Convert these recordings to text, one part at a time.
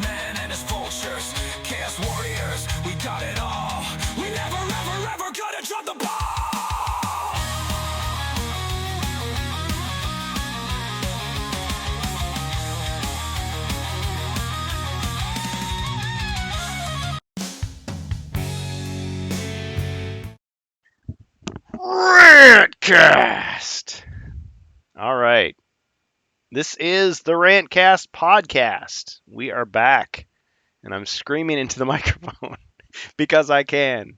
men and his vultures, chaos warriors, we got it all. We never ever ever gonna drop the ball. Rantcast. All right. This is the Rantcast podcast. We are back, and I'm screaming into the microphone because I can.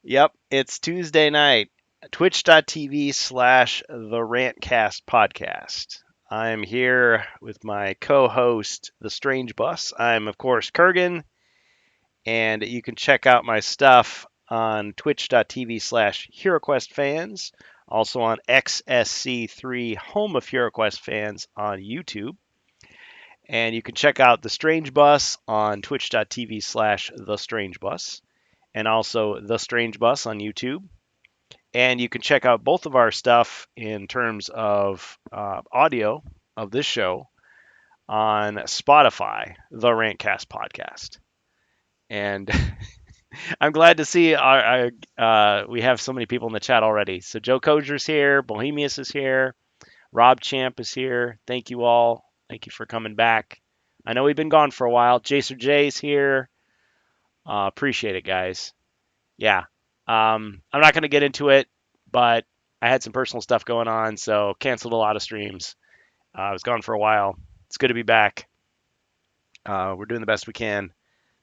Yep, it's Tuesday night, twitch.tv/the Rantcast podcast. I'm here with my co host, The Strange Bus. I'm, of course, Kurgan, and you can check out my stuff on twitch.tv/HeroQuest fans, also on XSC3 Home of HeroQuest fans on YouTube. And you can check out The Strange Bus on twitch.tv/The Strange Bus, and also The Strange Bus on YouTube. And you can check out both of our stuff in terms of audio of this show on Spotify, The Rantcast Podcast. And I'm glad to see we have so many people in the chat already. So Joe Koger's here, Bohemius is here, Rob Champ is here. Thank you all. Thank you for coming back. I know we've been gone for a while. Jason J's here. Appreciate it, guys. Yeah. I'm not going to get into it, but I had some personal stuff going on, so canceled a lot of streams. I was gone for a while. It's good to be back. We're doing the best we can.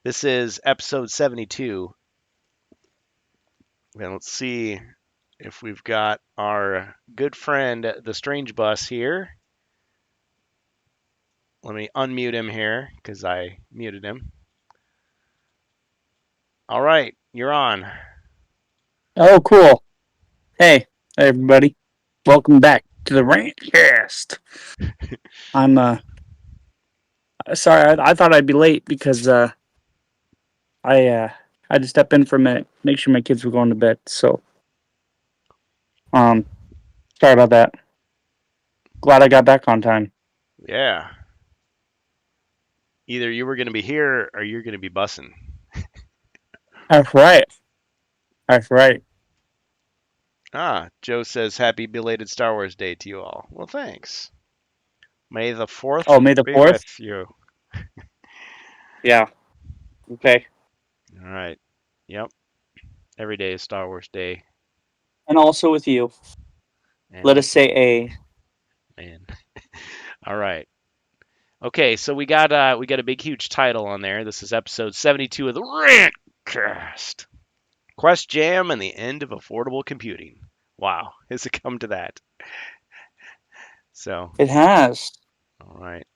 This is episode 72. And let's see if we've got our good friend, the Strange Bus, here. Let me unmute him here because I muted him. All right, you're on. Oh, cool. Hey, everybody. Welcome back to the Rantcast. I'm sorry, I thought I'd be late because I had to step in for a minute, make sure my kids were going to bed. So sorry about that. Glad I got back on time. Yeah. Either you were going to be here or you're going to be bussing. That's right. That's right. Joe says happy belated Star Wars Day to you all. Well, thanks. May the 4th Oh, May the be 4th? with you. Yeah. Okay. All right. Yep. Every day is Star Wars Day. And also with you. And Let us say A. Man. All right. Okay, so we got a big huge title on there. This is episode 72 of the Rantcast. Quest Jam and the End of Affordable Computing. Wow, has it come to that? So It has. all right.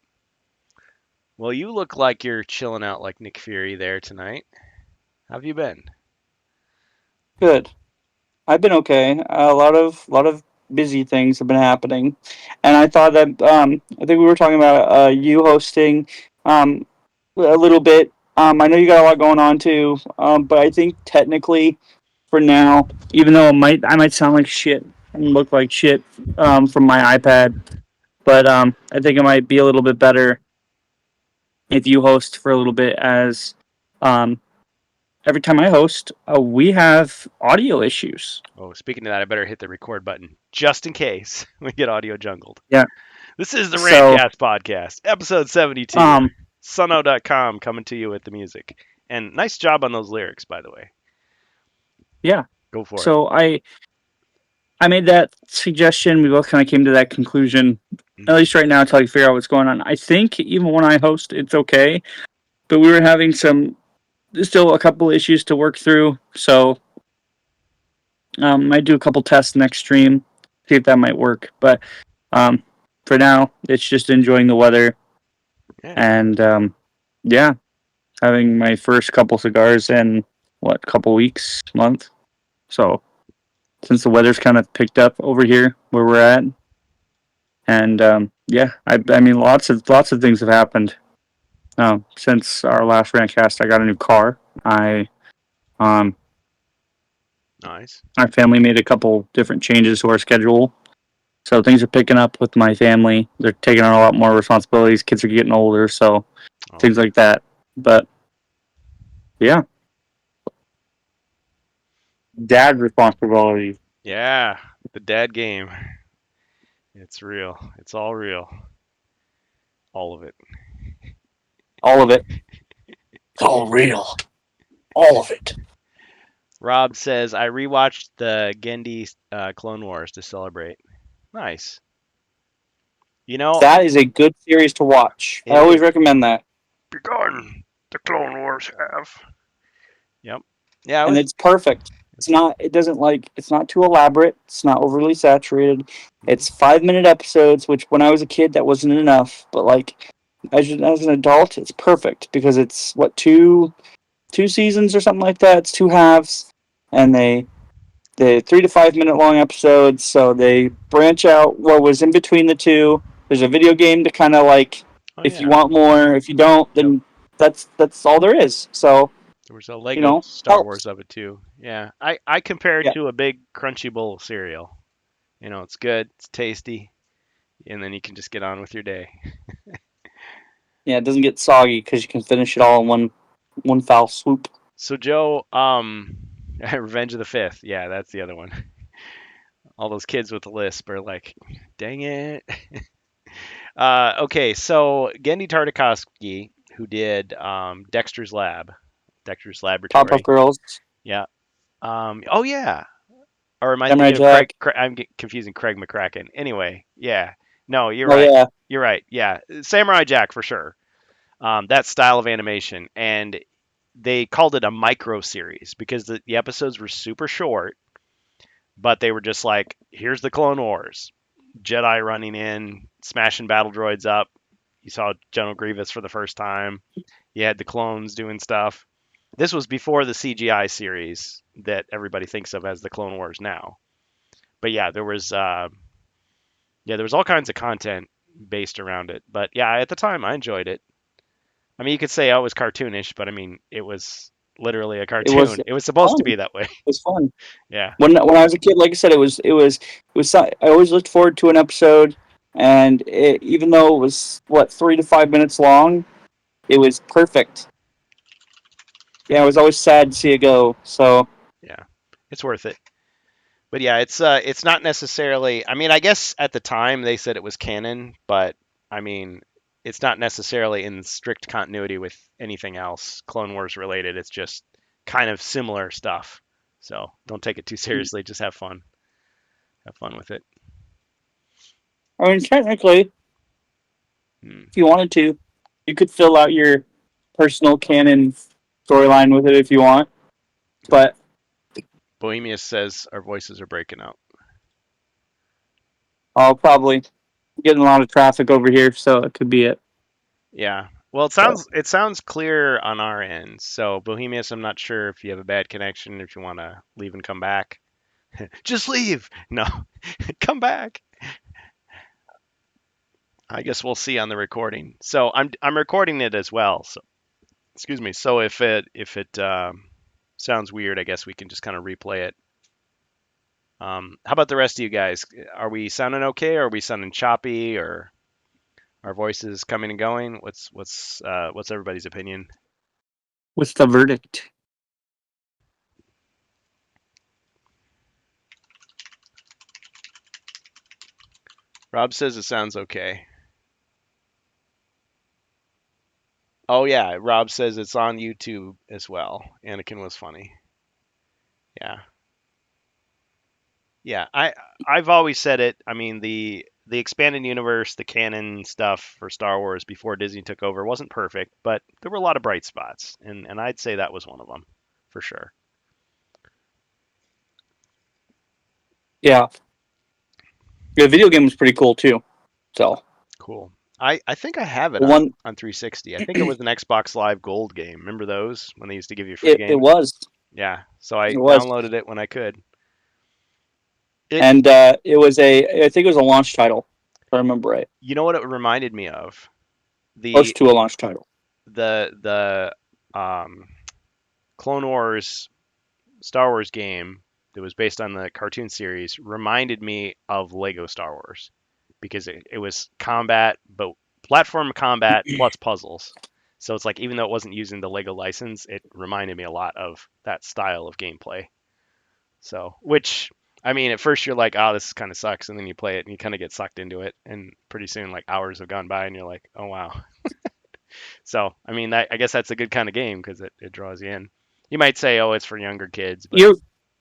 Well, you look like you're chilling out like Nick Fury there tonight. How have you been? Good. I've been okay. A lot of busy things have been happening, and I thought that I think we were talking about you hosting a little bit. I know you got a lot going on too, but I think technically for now, even though I might sound like shit and look like shit from my iPad, but I think it might be a little bit better if you host for a little bit as um, every time I host, we have audio issues. Oh, speaking of that, I better hit the record button just in case we get audio jungled. Yeah. This is the So, Rantcast podcast, episode 72. Suno.com coming to you with the music. And nice job on those lyrics, by the way. yeah. Go for it. So I made that suggestion. We both kind of came to that conclusion, at least right now, until I figure out what's going on. I think even when I host, it's okay. But we were having still a couple issues to work through. So I might do a couple tests next stream, see if that might work. But for now, it's just enjoying the weather. Yeah. And yeah, having my first couple cigars in, couple weeks, month. So since the weather's kind of picked up over here where we're at. And yeah, I mean, lots of things have happened since our last Rantcast. I got a new car. Nice. Our family made a couple different changes to our schedule. So things are picking up with my family. They're taking on a lot more responsibilities. Kids are getting older, so Oh, things like that. But yeah, dad responsibilities. yeah, the dad game. It's real. It's all real. All of it. All of it. It's all real. All of it. Rob says I rewatched the Gendy Clone Wars to celebrate. Nice. You know, That is a good series to watch. I always it recommend that. begun. The Clone Wars have. Yep. Yeah, it And was. it's perfect. It's not. It doesn't like. It's not too elaborate. It's not overly saturated. It's 5 minute episodes, which when I was a kid that wasn't enough. But like, as an adult, it's perfect because it's what two seasons or something like that. It's two halves, and they 3 to 5 minute long episodes. So they branch out what was in between the two. There's a video game to kind of like, Oh if you yeah. want more. If you don't, Yep. then that's all there is. So There was a Lego Star helps. Wars of it too. Yeah. I compare it Yeah. to a big crunchy bowl of cereal. It's good, it's tasty, and then you can just get on with your day. Yeah, it doesn't get soggy because you can finish it all in one foul swoop. So Joe, Revenge of the Fifth. Yeah, that's the other one. All those kids with the lisp are like, dang it. Okay, so Gendy Tartakovsky, who did Dexter's Powerpuff Laboratory. Girls, Yeah. Oh yeah. Or am I Samurai thinking of Craig? Jack. I'm confusing Craig McCracken. Anyway, yeah. No, you're Oh right. yeah, You're right. Yeah, Samurai Jack for sure. That style of animation, and they called it a micro series because the episodes were super short, but they were just like, here's the Clone Wars, Jedi running in, smashing battle droids up. You saw General Grievous for the first time. You had the clones doing stuff. This was before the CGI series that everybody thinks of as the Clone Wars now. But there was all kinds of content based around it. But yeah, at the time I enjoyed it. I mean, you could say oh, it was cartoonish, but I mean, it was literally a it was cartoon. It was supposed to fun. be It that way. was fun. Yeah. When I was a kid, like I said, it was. I always looked forward to an episode, and even though it was what 3 to 5 minutes long, it was perfect. Yeah, I was always sad to see it go. So Yeah. It's worth it. But yeah, it's not necessarily. I mean, I guess at the time they said it was canon, but I mean, it's not necessarily in strict continuity with anything else Clone Wars related. It's just kind of similar stuff. So don't take it too seriously. Just have fun. Have fun with it. I mean, technically, Hmm. if you wanted to, you could fill out your personal canon storyline with it if you want. But Bohemius says our voices are breaking out. I'll probably get a lot of traffic over here, so it could be it. Yeah. Well, So it sounds clear on our end. So Bohemius, I'm not sure if you have a bad connection, if you want to leave and come back. Just leave. No, come back. I guess we'll see on the recording. So I'm recording it as well. So excuse me. So if it sounds weird, I guess we can just kind of replay it. How about the rest of you guys? Are we sounding okay? Or are we sounding choppy? Or our voices coming and going? What's everybody's opinion? what's the verdict? Rob says it sounds okay. Oh yeah, Rob says it's on YouTube as well. Anakin was funny. Yeah. Yeah, I've always said it. I mean, the expanded universe, the canon stuff for Star Wars before Disney took over wasn't perfect, but there were a lot of bright spots, and I'd say that was one of them for sure. Yeah, the video game was pretty cool too. So Cool. I think I have it the one on 360. I think it was an Xbox Live Gold game. Remember those when they used to give you free it games? was Yeah. So I it was, downloaded it when I could. It and it was I think it was a launch title, if I remember right, You know what it reminded me of? close The to a launch title. the Clone Wars Star Wars game that was based on the cartoon series reminded me of Lego Star Wars because it was combat, but platform combat plus puzzles. So it's like even though it wasn't using the Lego license, it reminded me a lot of that style of gameplay. So, which I mean, at first you're like, "Oh, this kind of sucks," and then you play it and you kind of get sucked into it, and pretty soon like hours have gone by and you're like, "Oh wow." So, I mean, I guess that's a good kind of game because it draws you in. You might say, "Oh, it's for younger kids," but You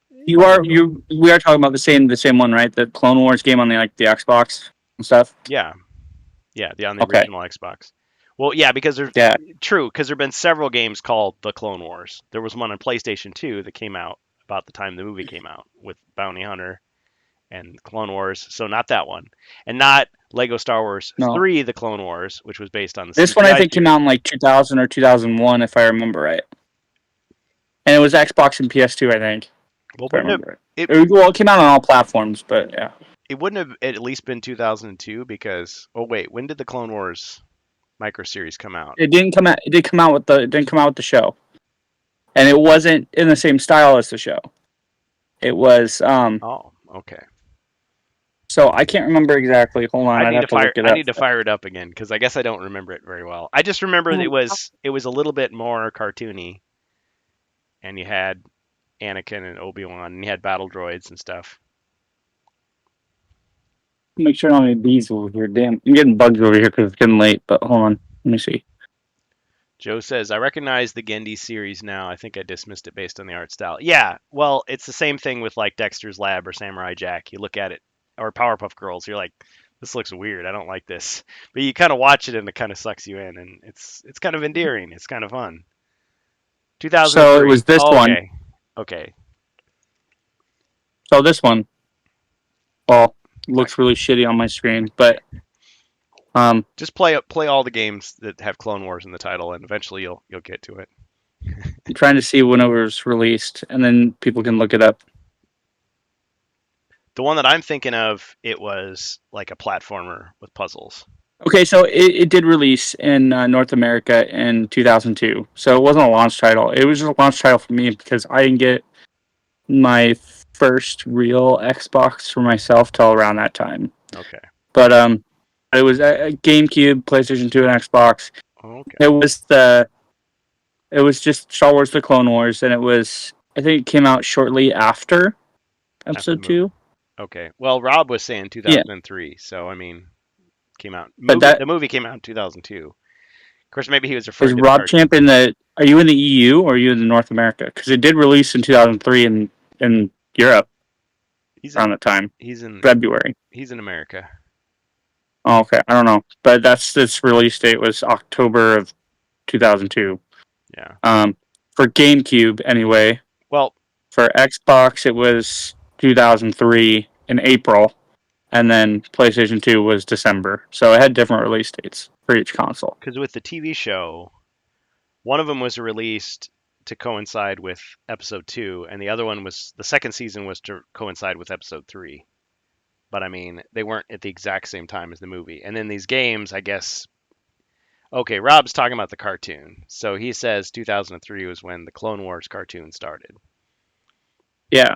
you might enjoy it. we are talking about the same one, right? The Clone Wars game on the Xbox and stuff. Yeah, yeah, on the Okay. original Xbox. Well, yeah, because there's Yeah. true because there've been several games called the Clone Wars. There was one on PlayStation 2 that came out about the time the movie came out with Bounty Hunter and Clone Wars. So not that one, and not Lego Star Wars No. 3: The Clone Wars, which was based on the This one I CGI think came out series. in like 2000 or 2001, if I remember right. And it was Xbox and PS2, I think, Well, if I wouldn't remember it, right. Well, it came out on all platforms, but yeah. it wouldn't have at least been 2002 because oh wait, when did the Clone Wars micro series come out? It didn't come out. It didn't come out with the show, and it wasn't in the same style as the show. It was. Oh, okay. So I can't remember exactly. Hold on, I'd have to look it I up. need to fire it up again because I guess I don't remember it very well. I just remember it was a little bit more cartoony, and you had Anakin and Obi-Wan, and you had battle droids and stuff. Make sure I don't have any bees over here. Damn, I'm getting bugs over here because it's getting late. But hold on, let me see. Joe says, I recognize the Gendy series now. I think I dismissed it based on the art style. Yeah, well, it's the same thing with like Dexter's Lab or Samurai Jack. You look at it, or Powerpuff Girls, you're like, this looks weird. I don't like this. But you kind of watch it and it kind of sucks you in, and it's kind of endearing. It's kind of fun. So it 2003. was this Oh, one. okay. Okay. So this one, well, looks really shitty on my screen, but Just play all the games that have Clone Wars in the title, and eventually you'll get to it. I'm trying to see when it was released, and then people can look it up. The one that I'm thinking of, it was like a platformer with puzzles. Okay, so it did release in North America in 2002. So it wasn't a launch title. It was just a launch title for me because I didn't get my first real Xbox for myself till around that time. Okay. But it was a GameCube, PlayStation 2, and Xbox. Okay. It was just Star Wars: The Clone Wars, and I think it came out shortly after After the Episode movie. 2. Okay. Well, Rob was saying Yeah, 2003, so I mean, came out but movie. that The movie came out in 2002. Of course, maybe he was is referring to the Rob Champ cartoon. in the. Are you in the EU or are you in the North America? Because it did release in 2003 in Europe He's around in the time, he's in February. he's in America. Oh, okay, I don't know, but that's its release date was October of 2002. Yeah. For GameCube anyway. Well, For Xbox, it was 2003 in April, and then PlayStation 2 was December. So it had different release dates for each console. because with the TV show, one of them was released to coincide with episode 2, and the other one was the second season was to coincide with episode 3. But I mean, they weren't at the exact same time as the movie. And then these games, I guess. Okay, Rob's talking about the cartoon. So he says 2003 was when the Clone Wars cartoon started. Yeah,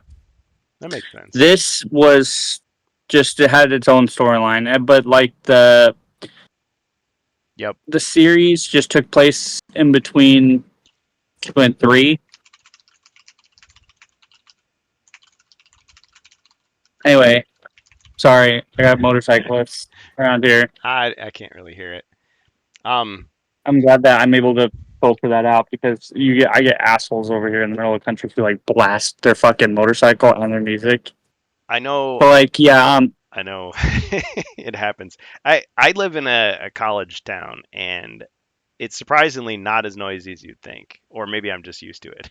That makes sense. this was just it had its own storyline, but like Yep. the series just took place in between 2 and 3. Anyway, sorry, I got motorcyclists around here. I can't really hear it. I'm glad that I'm able to filter that out because I get assholes over here in the middle of the country who like blast their fucking motorcycle on their music. I know. But like, yeah, I know. It happens. I live in a college town, and it's surprisingly not as noisy as you'd think, or maybe I'm just used to it.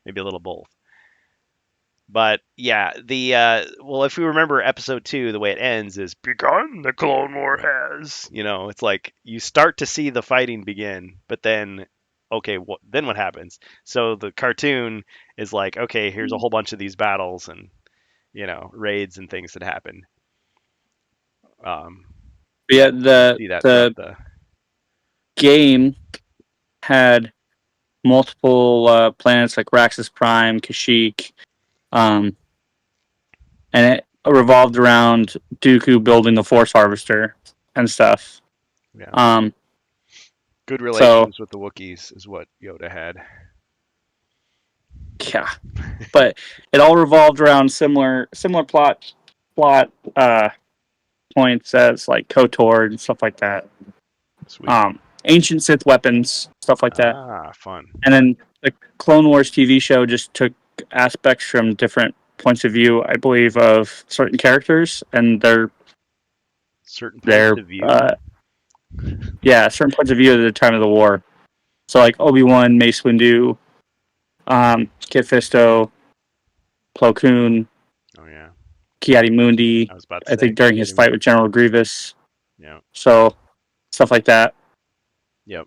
Maybe a little both. But yeah, the well, if we remember episode 2, the way it ends is begun the Clone War has. It's like you start to see the fighting begin, but then okay, then what happens? So the cartoon is like, okay, here's a whole bunch of these battles and raids and things that happen. Um, yeah, see that throughout the the. game had multiple planets like Raxus Prime, Kashyyyk, and it revolved around Dooku building the Force Harvester and stuff. Yeah. Um, Good so relations with the Wookiees is what Yoda had. yeah, but it all revolved around similar plot points as like KOTOR and stuff like that. Sweet. Ancient Sith weapons, stuff like that. Ah, fun. And then the Clone Wars TV show just took aspects from different points of view, I believe, of certain characters and Certain their points of view. certain points of view at the time of the war. So like Obi-Wan, Mace Windu, Kit Fisto, Plo Koon, Oh yeah, Ki-Adi-Mundi, I was about to I say. think during his fight with General Grievous. Yeah. So stuff like that. Yep.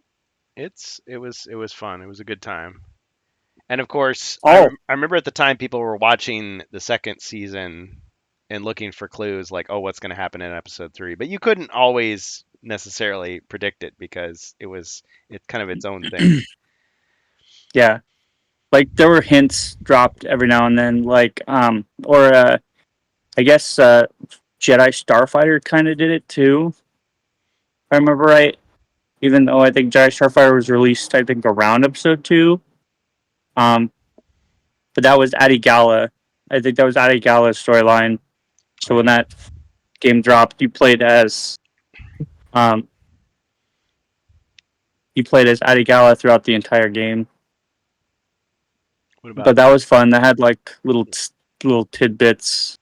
It was fun. It was a good time. And of course, Oh, I remember at the time people were watching the second season and looking for clues like, oh, what's going to happen in episode 3. But you couldn't always necessarily predict it because it's kind of its own thing. yeah. Like there were hints dropped every now and then, like I guess Jedi Starfighter kind of did it too. If I remember right. Even though I think Jedi Starfighter was released, I think around episode 2. Um, but that was Adi Gala. I think that was Adi Gala's storyline. So when that game dropped, um, you played as Adi Gala throughout the entire game. What about But that was fun. That had like little tidbits.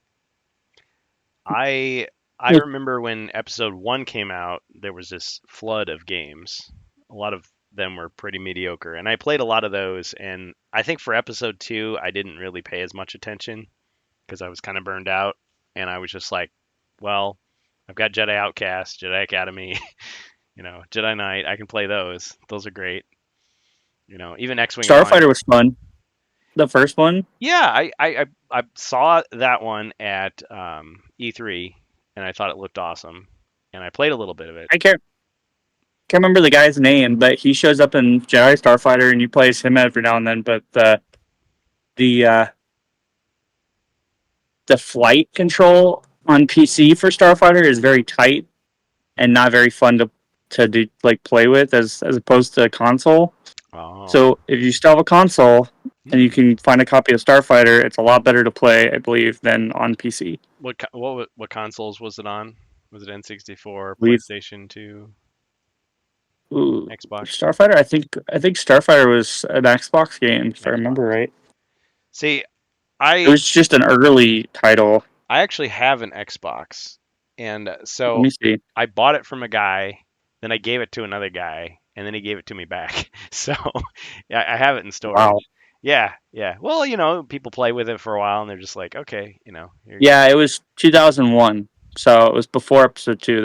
I Yeah. remember when episode 1 came out, there was this flood of games. A lot of them were pretty mediocre, and I played a lot of those. And I think for episode 2, I didn't really pay as much attention because I was kind of burned out, and I was just like, well, I've got Jedi Outcast, Jedi Academy, Jedi Knight. I can play those. Those are great. Even X-Wing Starfighter Alliance. was fun. The first one. Yeah, I saw that one at E3, and I thought it looked awesome, and I played a little bit of it. I can't remember the guy's name, but he shows up in Jedi Starfighter, and you play as him every now and then. But the flight control on PC for Starfighter is very tight and not very fun to do, like play with as opposed to a console. Oh, So if you still have a console and you can find a copy of Starfighter, it's a lot better to play, I believe, than on PC. what consoles was it on? Was it N64, Believe- PlayStation 2, Ooh, Xbox? Starfighter. I think Starfighter was an Xbox game, if I remember Xbox. right. See, It I was just an early title. I actually have an Xbox, and Let so me see. I bought it from a guy, then I gave it to another guy, and then he gave it to me back. So yeah, I have it in storage. Wow. Yeah, yeah. Well, people play with it for a while, and they're just like, okay, here. Yeah, it was 2001, so it was before Episode 2.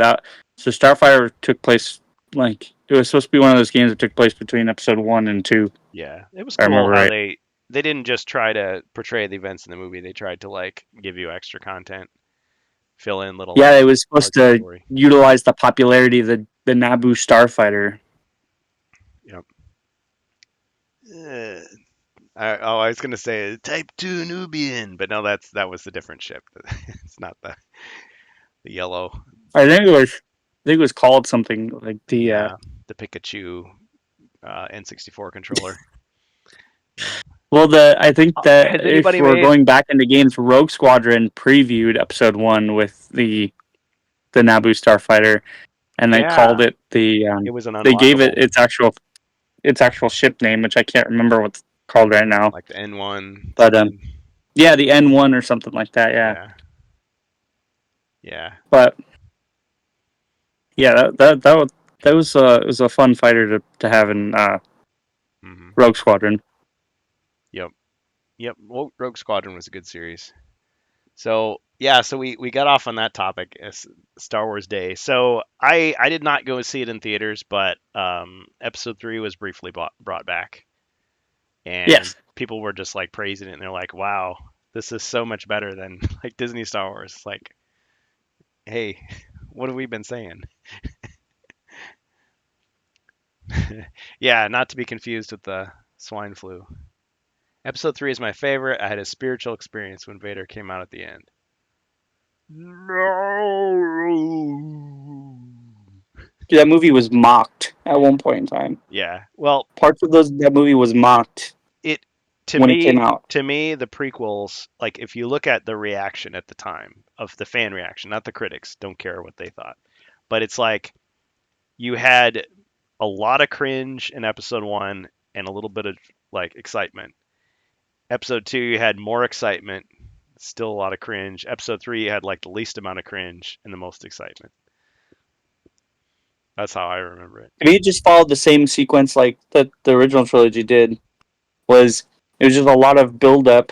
So Starfighter took place like it was supposed to be one of those games that took place between Episode 1 and 2. Yeah, it was I cool remember how right. they didn't just try to portray the events in the movie. They tried to like give you extra content, fill in little Yeah, it was supposed parts of the to story. utilize the popularity of the Naboo Starfighter. Yep. I was gonna say Type 2 Nubian, but no, that was the different ship. It's not the yellow. I think it was called something like Yeah, the Pikachu N64 controller. well, I think that Has if anybody we're made? going back into games, Rogue Squadron previewed Episode 1 with the Naboo Starfighter, and they Yeah, called it it was an they gave it unlockable, its actual ship name, which I can't remember what's called right now. like the N1 But something. yeah, the N1 or something like that. Yeah, Yeah, yeah. but yeah, that was a fun fighter to have in Hmm. Rogue Squadron. Yep, yep. Well, Rogue Squadron was a good series. So yeah, so we got off on that topic, Star Wars Day. So I did not go see it in theaters, but Episode 3 was briefly brought back, and Yes, people were just like praising it, and they're like, "Wow, this is so much better than like Disney Star Wars." Like, hey, what have we been saying? Yeah, not to be confused with the swine flu. Episode 3 is my favorite. I had a spiritual experience when Vader came out at the end. No. Dude, that movie was mocked at one point in time. Yeah. Well, Parts of that movie was mocked it to when it came me out. to me the prequels, like if you look at the reaction at the time of the fan reaction, not the critics, don't care what they thought. But it's like you had a lot of cringe in episode 1 and a little bit of like excitement. Episode 2 you had more excitement, still a lot of cringe. Episode 3 you had like the least amount of cringe and the most excitement. That's how I remember it. To me, it just followed the same sequence like the original trilogy did. It was just a lot of build up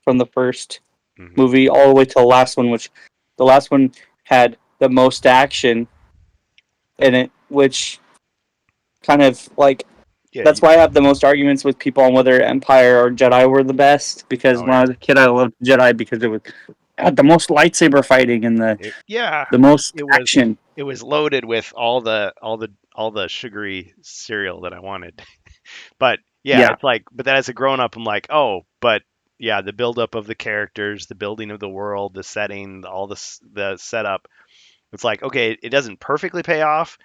from the first Hmm. movie all the way to the last one, which the last one had the most action in it, which kind of like Yeah. that's why I have the most arguments with people on whether Empire or Jedi were the best. Because Oh when I yeah. was a kid, I loved Jedi because it was had the most lightsaber fighting and Yeah. the most It was action. it was loaded with all the sugary cereal that I wanted. But yeah, Yeah, it's like, but then as a grown up, I'm like, oh, but yeah, the buildup of the characters, the building of the world, the setting, all the setup. It's like, okay, it doesn't perfectly pay off,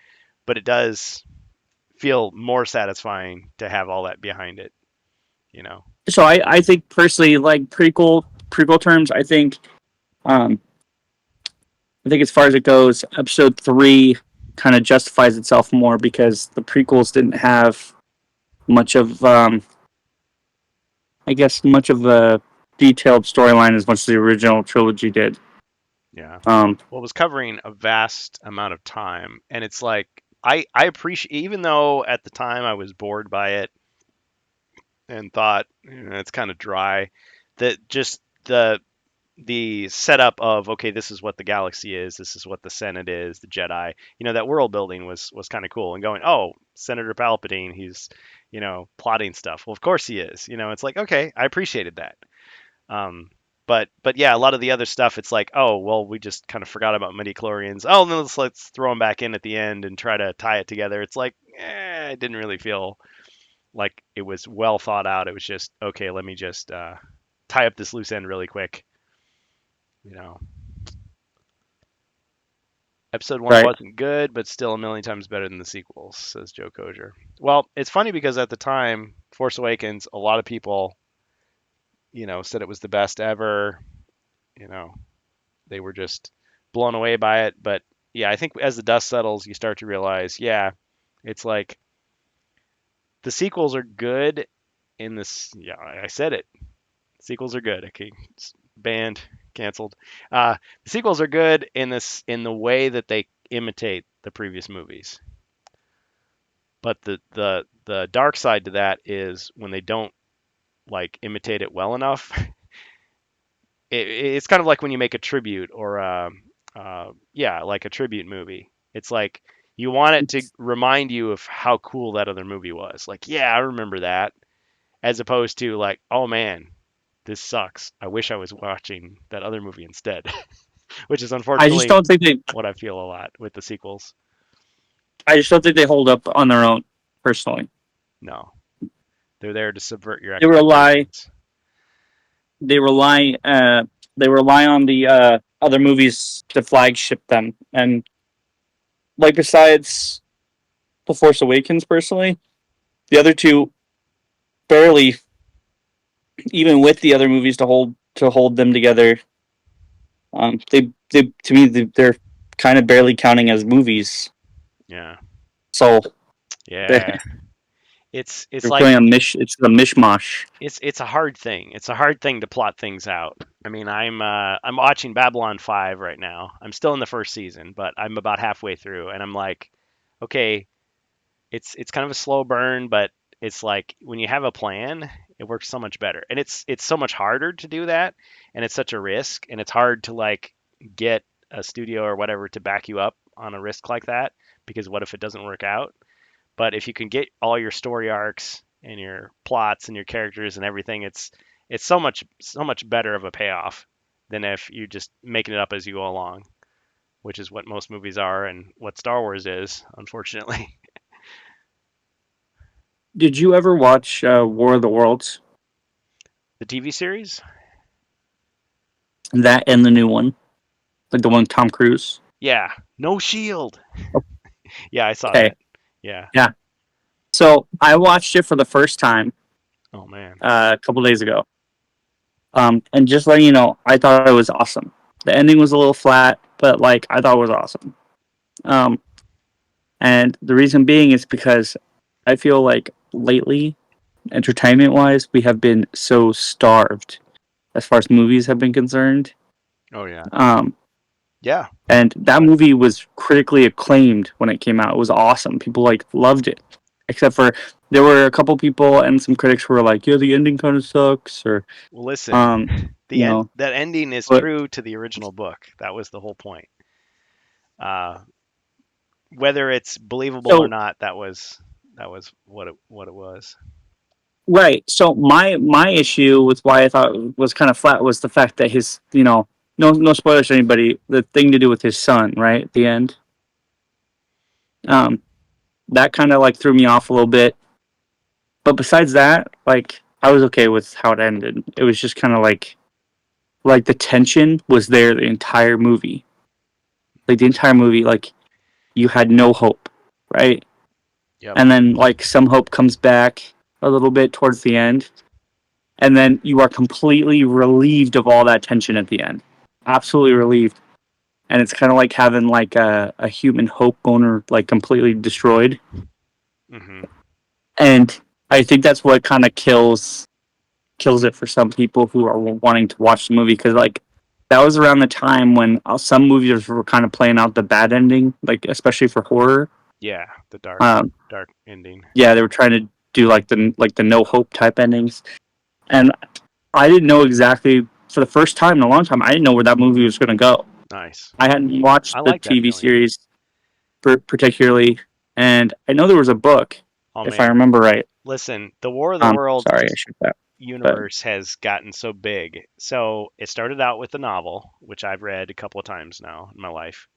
but it does feel more satisfying to have all that behind it, you know? so I think personally, like prequel terms, um I think as far as it goes, Episode 3 kind of justifies itself more because the prequels didn't have much of I guess much of a detailed storyline as much as the original trilogy did. Yeah. Um, Well, it was covering a vast amount of time, and it's like I appreciate, even though at the time I was bored by it and thought, it's kind of dry, that just the setup of, okay, this is what the galaxy is, this is what the Senate is, the Jedi, that world building was kind of cool, and going, oh, Senator Palpatine, he's plotting stuff. Well, of course he is. It's like, okay, I appreciated that. Um, but yeah, a lot of the other stuff, it's like, oh, well, we just kind of forgot about midichlorians. Oh, then let's throw them back in at the end and try to tie it together. It's like, it didn't really feel like it was well thought out. It was just, okay, let me just tie up this loose end really quick. You know, Episode 1 right. wasn't good, but still a million times better than the sequels, says Joe Koger. Well, it's funny because at the time, Force Awakens, a lot of people, said it was the best ever. You know, they were just blown away by it. But yeah, I think as the dust settles, you start to realize, yeah, it's like the sequels are good in this. Yeah, I said it. Sequels are good. Okay, banned, canceled. The sequels are good in the way that they imitate the previous movies. But the dark side to that is when they don't like imitate it well enough. It's kind of like when you make a tribute or yeah, like a tribute movie. It's like you want it to remind you of how cool that other movie was. Like, yeah, I remember that, as opposed to like, oh man, this sucks. I wish I was watching that other movie instead, which is I just unfortunately don't think they. what I feel a lot with the sequels. I just don't think they hold up on their own. Personally, No, they're there to subvert your they rely expectations. they rely they rely on the other movies to flagship them, and like besides the Force Awakens, personally, the other two barely, even with the other movies to hold them together. They to me they're kind of barely counting as movies. Yeah, So yeah. they're It's like feeling it's a mishmash. it's a hard thing. It's a hard thing to plot things out. I mean, I'm watching Babylon 5 right now. I'm still in the first season, but I'm about halfway through, and I'm like, okay, it's kind of a slow burn, but it's like when you have a plan, it works so much better. And it's so much harder to do that, and it's such a risk, and it's hard to like get a studio or whatever to back you up on a risk like that, because what if it doesn't work out? But if you can get all your story arcs and your plots and your characters and everything, it's so much better of a payoff than if you're just making it up as you go along, which is what most movies are and what Star Wars is, unfortunately. Did you ever watch War of the Worlds? The TV series? That and the new one. like the one with Tom Cruise. Yeah, no shield. Yeah, I saw Okay, that. Yeah. yeah. So I watched it for the first time Oh man. a couple days ago. And just letting you know, I thought it was awesome. The ending was a little flat, but like I thought it was awesome. Um, and the reason being is because I feel like lately, entertainment wise, we have been so starved as far as movies have been concerned. Oh yeah. Um, Yeah. and that movie was critically acclaimed when it came out. It was awesome. People like loved it, except for there were a couple people and some critics who were like, "Yeah, the ending kind of sucks," or Well, listen, um, the you end know, that ending is but true to the original book. That was the whole point. Uh, whether it's believable or so not, that was what it was. right. So my issue with why I thought it was kind of flat was the fact that his, no spoilers to anybody, the thing to do with his son, right at the end, um, that kind of like threw me off a little bit. But besides that, like I was okay with how it ended. It was just kind of like the tension was there the entire movie. Like the entire movie, like you had no hope, right? Yep. And then like some hope comes back a little bit towards the end, and then you are completely relieved of all that tension at the end. Absolutely relieved. And it's kind of like having like a human hope boner like completely destroyed. Hmm. And I think that's what kind of kills it for some people who are wanting to watch the movie, because like that was around the time when some movies were kind of playing out the bad ending, like especially for horror. Yeah, the dark Um, dark ending. yeah, they were trying to do like the no hope type endings, and I didn't know exactly, for the first time in a long time. I didn't know where that movie was going to go. Nice. I hadn't watched I the like that TV feeling. series particularly, and I know there was a book, Oh if I man, remember right. listen, the War of the Worlds Sorry, I should that, but universe has gotten so big. So it started out with a novel, which I've read a couple of times now in my life.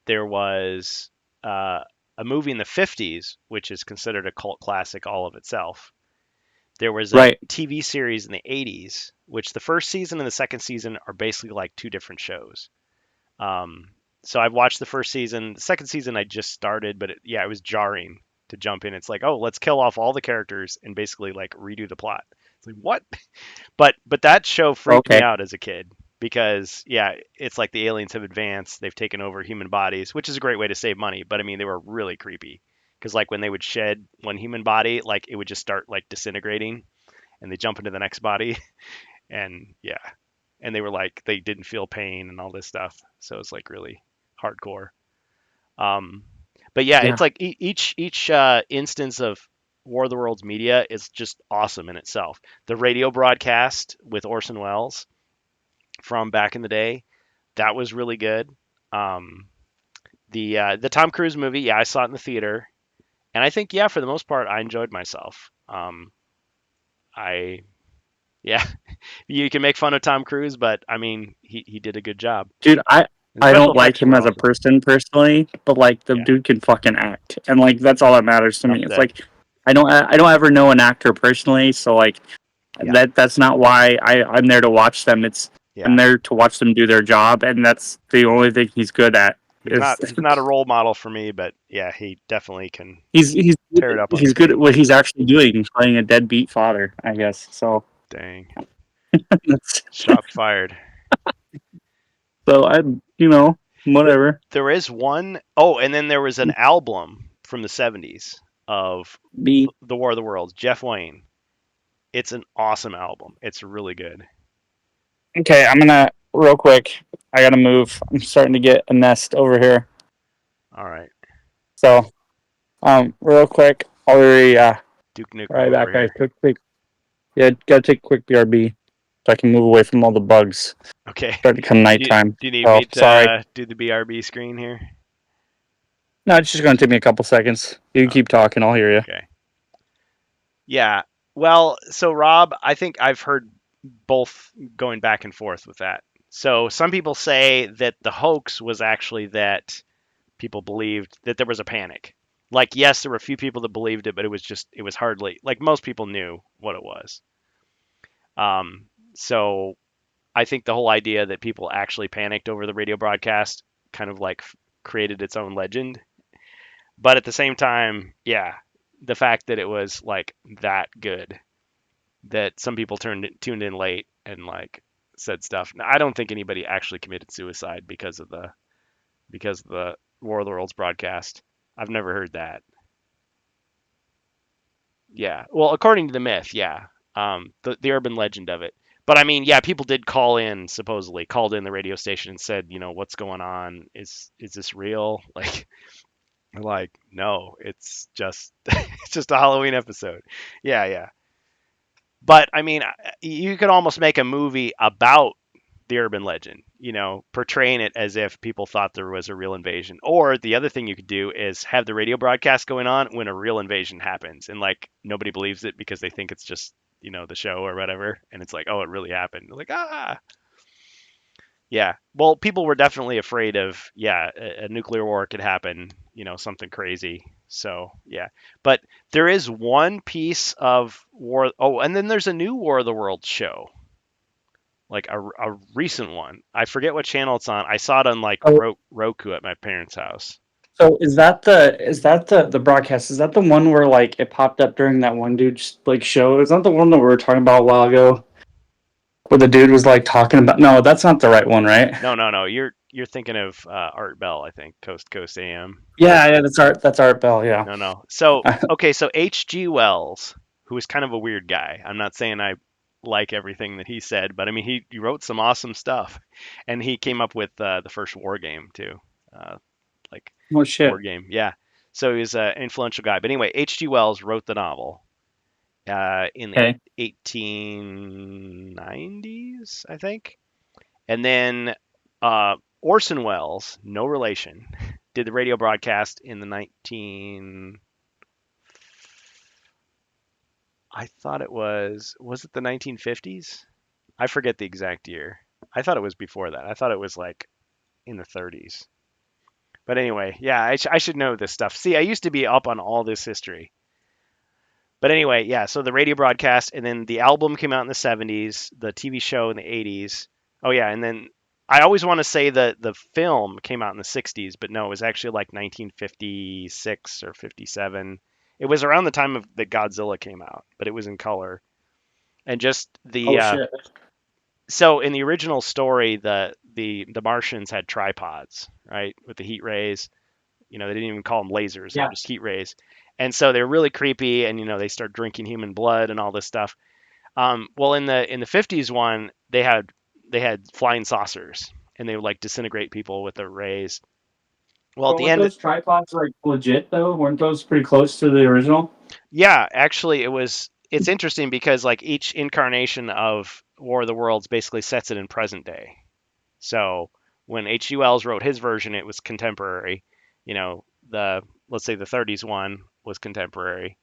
There was a movie in the 50s, which is considered a cult classic all of itself. There was a right, TV series in the 80s, which the first season and the second season are basically like two different shows. Um, so I've watched the first season. The second season I just started, but yeah, it was jarring to jump in. It's like, oh, let's kill off all the characters and basically like redo the plot. It's like what? But that show freaked me okay, out as a kid because yeah, it's like the aliens have advanced. They've taken over human bodies, which is a great way to save money. But I mean, they were really creepy because like when they would shed one human body, like it would just start like disintegrating, and they jump into the next body, and yeah, and they were like they didn't feel pain and all this stuff, so it's like really hardcore. Um, but yeah, yeah, it's like each instance of War of the Worlds media is just awesome in itself. The radio broadcast with Orson Welles from back in the day, that was really good. Um, the Tom Cruise movie, yeah, I saw it in the theater, and I think yeah, for the most part, I enjoyed myself. I yeah, you can make fun of Tom Cruise, but I mean, he did a good job. dude, And I special don't like effects him were as a awesome. person personally, but like the Yeah, dude can fucking act, and like that's all that matters to me. enough It's said. like I don't ever know an actor personally, so like Yeah, that's not why I'm there to watch them. I'm yeah. there to watch them do their job, and that's the only thing he's good at. Is He's not a role model for me, but yeah, he definitely can he's tear it up on he's good at stage. what he's actually doing, playing a deadbeat father, I guess. So Dang, that's, shots fired. so I Th- whatever. There is one oh, and then there was an album from the 70s of Be The War of the Worlds, Jeff Wayne. It's an awesome album. It's really good. okay. I'm gonna real quick. I gotta move. I'm starting to get a nest over here. All right, So real quick, I'll be Duke Nukem right over back, guys. here. Quick. Yeah, gotta take a quick BRB so I can move away from all the bugs. Okay. Start to come nighttime. Do you need So me sorry. to do the BRB screen here? No, it's just gonna take me a couple seconds. You can Oh, keep talking. I'll hear you. okay. Yeah. Well, so Rob, I think I've heard both going back and forth with that. So some people say that the hoax was actually that people believed that there was a panic. Like, yes, there were a few people that believed it, but it was hardly like most people knew what it was. So I think the whole idea that people actually panicked over the radio broadcast kind of like created its own legend. But at the same time, yeah, the fact that it was like that good that some people tuned in late and like said stuff. Now, I don't think anybody actually committed suicide because of the War of the Worlds broadcast. I've never heard that. Yeah. Well, according to the myth, yeah. The urban legend of it. But I mean, yeah, people did call in, supposedly called in the radio station and said, what's going on? Is this real? Like, no, it's just it's just a Halloween episode. Yeah, yeah. But I mean, you could almost make a movie about the urban legend, portraying it as if people thought there was a real invasion. Or the other thing you could do is have the radio broadcast going on when a real invasion happens and like nobody believes it because they think it's just, the show or whatever. And it's like, oh, it really happened. They're like, ah. Yeah. Well, people were definitely afraid of, yeah, a nuclear war could happen, something crazy. So, yeah. But there is one piece of War. Oh, and then there's a new War of the Worlds show, like a recent one. I forget what channel it's on. I saw it on like Oh, Roku at my parents' house. so is that the broadcast? Is that the one where like it popped up during that one dude's like show? Is that the one that we were talking about a while ago? Where the dude was like talking about? No, that's not the right one, right? No, no, no. You're thinking of Art Bell, I think, Coast to Coast AM. Yeah, yeah, that's Art Bell. Yeah. No, no. So, okay, so H.G. Wells, who is kind of a weird guy. I'm not saying I like everything that he said, but I mean, he wrote some awesome stuff, and he came up with the first war game too, like Oh shit. war game. Yeah. So he's an influential guy. But anyway, H.G. Wells wrote the novel in the Okay. 1890s, I think, and then Orson Welles, no relation, did the radio broadcast in the 19. I thought was it the 1950s? I forget the exact year. I thought it was before that. I thought it was like in the 30s. But anyway, yeah, I should know this stuff. See, I used to be up on all this history. But anyway, yeah, so the radio broadcast and then the album came out in the 70s, the TV show in the 80s. Oh yeah, and then I always want to say that the film came out in the 60s, but no, it was actually like 1956 or 57. It was around the time of that Godzilla came out, but it was in color. And just Oh shit. so in the original story, the Martians had tripods, right, with the heat rays. They didn't even call them lasers; they were Yeah. just heat rays. And so they're really creepy, and they start drinking human blood and all this stuff. Well, in the 50s one, they had flying saucers, and they would like disintegrate people with the rays. Well, at But the weren't end, those tripods like legit though? Weren't those pretty close to the original? yeah, actually, it's interesting because like each incarnation of War of the Worlds basically sets it in present day. So when H.G. Wells wrote his version, it was contemporary. The let's say the 30s one was contemporary.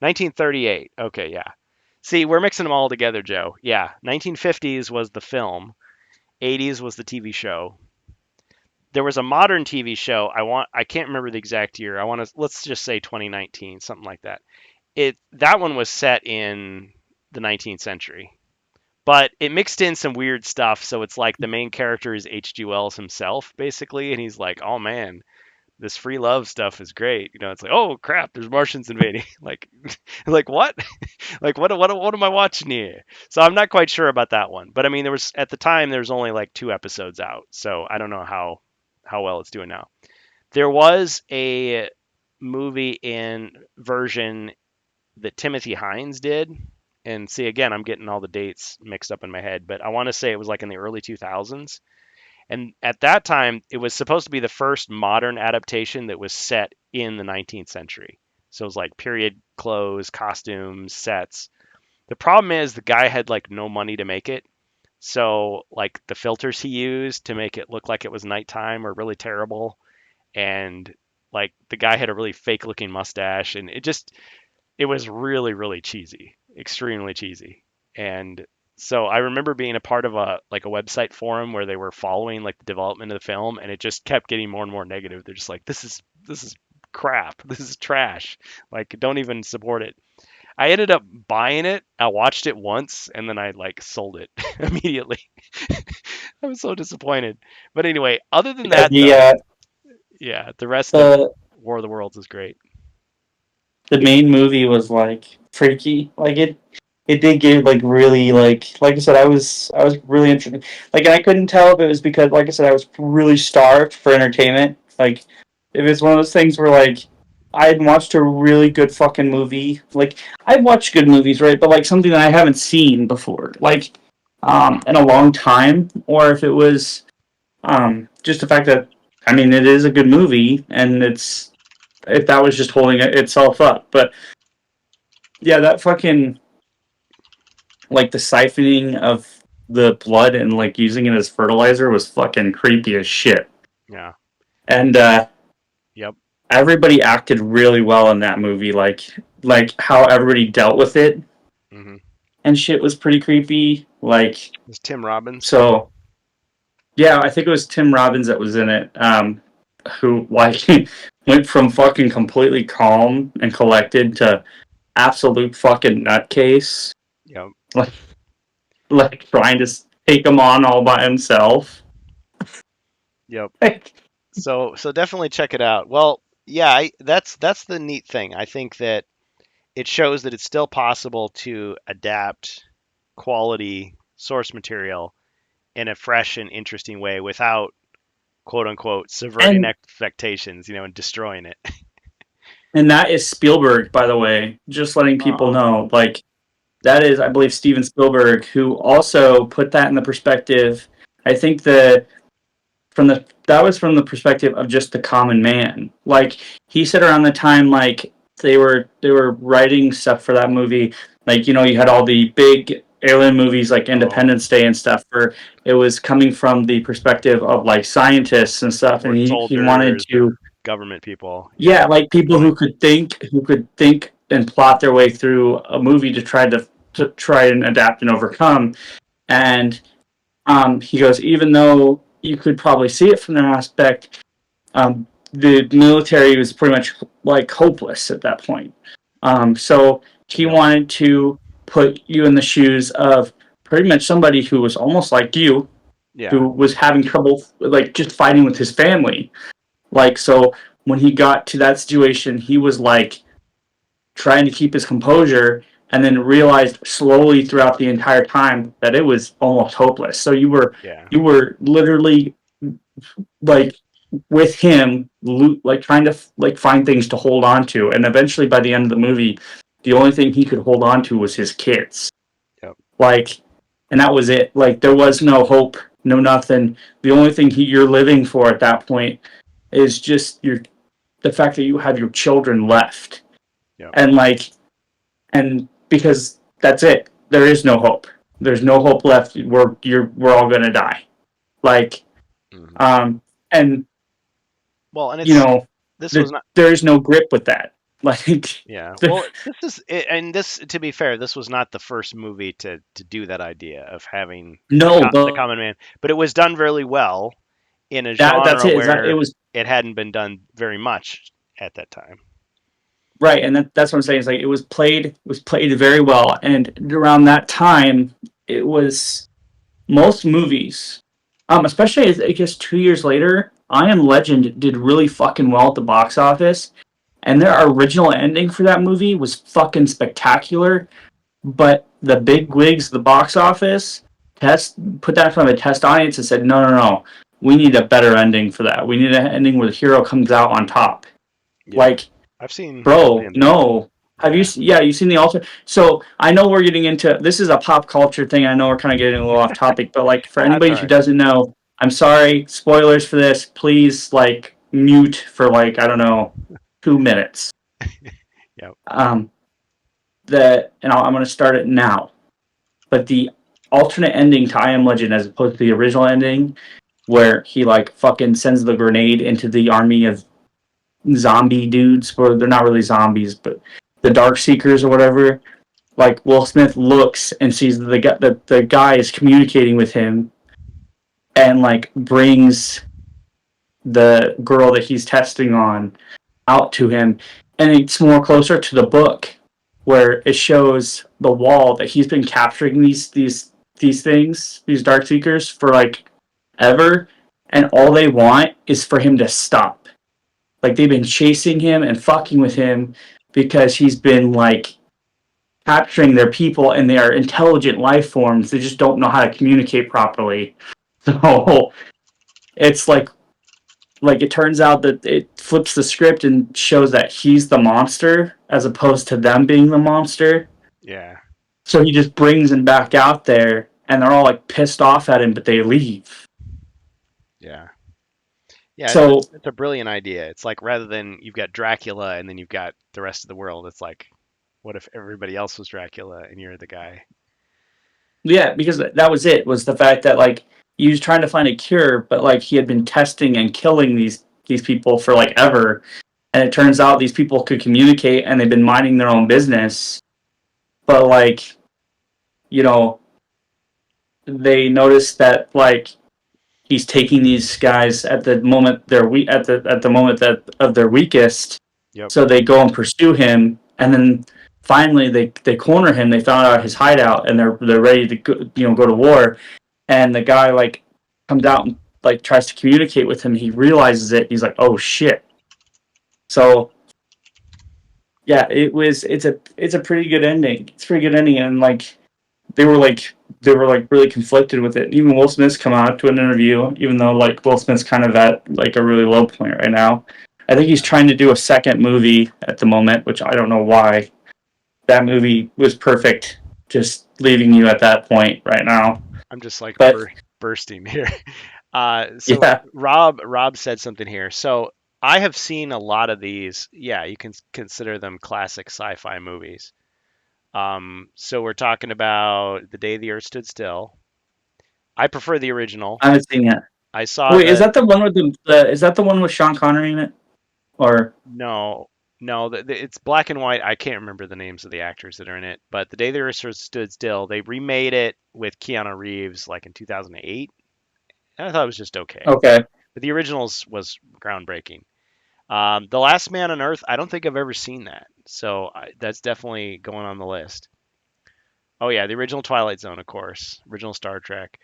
1938. Okay, yeah. See, we're mixing them all together, Joe. Yeah, 1950s was the film, 80s was the TV show. There was a modern TV show. I can't remember the exact year. Let's just say 2019, something like that. That one was set in the 19th century. But it mixed in some weird stuff, so it's like the main character is H.G. Wells himself, basically, and he's like, "Oh man, this free love stuff is great." It's like, "Oh crap, there's Martians invading." Like what? What am I watching here? So I'm not quite sure about that one. But I mean, there was at the time there was only like 2 episodes out, so I don't know how well it's doing now. There was a movie in version that Timothy Hines did. And see, again, I'm getting all the dates mixed up in my head, but I want to say it was like in the early 2000s. And at that time, it was supposed to be the first modern adaptation that was set in the 19th century. So it was like period clothes, costumes, sets. The problem is the guy had like no money to make it. So like the filters he used to make it look like it was nighttime were really terrible. And like the guy had a really fake looking mustache and it was really, really cheesy, extremely cheesy. And so I remember being a part of a website forum where they were following like the development of the film, and it just kept getting more and more negative. They're just like, this is crap, this is trash, like don't even support it. I ended up buying it. I watched it once and then I like sold it immediately. I was so disappointed. But anyway, other than Yeah, that though, yeah, the rest of the War of the Worlds is great. the main movie was like freaky. Like it did get like really like I said, I was really interested. Like, and I couldn't tell if it was because, like I said, I was really starved for entertainment. Like, if it's one of those things where like I had watched a really good fucking movie. Like, I've watched good movies, right? But like something that I haven't seen before, like in a long time, or if it was just the fact that, I mean, it is a good movie, and it's, if that was just holding itself up. But yeah, that fucking, like, the siphoning of the blood and like using it as fertilizer was fucking creepy as shit. Yeah. And Yep. everybody acted really well in that movie. Like how everybody dealt with it hmm and shit was pretty creepy. Like, It's Tim Robbins. so yeah, I think it was Tim Robbins that was in it. Who like went from fucking completely calm and collected to absolute fucking nutcase. Yep. Like, trying to take him on all by himself. Yep. So definitely check it out. Well, yeah, that's the neat thing. I think that it shows that it's still possible to adapt quality source material in a fresh and interesting way without quote unquote subverting and expectations, and destroying it. and that is Spielberg, by the way. Just letting people Oh, know, like, that is, I believe, Steven Spielberg, who also put that in the perspective. I think that was from the perspective of just the common man. Like, he said around the time, like, they were writing stuff for that movie. Like, you had all the big alien movies like oh, Independence Day and stuff, where it was coming from the perspective of like scientists and stuff, and or he wanted soldiers to, or government people. yeah, Yeah. like people who could think and plot their way through a movie to try and adapt and overcome. And he goes, even though you could probably see it from that aspect, the military was pretty much like hopeless at that point. So he Yep. wanted to put you in the shoes of pretty much somebody who was almost like you, Yeah. who was having trouble like just fighting with his family. Like, so when he got to that situation, he was like trying to keep his composure, and then realized slowly throughout the entire time that it was almost hopeless. So Yeah. you were literally like with him, like trying to like find things to hold on to, and eventually by the end of the movie, the only thing he could hold on to was his kids. Yep. Like, and that was it. Like, there was no hope, no nothing. The only thing you're living for at that point is just the fact that you have your children left, Yep. and like, and because that's it. There is no hope. There's no hope left. We're all gonna die. Like, hmm and Well, and you know, this was not. there is no grip with that. Like, Yeah. Well, and this, to be fair, this was not the first movie to do that idea of having no, the but common man, but it was done really well in a that's genre it. Is that it where was it hadn't been done very much at that time. right, and that's what I'm saying. Is like it was played very well, and around that time, it was most movies, especially I guess 2 years later, I Am Legend did really fucking well at the box office, and their original ending for that movie was fucking spectacular. But the big wigs of the box office put that in front of a test audience and said, no, no, no, we need a better ending for that. We need an ending where the hero comes out on top. Yeah. Like, I've seen all the bro, endings. no. Have you? Yeah. Yeah, you seen the alter? So I know we're getting into this is a pop culture thing. I know we're kind of getting a little off topic, but like for That's anybody all who right. doesn't know, I'm sorry. Spoilers for this. Please, like, mute for like, I don't know, 2 minutes. Yep. I'm going to start it now. But the alternate ending to I Am Legend, as opposed to the original ending, where he like fucking sends the grenade into the army of zombie dudes, or they're not really zombies, but the Dark Seekers or whatever. Like, Will Smith looks and sees the guy is communicating with him, and like brings the girl that he's testing on out to him, and it's more closer to the book where it shows the wall that he's been capturing these things, these Dark Seekers, for like ever, and all they want is for him to stop. Like they've been chasing him and fucking with him because he's been like capturing their people, and they are intelligent life forms. They just don't know how to communicate properly. So it's like it turns out that it flips the script and shows that he's the monster as opposed to them being the monster. Yeah. So he just brings him back out there, and they're all like pissed off at him, but they leave. Yeah. Yeah, So it's a brilliant idea. It's like rather than you've got Dracula and then you've got the rest of the world, it's like, what if everybody else was Dracula and you're the guy? yeah, because that was it, was the fact that like he was trying to find a cure, but like he had been testing and killing these people for like ever, and it turns out these people could communicate and they've been minding their own business, but like, you know, they noticed that like he's taking these guys at the moment they're at the moment that of their weakest. Yep. So they go and pursue him, and then finally they corner him. They found out his hideout, and they're ready to go to war. And the guy like comes out and like tries to communicate with him. He realizes it. He's like, "Oh shit!" So yeah, it's a pretty good ending. It's a pretty good ending, and like they were like really conflicted with it. Even Will Smith's come out to an interview, even though like Will Smith's kind of at like a really low point right now. I think he's trying to do a second movie at the moment, which I don't know why. That movie was perfect, just leaving you at that point right now. I'm just like But bursting here. So yeah, Rob said something here. So I have seen a lot of these. Yeah, you can consider them classic sci-fi movies. So we're talking about The Day the Earth Stood Still. I prefer the original. I haven't seen it. I saw Wait, is that the one with is that the one with Sean Connery in it? Or No, no, it's black and white. I can't remember the names of the actors that are in it, but The Day the Earth Stood Still, they remade it with Keanu Reeves like in 2008. And I thought it was just okay. okay, But the originals was groundbreaking. The Last Man on Earth, I don't think I've ever seen that. So that's definitely going on the list. Oh yeah, the original Twilight Zone, of course, original Star Trek.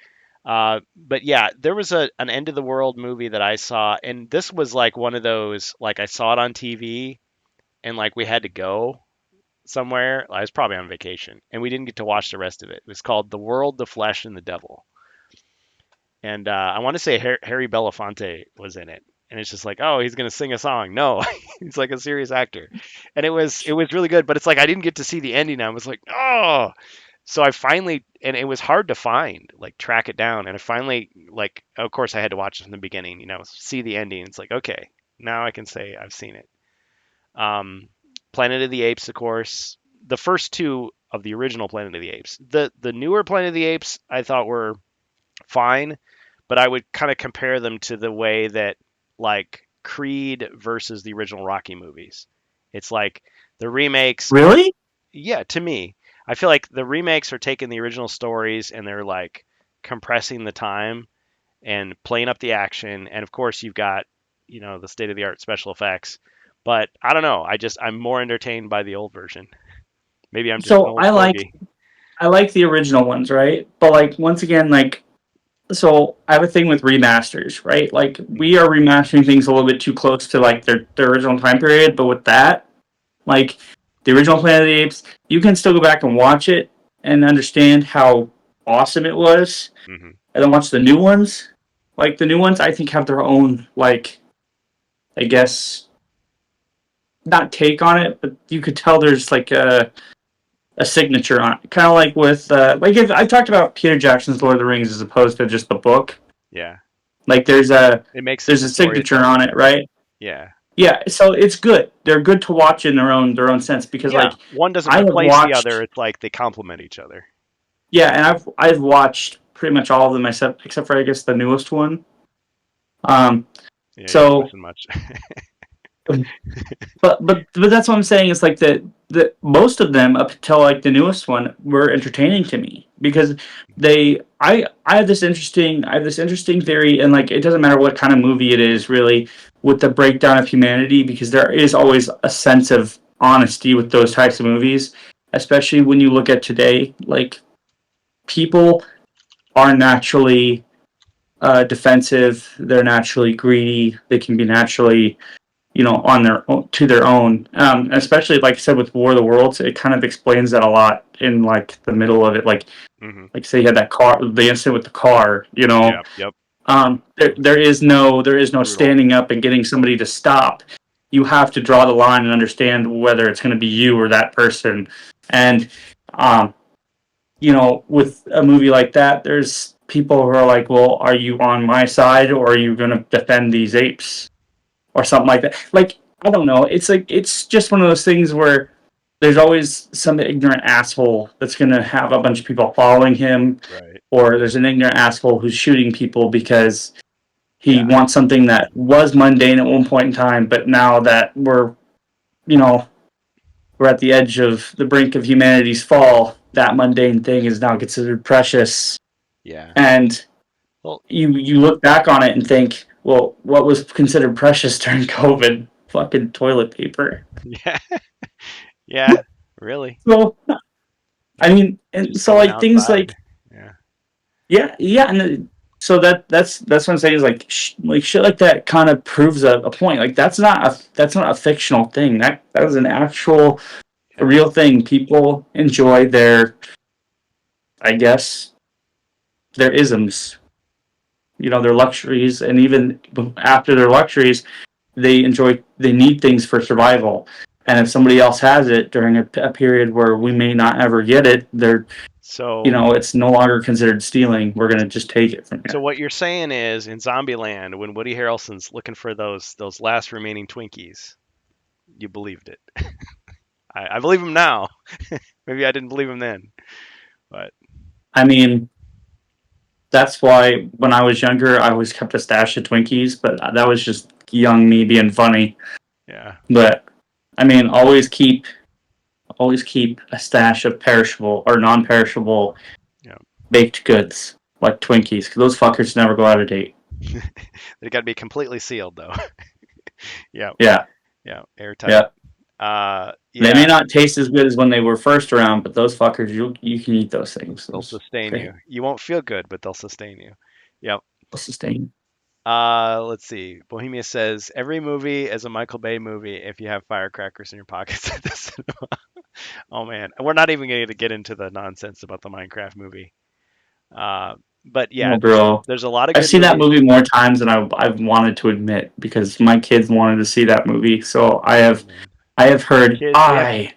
But yeah, there was an end of the world movie that I saw, and this was like one of those, like I saw it on TV, and like we had to go somewhere. I was probably on vacation, and we didn't get to watch the rest of it. It was called The World, the Flesh, and the Devil, and I want to say Harry Belafonte was in it. And it's just like, oh, he's gonna sing a song. No, he's like a serious actor, and it was really good. But it's like I didn't get to see the ending. I was like, oh, so I finally, and it was hard to find, like track it down. And I finally, like, of course, I had to watch it from the beginning, see the ending. It's like, okay, now I can say I've seen it. Planet of the Apes, of course, the first two of the original Planet of the Apes. The newer Planet of the Apes, I thought were fine, but I would kind of compare them to the way that like Creed versus the original Rocky movies. It's like the remakes. really? Yeah, to me, I feel like the remakes are taking the original stories and they're like compressing the time and playing up the action. And of course, you've got, the state of the art special effects. But I don't know. I'm more entertained by the old version. Maybe I'm just an So old fogey. I like the original ones, right? But like once again, like so I have a thing with remasters, right? Like we are remastering things a little bit too close to like their original time period, but with that, like the original Planet of the Apes, you can still go back and watch it and understand how awesome it was. Hmm. And then watch the new ones. Like the new ones I think have their own like I guess not take on it, but you could tell there's like a signature on it. Kind of like with like if I talked about Peter Jackson's Lord of the Rings as opposed to just the book. Yeah, Like it makes there's the a story signature itself. on it, right? Yeah, Yeah, so it's good. They're good to watch in their own sense because yeah. like One doesn't I have replace the other. watched It's like they complement each other. yeah, and I've watched pretty much all of them except for I guess the newest one. Um Yeah, you don't so listen much. but that's what I'm saying is like the most of them up until like the newest one were entertaining to me because I have this interesting theory, and like it doesn't matter what kind of movie it is really, with the breakdown of humanity, because there is always a sense of honesty with those types of movies. especially when you look at today. Like, people are naturally defensive. They're naturally greedy. They can be naturally, on their own, to their own. Especially like I said with War of the Worlds, it kind of explains that a lot in like the middle of it. Hmm. Like say you had that car, the incident with the car. Yep. Yep. There is no Brutal. standing up and getting somebody to stop. You have to draw the line and understand whether it's going to be you or that person. And um, with a movie like that, there's people who are like, well, are you on my side or are you going to defend these apes or something like that? Like, I don't know. It's like, it's just one of those things where there's always some ignorant asshole that's going to have a bunch of people following him, Right. or there's an ignorant asshole who's shooting people because he Yeah. wants something that was mundane at one point in time, but now that you know, we're at the edge of the brink of humanity's fall, that mundane thing is now considered precious. Yeah. And Well, you look back on it and think, well, what was considered precious during COVID? Fucking toilet paper. yeah. Yeah. Really. So I Just mean, and just so going like things outside. like Yeah. yeah, and so that's what I'm saying is like like shit like that kind of proves a point. Like that's not a fictional thing. That was an actual Yeah. real thing. People enjoy their, I guess, their isms, their luxuries, and even after their luxuries, they need things for survival. And if somebody else has it during a period where we may not ever get it, So it's no longer considered stealing. We're gonna just take it from you. so what you're saying is in Zombieland, when Woody Harrelson's looking for those last remaining Twinkies, you believed it. I believe him now. Maybe I didn't believe him then, but I mean, that's why when I was younger, I always kept a stash of Twinkies, but that was just young me being funny. yeah. But I mean, always keep a stash of perishable or non-perishable Yeah. baked goods like Twinkies, because those fuckers never go out of date. They got to be completely sealed though. Yeah. Yeah, Yeah. Airtight. yeah. They may Yeah. not taste as good as when they were first around, but those fuckers, you can eat those things. They'll Those sustain great. you. You won't feel good, but they'll sustain you. Yep. They'll sustain. Let's see. Bohemia says every movie is a Michael Bay movie if you have firecrackers in your pockets at the cinema. Oh man, we're not even going to get into the nonsense about the Minecraft movie. Uh, but yeah, Oh, bro. there's a lot of I've good seen that movies. movie more times than I've wanted to admit because my kids wanted to see that movie. So I Oh have man, I have heard kids, I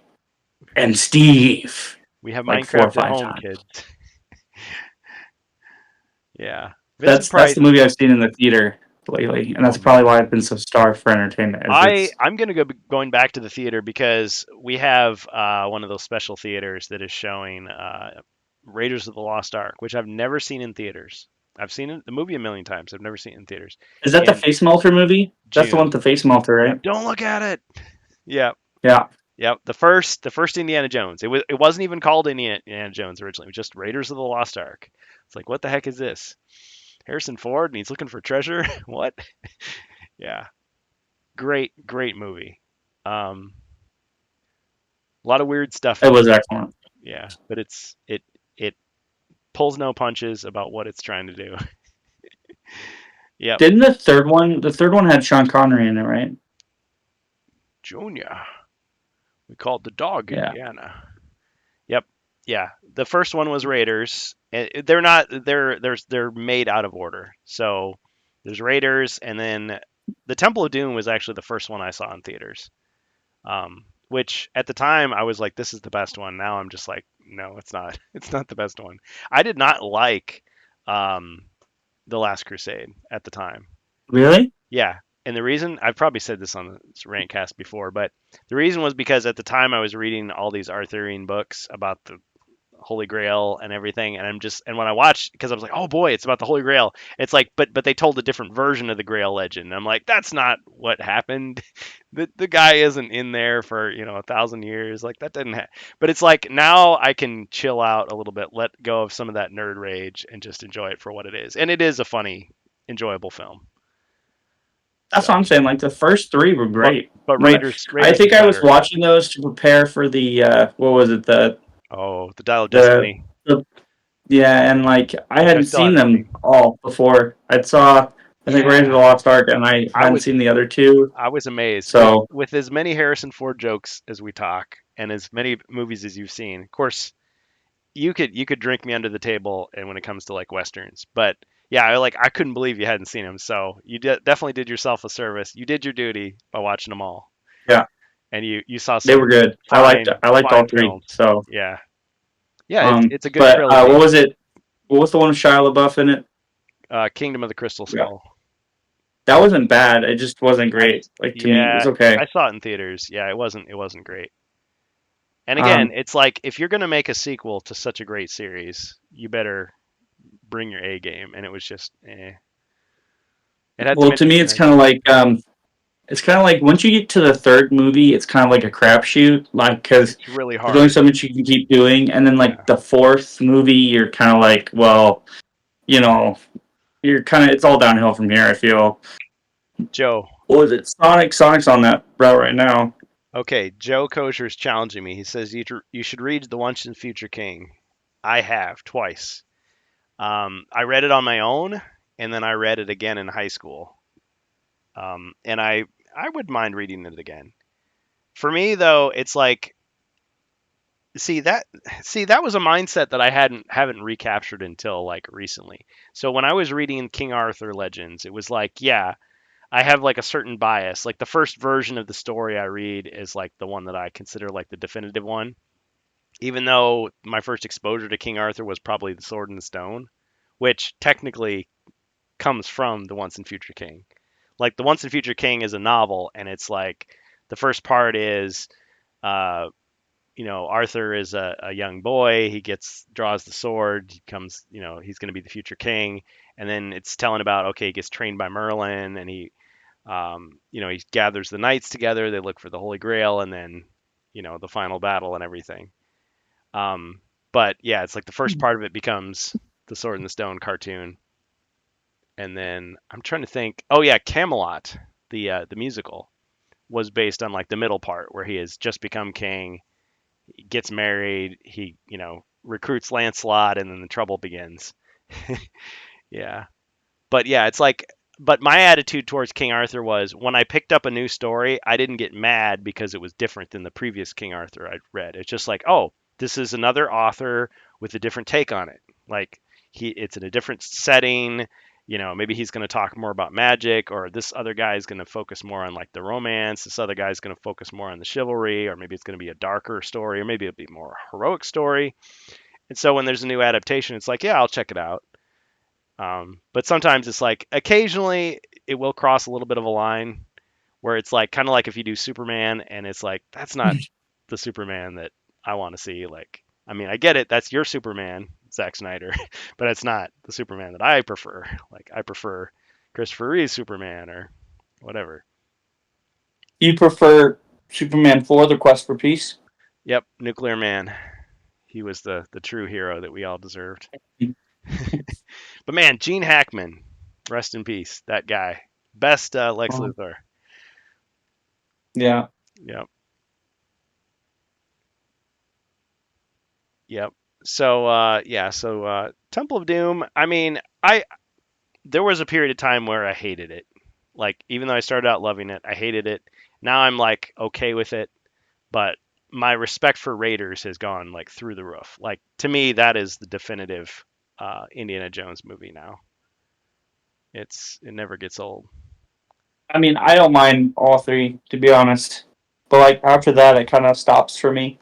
am Steve we have like 4 or Minecraft at 5 home, times. kids. Yeah, Vincent That's Price. the movie I've seen in the theater lately, and Oh that's probably man, why I've been so starved for entertainment. As it's I'm gonna go going back to the theater because we have one of those special theaters that is showing Raiders of the Lost Ark, which I've never seen in theaters. I've seen the movie a million times. I've never seen it in theaters. is that the In face melter movie? That's the one June. with the face melter, right? Don't look at it. Yeah, Yeah. yep. The first Indiana Jones. It wasn't even called Indiana Jones originally. It was just Raiders of the Lost Ark. It's like, what the heck is this? Harrison Ford and he's looking for treasure. What? Yeah, great movie. Um, a lot of weird stuff It in was it. excellent. Yeah, but it pulls no punches about what it's trying to do. Yep, Didn't the third one had Sean Connery in it, right? Junior. We called the dog Yeah. Indiana. Yep. Yeah. The first one was Raiders. They're not they're made out of order. So there's Raiders and then the Temple of Doom was actually the first one I saw in theaters. Which at the time I was like, this is the best one. Now I'm just like, no, it's not. It's not the best one. I did not like um, The Last Crusade at the time. Really? Yeah. And the reason I've probably said this on the Rantcast before, but the reason was because at the time I was reading all these Arthurian books about the Holy Grail and everything, and when I watched, because I was like, oh boy, it's about the Holy Grail. It's like, but they told a different version of the Grail legend. I'm like, that's not what happened. The guy isn't in there for 1,000 years. Like that didn't. But it's like now I can chill out a little bit, let go of some of that nerd rage, and just enjoy it for what it is. And it is a funny, enjoyable film. That's what So, I'm saying. Like the first three were but great. but Like I Raiders think is I was better. watching those to prepare for the what was it Oh, the Dial of the, Destiny, the yeah, and like I which I hadn't still seen haven't them seen. all before. I saw I think Raiders of the Yeah, Lost Ark, and I I hadn't was seen the other two. I was amazed So with as many Harrison Ford jokes as we talk and as many movies as you've seen. Of course, you could drink me under the table and when it comes to like westerns, but yeah, I couldn't believe you hadn't seen them. So you definitely did yourself a service. You did your duty by watching them all, yeah, and you saw they were some good. fine I liked all fine three. films. So Yeah, yeah, it's a good but what trilogy. was it? What was the one with Shia LaBeouf in it? Kingdom of the Crystal Yeah, Skull. that wasn't bad. It just wasn't I great. Like to me, it yeah, was okay. I saw it in theaters. Yeah, it wasn't great. And again, Um, it's like if you're gonna make a sequel to such a great series, you better bring your A game. And it was just, it had some well, to me, interesting it's kind of ideas. like it's kind of like once you get to the third movie, it's kind of like a crapshoot, like because It's really there's only hard. so much you can keep doing, and then like Yeah, the fourth movie, you're kind of like, well, you know, you're kind of it's all downhill from here. I feel. Joe. What was it? Sonic. Sonic's on that route right now. Okay, Joe Kosher's challenging me. He says you should read The Once and Future King. I have twice. I read it on my own, and then I read it again in high school. And I would mind reading it again. For me though, it's like see that that was a mindset that I haven't recaptured until like recently. So when I was reading King Arthur Legends, it was like, yeah, I have like a certain bias. Like the first version of the story I read is like the one that I consider like the definitive one. Even though my first exposure to King Arthur was probably The Sword and the Stone, which technically comes from The Once and Future King. Like The Once and Future King is a novel, and it's like the first part is uh, Arthur is a young boy. He draws the sword. He comes, he's going to be the future king. And then it's telling about, okay, he gets trained by Merlin and he gathers the knights together. They look for the Holy Grail and then, the final battle and everything. Um, but yeah, it's like the first part of it becomes the Sword and the Stone cartoon. And then I'm trying to think. Oh yeah, Camelot, the musical, was based on like the middle part where he has just become king, gets married, he, recruits Lancelot, and then the trouble begins. Yeah. But yeah, it's like, but my attitude towards King Arthur was when I picked up a new story, I didn't get mad because it was different than the previous King Arthur I'd read. It's just like, oh, this is another author with a different take on it. Like it's in a different setting. Maybe he's going to talk more about magic, or this other guy is going to focus more on like the romance. This other guy is going to focus more on the chivalry, or maybe it's going to be a darker story, or maybe it'll be more heroic story. And so when there's a new adaptation, it's like, yeah, I'll check it out. But sometimes it's like occasionally it will cross a little bit of a line where it's like kind of like if you do Superman and it's like that's not the Superman that I want to see. Like, I mean, I get it, that's your Superman, Zack Snyder, but it's not the Superman that I prefer. Like, I prefer Christopher Reeve's Superman or whatever. You prefer Superman 4: The Quest for Peace? Yep, Nuclear Man. He was the true hero that we all deserved. But man, Gene Hackman, rest in peace. That guy, best Lex Um, Luthor. yeah. Yep. Yep. So yeah, so Temple of Doom, I mean, I there was a period of time where I hated it. Like even though I started out loving it, I hated it. Now I'm like okay with it, but my respect for Raiders has gone like through the roof. Like to me that is the definitive Indiana Jones movie now. It never gets old. I mean, I don't mind all three, to be honest. But like after that, it kind of stops for me.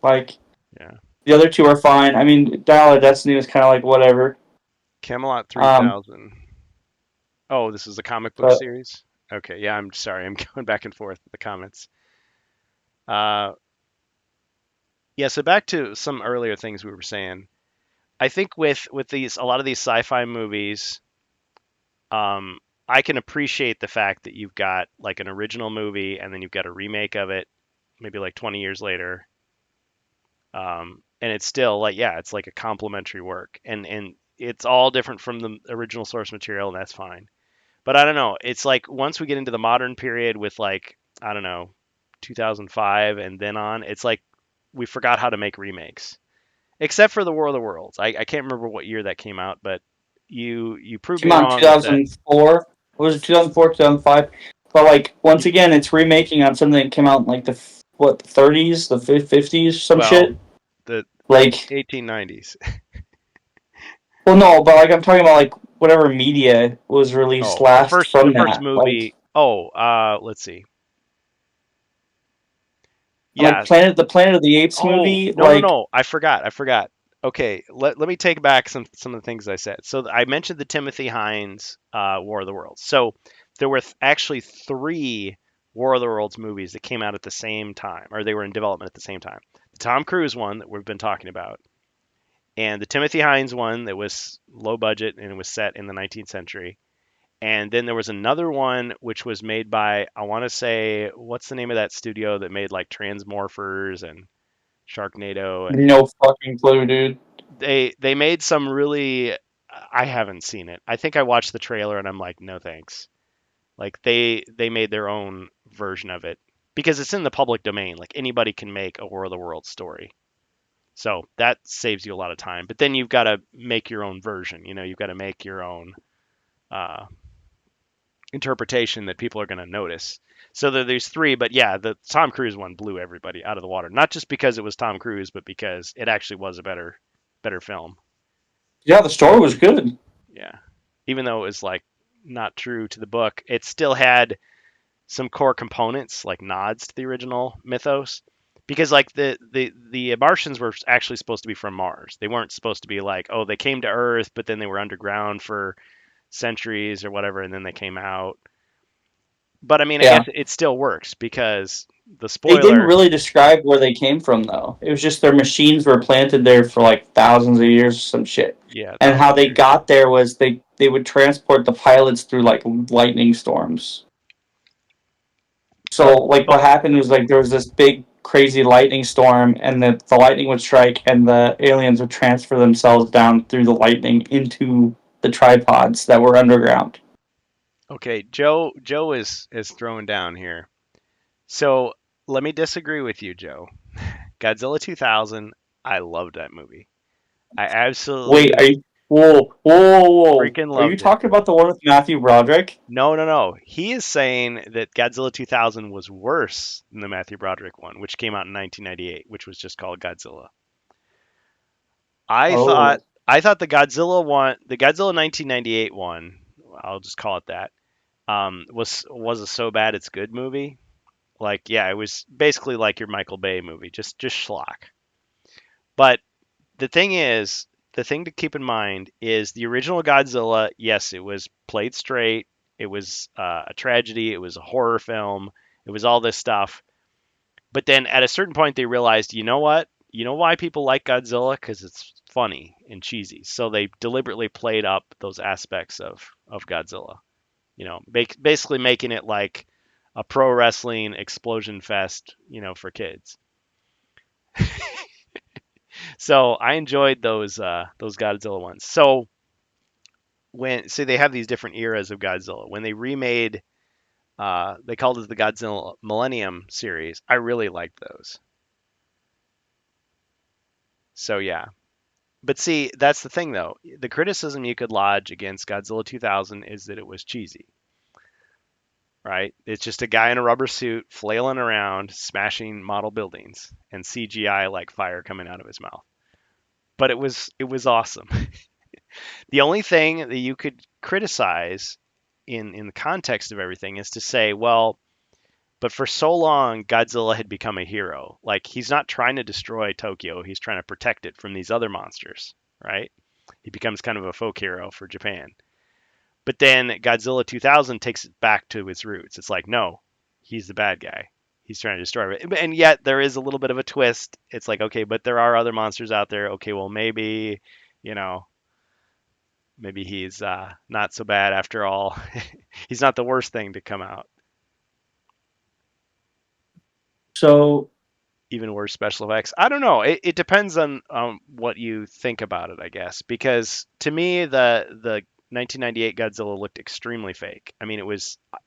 Like Yeah. the other two are fine. I mean, Dial of Destiny was kind of like whatever. Camelot Um, 3000. Oh, this is a comic book but series? Okay, yeah, I'm sorry. I'm going back and forth with the comments. Uh yeah, so back to some earlier things we were saying. I think with these a lot of these sci-fi movies, um, I can appreciate the fact that you've got like an original movie and then you've got a remake of it, maybe like 20 years later, and it's still like yeah, it's like a complementary work, and it's all different from the original source material, and that's fine. But I don't know. It's like once we get into the modern period with like, I don't know, 2005 and then on, it's like we forgot how to make remakes. Except for the War of the Worlds. I can't remember what year that came out, but you proved Came me out in wrong with that. 2004. Was it 2004, 2005? But like once again, it's remaking on something that came out in like the what 30s, the 50s, some Well, shit. the Like, 1890s. well, no, but like I'm talking about like whatever media was released Oh, the last first the from first that. Like, movie. Oh, let's see. like Yeah. the Planet of the Apes Oh, movie. no, no, Like, no. I forgot. I forgot. Okay, let me take back some of the things I said. So I mentioned the Timothy Hines War of the Worlds. So there were actually three War of the Worlds movies that came out at the same time, or they were in development at the same time. The Tom Cruise one that we've been talking about, and the Timothy Hines one that was low budget and it was set in the 19th century. And then there was another one which was made by, I want to say, what's the name of that studio that made like Transmorphers and Sharknado, and no fucking clue, dude. they made some really, I haven't seen it. I think I watched the trailer and I'm like, no thanks. Like they made their own version of it because it's in the public domain. Like anybody can make a War of the Worlds story. So that saves you a lot of time. But then you've got to make your own version. You've got to make your own uh, interpretation that people are going to notice. So there's three, but yeah, the Tom Cruise one blew everybody out of the water. Not just because it was Tom Cruise, but because it actually was a better film. Yeah, the story was good. Yeah. Even though it was like not true to the book, it still had some core components like nods to the original mythos. Because like the Martians were actually supposed to be from Mars. They weren't supposed to be like, oh, they came to Earth, but then they were underground for centuries or whatever, and then they came out. But I mean, I guess Yeah. it still works because the They didn't spoiler, really describe where they came from, though. It was just their machines were planted there for like thousands of years or some shit. yeah, And how thousands of they years. got there was they would transport the pilots through like lightning storms. So But like but what happened was like there was this big crazy lightning storm, and the lightning would strike, and the aliens would transfer themselves down through the lightning into the tripods that were underground. okay, Joe is throwing down here. So let me disagree with you, Joe. Godzilla 2000, I loved that movie. I Wait, are absolutely you? Whoa, whoa, whoa! freaking Are you loved it. talking about the one with Matthew Broderick? No, no, no. He is saying that Godzilla 2000 was worse than the Matthew Broderick one, which came out in 1998, which was just called Godzilla. I thought Oh, I thought the Godzilla 1998 one, I'll just call it that, was a so bad it's good movie. Like, yeah, it was basically like your Michael Bay movie, just schlock. But the thing to keep in mind is the original Godzilla. Yes, it was played straight. It was a tragedy. It was a horror film. It was all this stuff. But then at a certain point, they realized, you know what? You know why people like Godzilla? Because it's funny and cheesy. So they deliberately played up those aspects of Godzilla. Basically making it like a pro wrestling explosion fest, for kids. So I enjoyed those Godzilla ones. So they have these different eras of Godzilla. When they remade, they called it the Godzilla Millennium series. I really liked those. So yeah, but see, that's the thing though. The criticism you could lodge against Godzilla 2000 is that it was cheesy, right? It's just a guy in a rubber suit flailing around, smashing model buildings, and CGI like fire coming out of his mouth. But it was awesome. The only thing that you could criticize in the context of everything is to say, well, but for so long Godzilla had become a hero. Like he's not trying to destroy Tokyo, he's trying to protect it from these other monsters, right? He becomes kind of a folk hero for Japan. But then Godzilla 2000 takes it back to its roots. It's like, no, he's the bad guy. He's trying to destroy it. And yet there is a little bit of a twist. It's like, okay, but there are other monsters out there. Okay, well, you know, maybe he's not so bad after all. He's not the worst thing to come out. so Even worse special effects. I don't know. It depends on what you think about it, I guess. Because to me, the 1998 Godzilla looked extremely fake. I mean,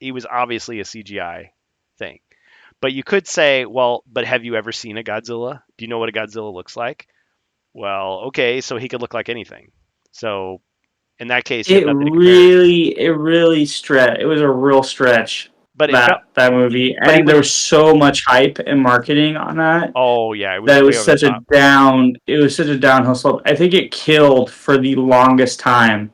he was obviously a CGI thing. But you could say, well, but have you ever seen a Godzilla? Do you know what a Godzilla looks like? Well, okay, so he could look like anything. So in that case, you have nothing to compare it to. It really stretch. It was a real stretch, But it felt, that movie, but he and was, there was so much hype and marketing on that oh yeah, it was that way over the top. it was such a downhill slope. I think it killed for the longest time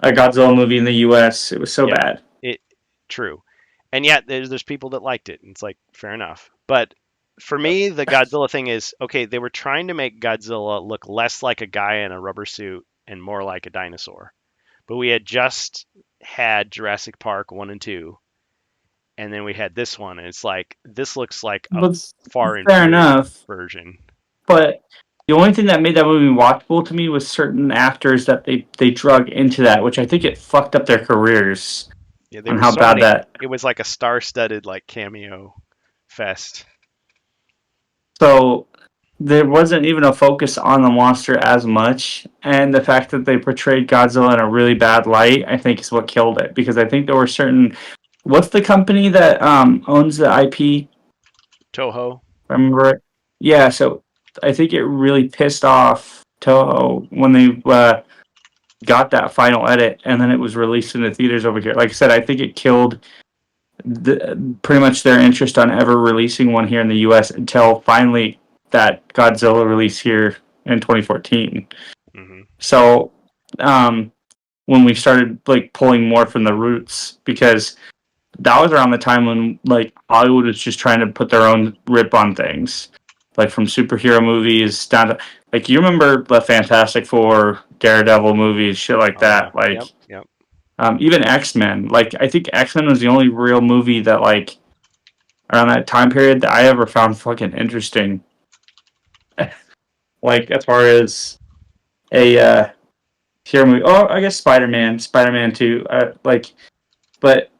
a Godzilla movie in the U.S. It was so Yeah, bad. it true. And yet there's people that liked it, and it's like fair enough. But for me, the Godzilla thing is okay. They were trying to make Godzilla look less like a guy in a rubber suit and more like a dinosaur. But we had just had Jurassic Park 1 and 2, and then we had this one, and it's like this looks like a But far fair inferior enough. version. But the only thing that made that movie watchable to me was certain actors that they drug into that, which I think it fucked up their careers Yeah, there on were how so bad many. that. It was like a star-studded like cameo fest. So there wasn't even a focus on the monster as much, and the fact that they portrayed Godzilla in a really bad light, I think, is what killed it. Because I think there were certain. What's the company that owns the IP? Toho. Remember it? Yeah, so I think it really pissed off Toho when they got that final edit, and then it was released in the theaters over here. Like I said, I think it killed pretty much their interest on ever releasing one here in the U.S. until finally that Godzilla release here in 2014. Hmm. So when we started like pulling more from the roots, because that was around the time when like Hollywood was just trying to put their own rip on things, like from superhero movies down to like you remember the Fantastic Four, Daredevil movies, shit like Oh yeah. that. Like Yep. Yep. even X Men. Like I think X Men was the only real movie that like around that time period that I ever found fucking interesting. Like as far as a hero movie. Oh, I guess Spider Man too. Like, but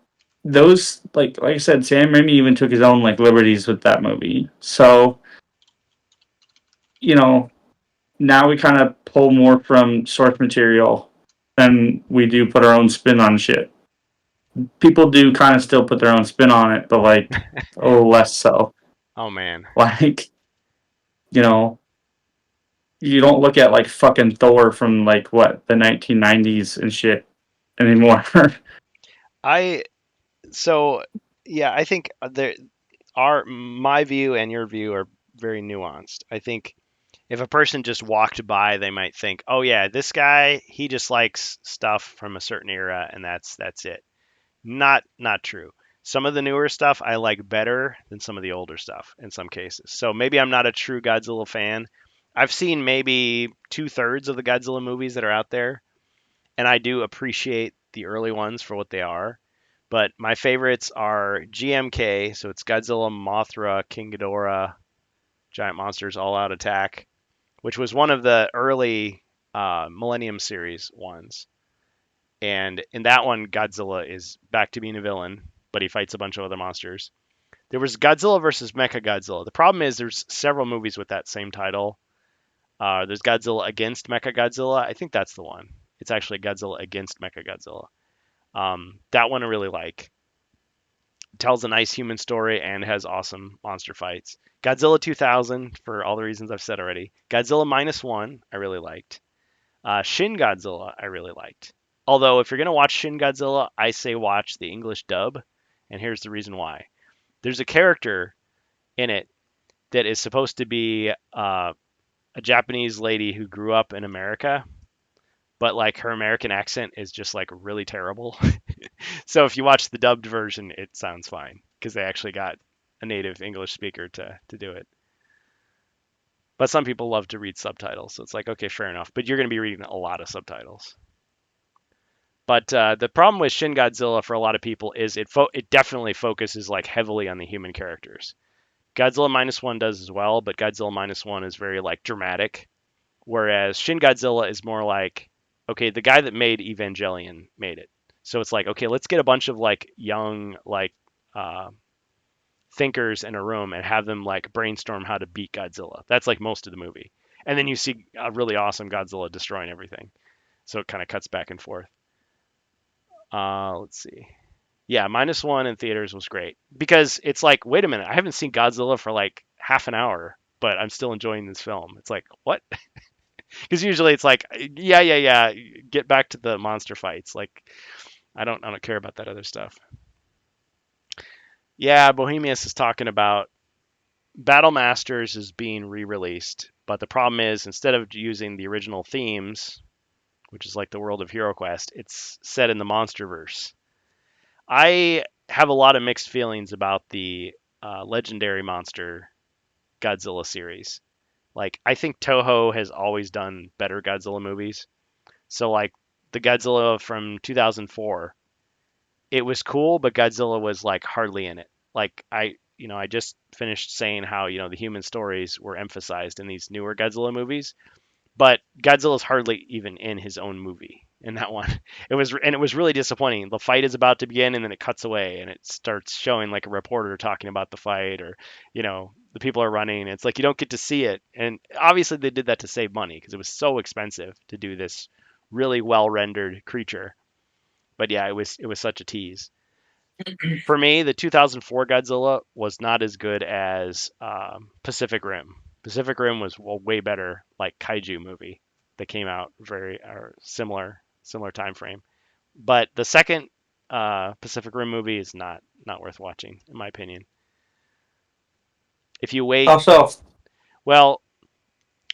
those like I said, Sam Raimi even took his own like liberties with that movie. So you know now we kind of pull more from source material than we do put our own spin on shit. People do kind of still put their own spin on it, but like a little less so. Oh man. Like you know, you don't look at like fucking Thor from like what the 1990s and shit anymore. I so yeah, I think there are my view and your view are very nuanced. I think if a person just walked by, they might think, "Oh yeah, this guy, he just likes stuff from a certain era and that's it." Not true. Some of the newer stuff I like better than some of the older stuff in some cases. So maybe I'm not a true Godzilla fan. I've seen maybe two-thirds of the Godzilla movies that are out there, and I do appreciate the early ones for what they are. But my favorites are GMK, so it's Godzilla, Mothra, King Ghidorah, Giant Monsters All Out Attack, which was one of the early Millennium series ones. And in that one, Godzilla is back to being a villain, but he fights a bunch of other monsters. There was Godzilla versus Mechagodzilla. The problem is there's several movies with that same title. There's Godzilla against Mechagodzilla. I think that's the one. It's actually Godzilla against Mechagodzilla. That one I really like. It tells a nice human story and has awesome monster fights. Godzilla 2000 for all the reasons I've said already. Godzilla minus one I really liked. Shin Godzilla I really liked. Although if you're gonna watch Shin Godzilla, I say watch the English dub, and here's the reason why. There's a character in it that is supposed to be a Japanese lady who grew up in America, but like her American accent is just like really terrible. So if you watch the dubbed version, it sounds fine because they actually got a native English speaker to do it. But some people love to read subtitles, so it's like okay, fair enough. But you're going to be reading a lot of subtitles. But the problem with Shin Godzilla for a lot of people is it definitely focuses like heavily on the human characters. Godzilla minus one does as well, but Godzilla minus one is very like dramatic, whereas Shin Godzilla is more like okay, the guy that made Evangelion made it. So it's like, okay, let's get a bunch of like young like uh, thinkers in a room and have them like brainstorm how to beat Godzilla. That's like most of the movie, and then you see a really awesome Godzilla destroying everything. So it kind of cuts back and forth. Let's see. Yeah, -1 in theaters was great because it's like, wait a minute, I haven't seen Godzilla for like half an hour, but I'm still enjoying this film. It's like, what? Because usually it's like, yeah, yeah, yeah, get back to the monster fights. Like, I don't care about that other stuff. Yeah, Bohemius is talking about Battle Masters is being re-released, but the problem is instead of using the original themes, which is like the world of HeroQuest, it's set in the MonsterVerse. I have a lot of mixed feelings about the Legendary Monster Godzilla series. Like, I think Toho has always done better Godzilla movies. So, like, the Godzilla from 2004, it was cool, but Godzilla was like hardly in it. Like, I just finished saying how, the human stories were emphasized in these newer Godzilla movies, but Godzilla's hardly even in his own movie in that one. It was really disappointing. The fight is about to begin and then it cuts away and it starts showing like a reporter talking about the fight, or the people are running. It's like you don't get to see it. And obviously they did that to save money because it was so expensive to do this really well rendered creature. But yeah, it was such a tease. For me, the 2004 Godzilla was not as good as Pacific Rim. Pacific Rim was way better, like kaiju movie that came out very or similar time frame. But the second Pacific Rim movie is not worth watching, in my opinion. If you wait, How so? well,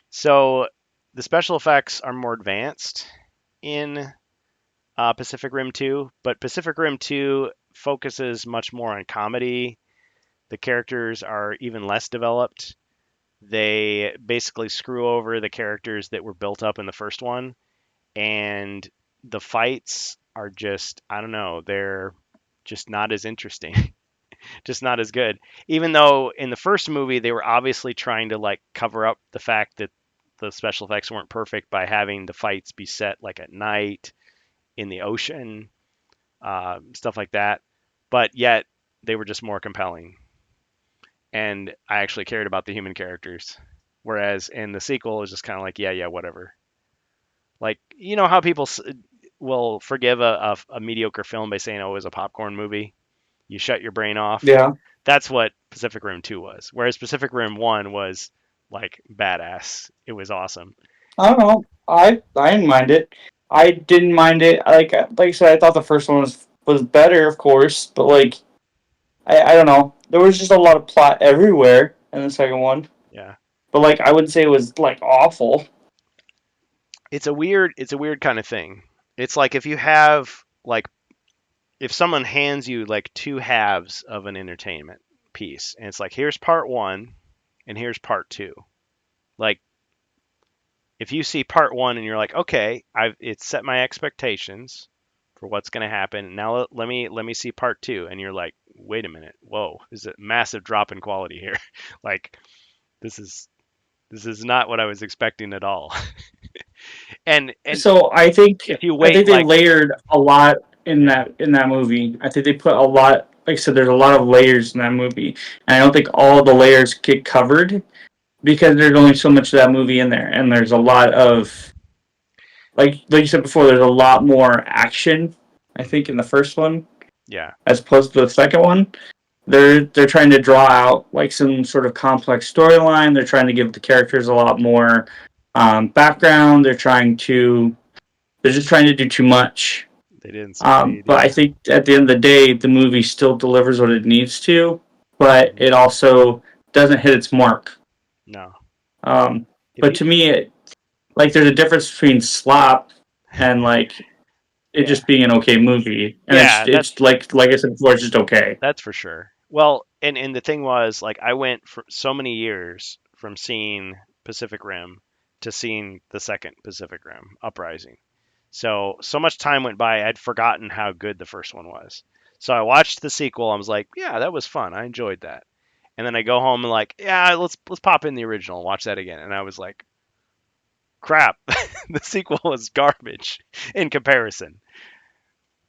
so the special effects are more advanced in Pacific Rim 2, but Pacific Rim 2 focuses much more on comedy. The characters are even less developed. They basically screw over the characters that were built up in the first one, and the fights are just, I don't know, they're just not as interesting, just not as good. Even though in the first movie they were obviously trying to like cover up the fact that the special effects weren't perfect by having the fights be set like at night in the ocean, stuff like that. But yet they were just more compelling, and I actually cared about the human characters. Whereas in the sequel, it was just kind of like, yeah, yeah, whatever. Like, you know how people will forgive a mediocre film by saying, oh, it was a popcorn movie? You shut your brain off. Yeah. That's what Pacific Rim 2 was. Whereas Pacific Rim 1 was like badass. It was awesome. I don't know. I didn't mind it. I didn't mind it. Like I said, I thought the first one was better, of course, but like I don't know. There was just a lot of plot everywhere in the second one. Yeah. But like I wouldn't say it was like awful. It's a weird kind of thing. It's like if you have like if someone hands you like two halves of an entertainment piece and it's like here's part 1 and here's part 2. Like if you see part 1 and you're like, okay, it's set my expectations for what's going to happen. Now let me see part 2, and you're like, wait a minute, whoa, there's a massive drop in quality here. Like this is this is not what I was expecting at all. And So if you I think wait they like layered a lot yeah, in that movie. I think they put a lot. Like I said, there's a lot of layers in that movie, and I don't think all the layers get covered because there's only so much of that movie in there, and there's a lot of like you said before. There's a lot more action. I think in the first one yeah, as opposed to the second one. They're trying to draw out like some sort of complex storyline. They're trying to give the characters a lot more background. They're just trying to do too much. they didn't succeed. But I Yeah, think at the end of the day, the movie still delivers what it needs to, but mhm. it also doesn't hit its mark. No, Um, if but you to me, like there's a difference between slop and like it yeah, just being an okay movie, and yeah, that's it's like I said before, it's just okay. that's for sure. Well, and the thing was, like, I went for so many years from seeing Pacific Rim to seeing the second Pacific Rim, Uprising. So much time went by, I'd forgotten how good the first one was. So I watched the sequel. I was like, yeah, that was fun. I enjoyed that. And then I go home and like, yeah, let's pop in the original and watch that again. And I was like, crap, the sequel was garbage in comparison.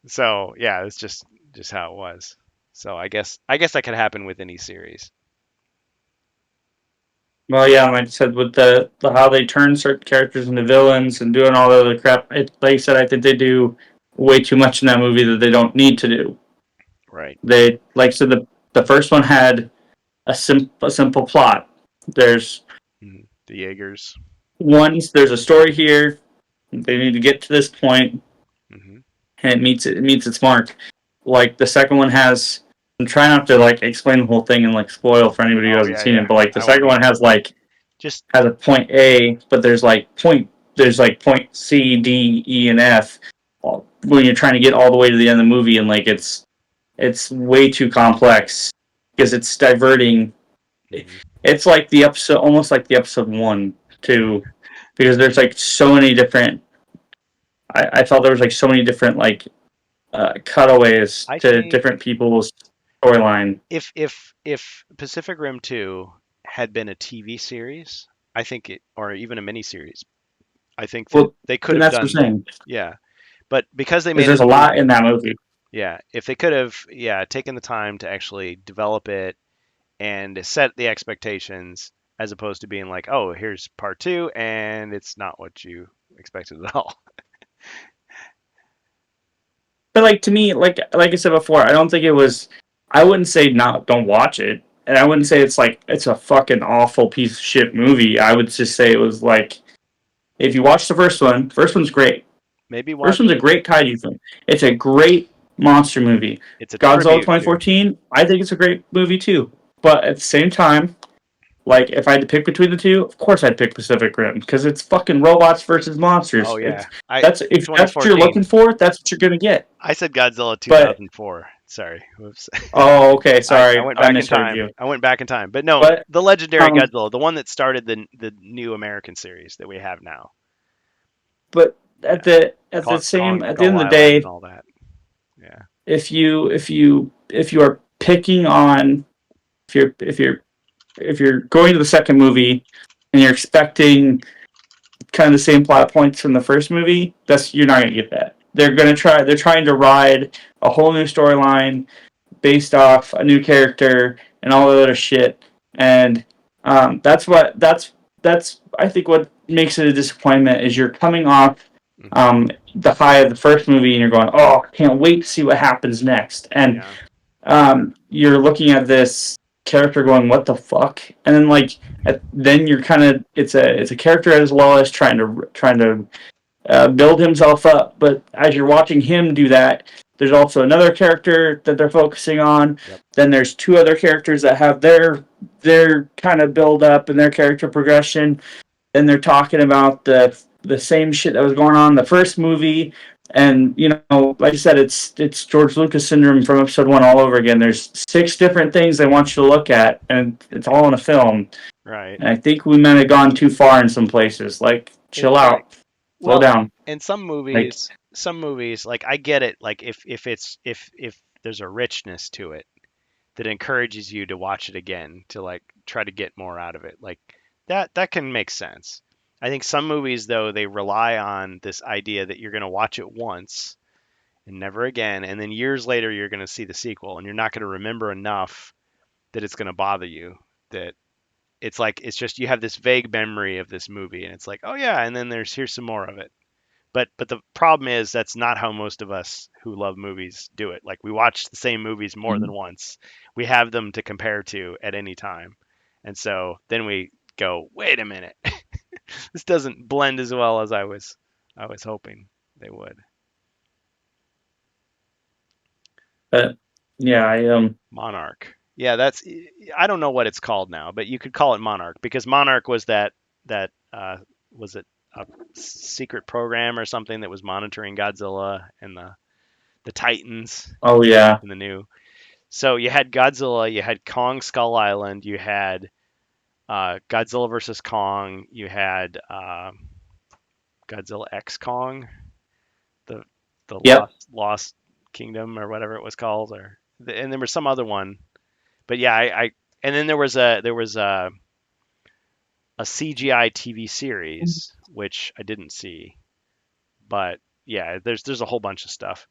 So yeah, it's just how it was. So I guess that could happen with any series. Well, yeah, like I said, with the how they turn certain characters into villains and doing all the other crap, like I said, I think they do way too much in that movie that they don't need to do. Right. They like so the first one had a simple plot. There's The Jaegers. there's a story here. They need to get to this point, Hmm. and it meets its mark. Like the second one has. I'm trying not to like explain the whole thing and like spoil for anybody who Oh hasn't yeah, seen yeah. it. But like the I won't second one either. has like Just has a point A, but there's like point C, D, E, and F when you're trying to get all the way to the end of the movie, and like it's way too complex because it's diverting. It's like the episode, almost like the episode 1, 2, because there's like so many different. I felt there was like so many different like cutaways I to think different people's storyline. if Pacific Rim 2 had been a TV series, I think it or even a miniseries, I think that Well, they could and have that's what done, I'm saying. yeah. But because they Is made it there's a a lot in movie, that movie. yeah, if they could have, yeah, taken the time to actually develop it and set the expectations as opposed to being like, oh, here's part two and it's not what you expected at all. But like to me, like I said before, I don't think it was. I wouldn't say not. Don't watch it, and I wouldn't say it's like it's a fucking awful piece of shit movie. I would just say it was like if you watch the first one's great. Maybe First watch, one's a great kaiju film. It's a great monster movie. it's a Godzilla tribute to, 2014, I think it's a great movie too. But at the same time, like if I had to pick between the two, of course I'd pick Pacific Rim because it's fucking robots versus monsters. oh It's yeah, I that's if that's what you're 2014. looking for, that's what you're gonna get. I said Godzilla But 2004. Sorry. Whoops. oh, okay, I sorry, went I back in misheard time. you. I went back in time. But no, But the legendary um, Godzilla, the one that started the new American series that we have now. but Yeah. at the same Kong at the Skull end of the Island and day, all that. Yeah. if you are picking on if you're going to the second movie and you're expecting kind of the same plot points from the first movie, that's you're not gonna get that. They're trying to ride a whole new storyline based off a new character and all that other shit. And that's I think what makes it a disappointment is you're coming off Hmm. the high of the first movie and you're going, oh, can't wait to see what happens next. And Yeah. you're looking at this character going, what the fuck? And then like then you're kind of it's a character at his lowest trying to build himself up. But as you're watching him do that, there's also another character that they're focusing on. Yep. Then there's two other characters that have their kind of build up and their character progression. Then they're talking about the same shit that was going on in the first movie. And you know, like I said, it's George Lucas syndrome from episode 1 all over again. There's 6 different things they want you to look at, and it's all in a film. Right. And I think we might have gone too far in some places. Like, chill It's like, out, slow well, down. in Like, some movies, like I get it. Like if there's a richness to it that encourages you to watch it again, to like try to get more out of it, like that can make sense. I think some movies though they rely on this idea that you're going to watch it once and never again, and then years later you're going to see the sequel and you're not going to remember enough that it's going to bother you. That it's like it's just you have this vague memory of this movie and it's like, oh yeah, and then here's some more of it. But the problem is that's not how most of us who love movies do it. Like we watch the same movies more than once. We have them to compare to at any time. And so then we go, wait a minute. This doesn't blend as well as I was hoping they would. but yeah, Monarch. Yeah, that's I don't know what it's called now, but you could call it Monarch because Monarch was that was it a secret program or something that was monitoring Godzilla and the Titans oh yeah, in the new. So you had Godzilla, you had Kong Skull Island, you had Godzilla versus Kong, you had Godzilla X Kong, the the yep, Lost Kingdom or whatever it was called, and there was some other one. But yeah, I and then there was a CGI TV series which I didn't see, but yeah, there's a whole bunch of stuff.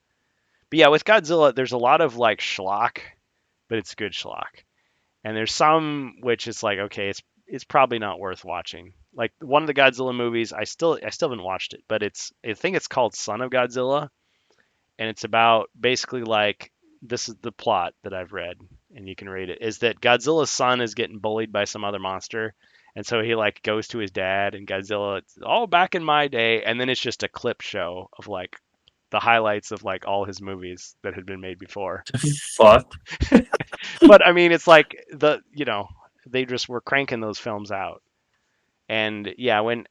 But yeah, with Godzilla, there's a lot of like schlock, but it's good schlock. And there's some which is like, okay, it's probably not worth watching. Like one of the Godzilla movies, I still haven't watched it, but I think it's called Son of Godzilla, and it's about basically like this is the plot that I've read, and you can read it. Is that Godzilla's son is getting bullied by some other monster, and so he like goes to his dad, and Godzilla, it's all back in my day, and then it's just a clip show of like the highlights of like all his movies that had been made before. Fuck. But I mean, it's like they just were cranking those films out. And yeah, when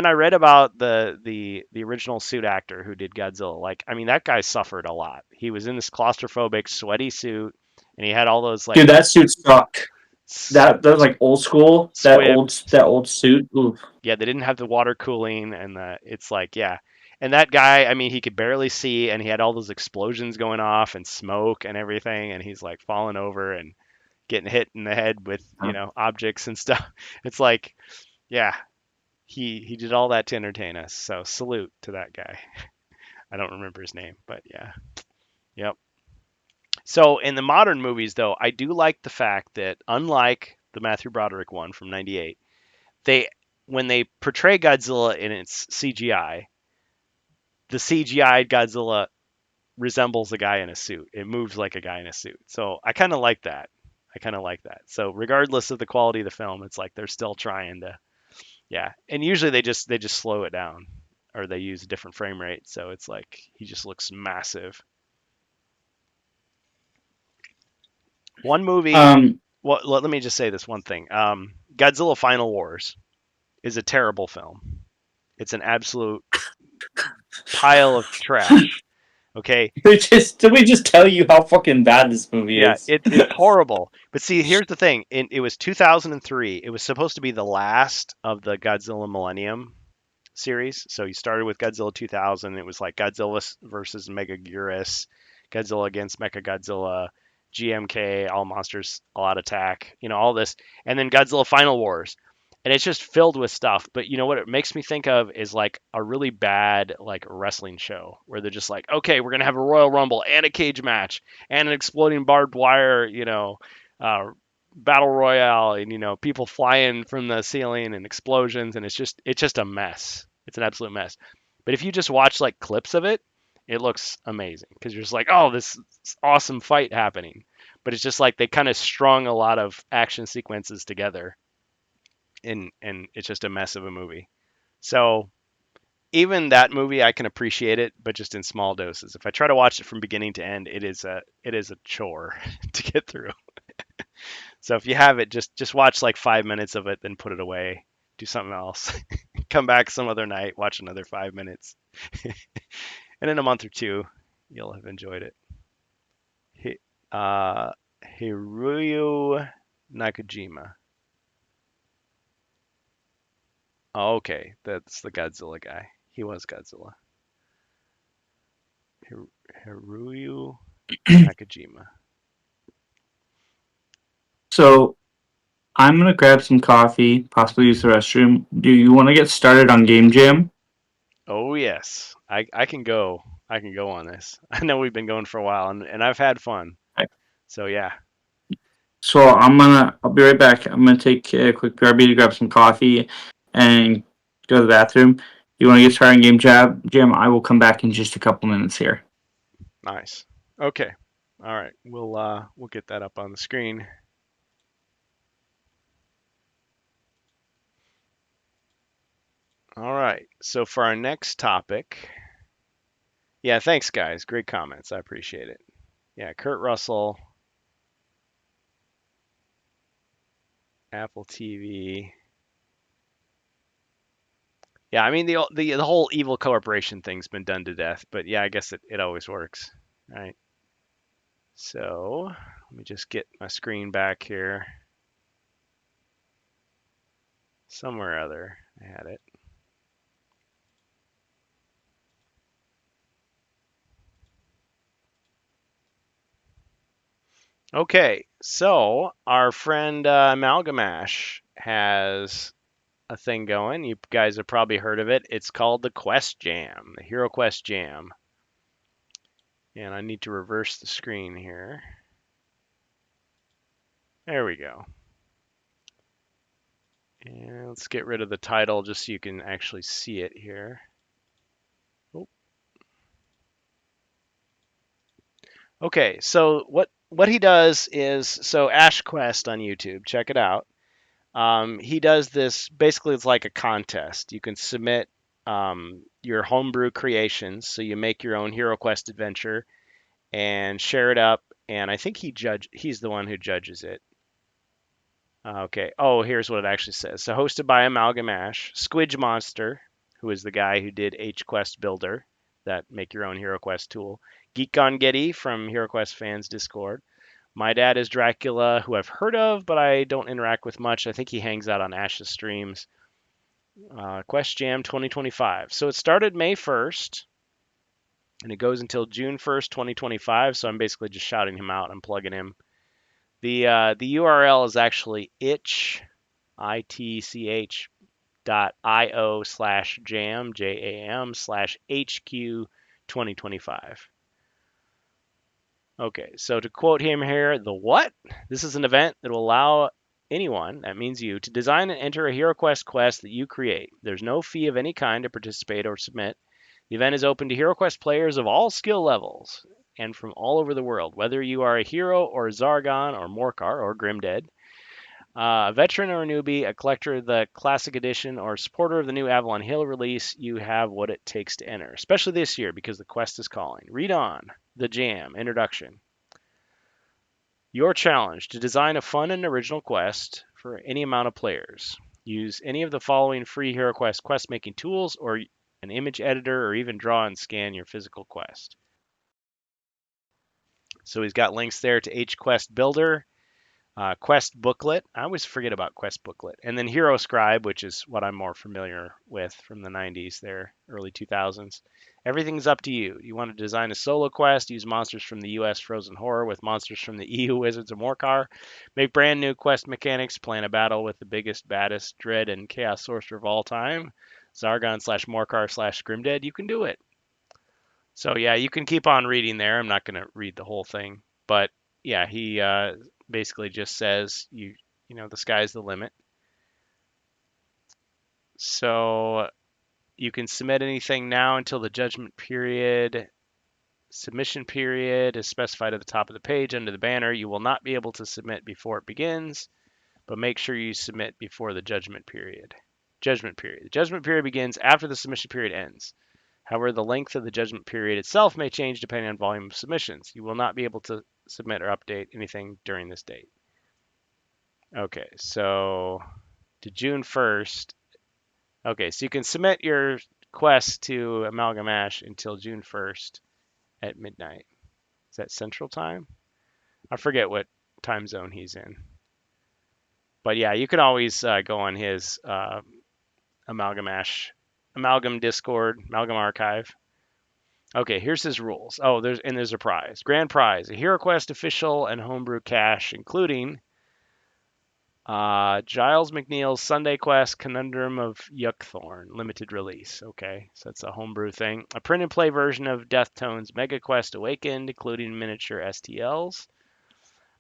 I read about the original suit actor who did Godzilla, like I mean that guy suffered a lot. He was in this claustrophobic, sweaty suit, and he had all those like Dude, that suit sucked. s- That was like old school. squibs. That old suit. Oof. Yeah, they didn't have the water cooling, and it's like yeah. And that guy, I mean, he could barely see, and he had all those explosions going off and smoke and everything, and he's like falling over and getting hit in the head with objects and stuff. It's like yeah, he did all that to entertain us. So salute to that guy. I don't remember his name, but yeah. Yep. So in the modern movies though, I do like the fact that unlike the Matthew Broderick one from 98, they when they portray Godzilla in its CGI, the CGI Godzilla resembles a guy in a suit. It moves like a guy in a suit. So I kind of like that. I kind of like that. So regardless of the quality of the film, it's like they're still trying to yeah. And usually they just slow it down or they use a different frame rate. So it's like he just looks massive. One movie. Um, Well, let me just say this one thing. Godzilla Final Wars is a terrible film. It's an absolute pile of trash. Okay. did we just tell you how fucking bad this movie Yeah, is? it's horrible. But see, here's the thing. It was 2003. It was supposed to be the last of the Godzilla Millennium series. So you started with Godzilla 2000. It was like Godzilla versus Megaguirus, Godzilla against Mechagodzilla, GMK, All Monsters, All Out Attack, all this, and then Godzilla Final Wars. And it's just filled with stuff. But you know what it makes me think of is like a really bad like wrestling show where they're just like, okay, we're gonna have a Royal Rumble and a cage match and an exploding barbed wire, uh, battle royale, and people flying from the ceiling and explosions, and it's just a mess. It's an absolute mess. But if you just watch like clips of it, it looks amazing because you're just like, oh, this awesome fight happening. But it's just like they kind of strung a lot of action sequences together, and it's just a mess of a movie. So even that movie, I can appreciate it, but just in small doses. If I try to watch it from beginning to end, it is a chore to get through. So if you have it, just watch like 5 minutes of it, then put it away. Do something else. Come back some other night, watch another 5 minutes, and in a month or two, you'll have enjoyed it. Hi- Uh, Hiroyo Nakajima. Oh, okay, that's the Godzilla guy. He was Godzilla. Hiroyo Nakajima. So I'm gonna grab some coffee, possibly use the restroom. Do you want to get started on Game Jam? Oh yes, I can go. I can go on this. I know we've been going for a while, and I've had fun. So yeah. So I'll be right back. I'm gonna take a quick BRB to grab some coffee and go to the bathroom. You want to get started on Jam? I will come back in just a couple minutes here. Nice. Okay. All right. We'll get that up on the screen. All right. So for our next topic, yeah, thanks guys. Great comments. I appreciate it. Yeah, Kurt Russell, Apple TV. Yeah, I mean the whole evil corporation thing's been done to death, but yeah, I guess it always works. All right. So let me just get my screen back here. Somewhere or other, I had it. Okay, so our friend Amalgamash has a thing going. You guys have probably heard of it. It's called the Quest Jam, the Hero Quest Jam. And I need to reverse the screen here. There we go. And let's get rid of the title just so you can actually see it here. Oh, Okay, so what he does is so Ash Quest on YouTube. Check it out. He does this basically. It's like a contest. You can submit your homebrew creations. So you make your own Hero Quest adventure and share it up. And I think he's the one who judges it. Okay. Oh, here's what it actually says. So hosted by Amalgam Ash, Squidge Monster, who is the guy who did H Quest Builder, that make your own Hero Quest tool. Geek on Getty from Hero Quest Fans Discord. My Dad is Dracula, who I've heard of, but I don't interact with much. I think he hangs out on Ash's streams. Quest Jam 2025. So it started May 1st, and it goes until June 1st, 2025. So I'm basically just shouting him out. I'm plugging him. The URL is actually itch.io/jam/HQ 2025. Okay, so to quote him here, the what? This is an event that will allow anyone, that means you, to design and enter a HeroQuest quest that you create. There's no fee of any kind to participate or submit. The event is open to HeroQuest players of all skill levels and from all over the world, whether you are a hero or Zargon or Morkar or Grimdead, a veteran or a newbie, a collector of the Classic Edition, or a supporter of the new Avalon Hill release, you have what it takes to enter, especially this year because the quest is calling. Read on. The Jam. Introduction. Your challenge to design a fun and original quest for any amount of players. Use any of the following free HeroQuest quest making tools or an image editor, or even draw and scan your physical quest. So he's got links there to HQuest Builder, Quest Booklet. I always forget about Quest Booklet. And then Hero Scribe, which is what I'm more familiar with from the 90s there, early 2000s. Everything's up to you. You want to design a solo quest, use monsters from the US Frozen Horror with monsters from the EU Wizards of Morkar, make brand new quest mechanics, plan a battle with the biggest, baddest, dread, and chaos sorcerer of all time, Zargon/Morkar/Grimdead, you can do it. So yeah, you can keep on reading there. I'm not going to read the whole thing, but yeah, he basically just says the sky's the limit. So you can submit anything now until the judgment period. Submission period is specified at the top of the page under the banner. You will not be able to submit before it begins, but make sure you submit before the judgment period. The judgment period begins after the submission period ends. However, the length of the judgment period itself may change depending on volume of submissions. You will not be able to submit or update anything during this date. Okay, so to June 1st. Okay, so you can submit your quest to Amalgam Ash until June 1st at midnight. Is that Central Time? I forget what time zone he's in. But yeah, you can always go on his Amalgam Discord, Amalgam Archive. Okay, here's his rules. Oh, there's a prize. Grand prize, a HeroQuest official and homebrew cache, including Giles McNeil's Sunday Quest Conundrum of Yuckthorn, limited release. Okay, so that's a homebrew thing. A print and play version of Deathtone's Mega Quest Awakened, including miniature STLs.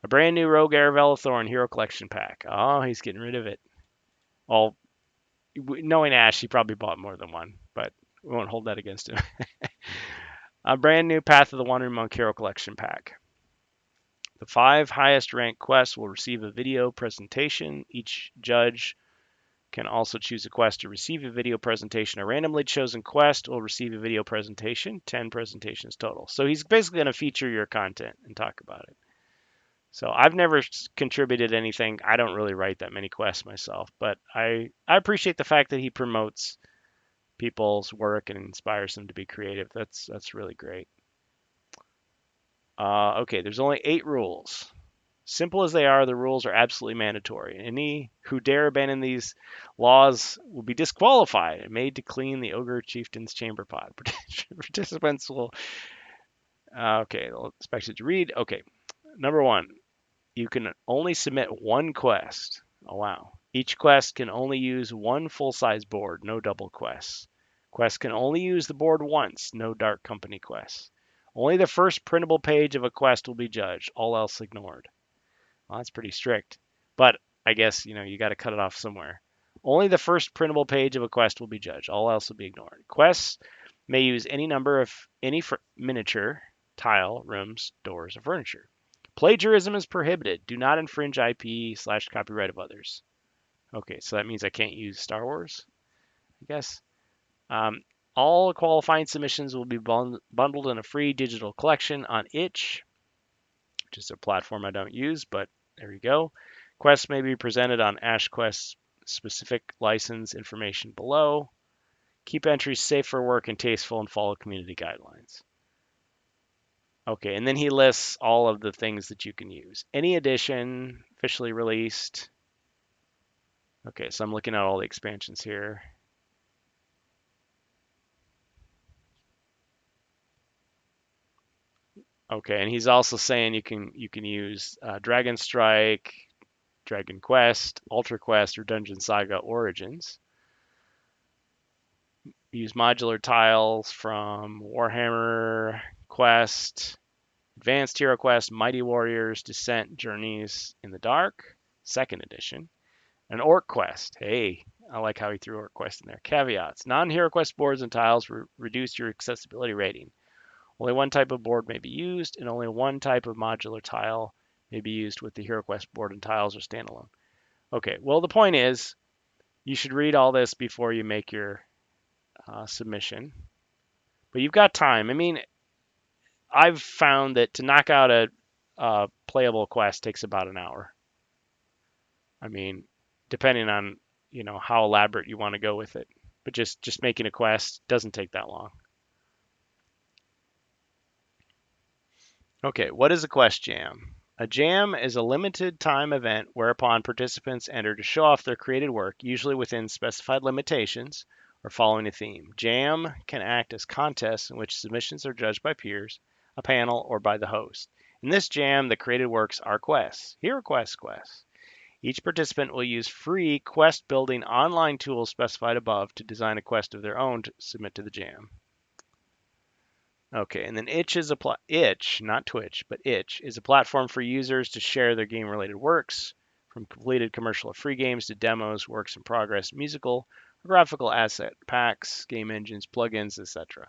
A brand new Rogue Aravelethorn Hero Collection pack. Oh, he's getting rid of it. All knowing Ash, he probably bought more than one, but we won't hold that against him. A brand new Path of the Wandering Monk Hero Collection pack. The 5 highest ranked quests will receive a video presentation. Each judge can also choose a quest to receive a video presentation. A randomly chosen quest will receive a video presentation, 10 presentations total. So he's basically going to feature your content and talk about it. So I've never contributed anything. I don't really write that many quests myself, but I appreciate the fact that he promotes people's work and inspires them to be creative. That's really great. Okay, there's only 8 rules. Simple as they are, the rules are absolutely mandatory. Any who dare abandon these laws will be disqualified and made to clean the Ogre Chieftain's chamber pot. Participants will... Okay, they'll expect you to read. Okay, number 1. You can only submit one quest. Oh, wow. Each quest can only use one full-size board, no double quests. Quests can only use the board once, no Dark Company quests. Only the first printable page of a quest will be judged, all else ignored. Well, that's pretty strict. But I guess, you got to cut it off somewhere. Only the first printable page of a quest will be judged, all else will be ignored. Quests may use any number of any miniature tile, rooms, doors, or furniture. Plagiarism is prohibited. Do not infringe IP/copyright of others. Okay, so that means I can't use Star Wars, I guess. Um, all qualifying submissions will be bundled in a free digital collection on Itch, which is a platform I don't use, but there you go. Quests may be presented on AshQuest specific license information below. Keep entries safe for work and tasteful and follow community guidelines. Okay, and then he lists all of the things that you can use. Any edition, officially released. Okay, so I'm looking at all the expansions here. Okay, and he's also saying you can use Dragon Strike, Dragon Quest, Ultra Quest, or Dungeon Saga Origins. Use modular tiles from Warhammer Quest, Advanced Hero Quest, Mighty Warriors, Descent, Journeys in the Dark, second edition, and Orc Quest. Hey, I like how he threw Orc Quest in there. Caveats: non-Hero Quest boards and tiles reduce your accessibility rating. Only one type of board may be used, and only one type of modular tile may be used with the HeroQuest board and tiles or standalone. Okay, well, the point is, you should read all this before you make your submission. But you've got time. I mean, I've found that to knock out a playable quest takes about an hour. I mean, depending on how elaborate you want to go with it. But just making a quest doesn't take that long. Okay, what is a quest jam? A jam is a limited time event whereupon participants enter to show off their created work, usually within specified limitations or following a theme. Jam can act as contests in which submissions are judged by peers, a panel, or by the host. In this jam, the created works are quests. HeroQuest quests. Each participant will use free quest building online tools specified above to design a quest of their own to submit to the jam. Okay, and then Itch, not Twitch, but Itch is a platform for users to share their game-related works, from completed commercial or free games to demos, works in progress, musical or graphical asset packs, game engines, plugins, etc.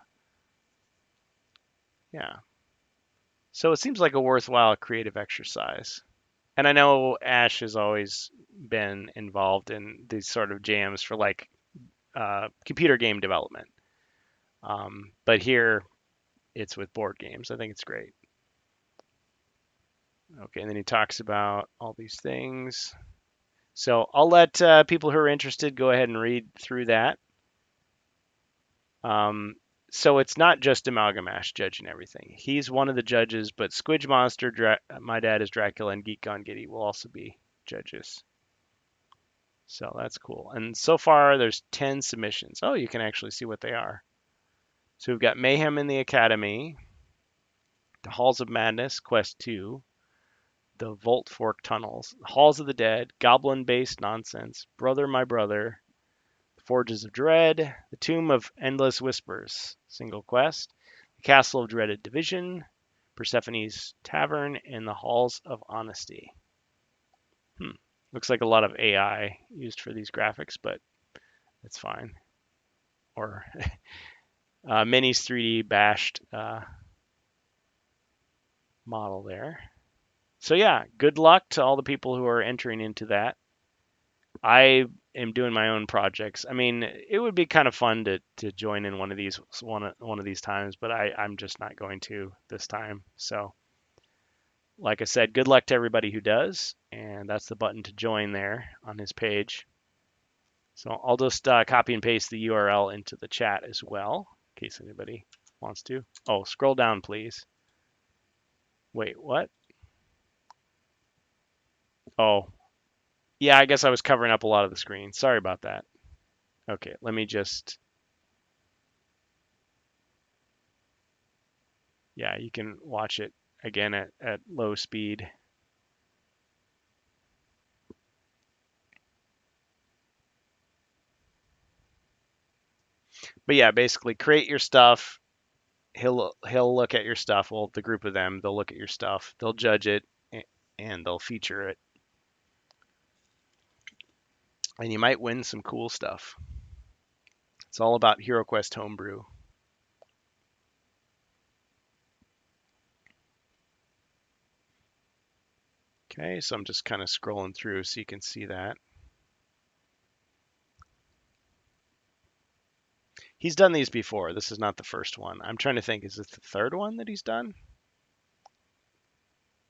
Yeah. So it seems like a worthwhile creative exercise. And I know Ash has always been involved in these sort of jams for like computer game development. But here it's with board games. I think it's great. Okay, and then he talks about all these things. So I'll let people who are interested go ahead and read through that. So it's not just Amalgamash judging everything. He's one of the judges, but Squidge Monster, My Dad is Dracula, and Geek Gone Giddy will also be judges. So that's cool. And so far, there's 10 submissions. Oh, you can actually see what they are. So we've got Mayhem in the Academy, The Halls of Madness, Quest 2, The Volt Fork Tunnels, Halls of the Dead, Goblin-based nonsense, Brother My Brother, Forges of Dread, The Tomb of Endless Whispers, single quest, The Castle of Dreaded Division, Persephone's Tavern, and The Halls of Honesty. Looks like a lot of AI used for these graphics, but it's fine. Or Mini's 3D bashed model there. So yeah, good luck to all the people who are entering into that. I am doing my own projects. I mean, it would be kind of fun to join in one of these times, but I'm just not going to this time. So, like I said, good luck to everybody who does, and that's the button to join there on his page. So I'll just copy and paste the URL into the chat as well, in case anybody wants to. Oh, scroll down, please. Wait, what? Oh, yeah, I guess I was covering up a lot of the screen. Sorry about that. Okay, let me just... Yeah, you can watch it again at low speed. But yeah, basically create your stuff. He'll look at your stuff. Well, the group of them, they'll look at your stuff. They'll judge it and they'll feature it. And you might win some cool stuff. It's all about HeroQuest homebrew. Okay, so I'm just kind of scrolling through so you can see that. He's done these before. This is not the first one. I'm trying to think, is this the third one that he's done?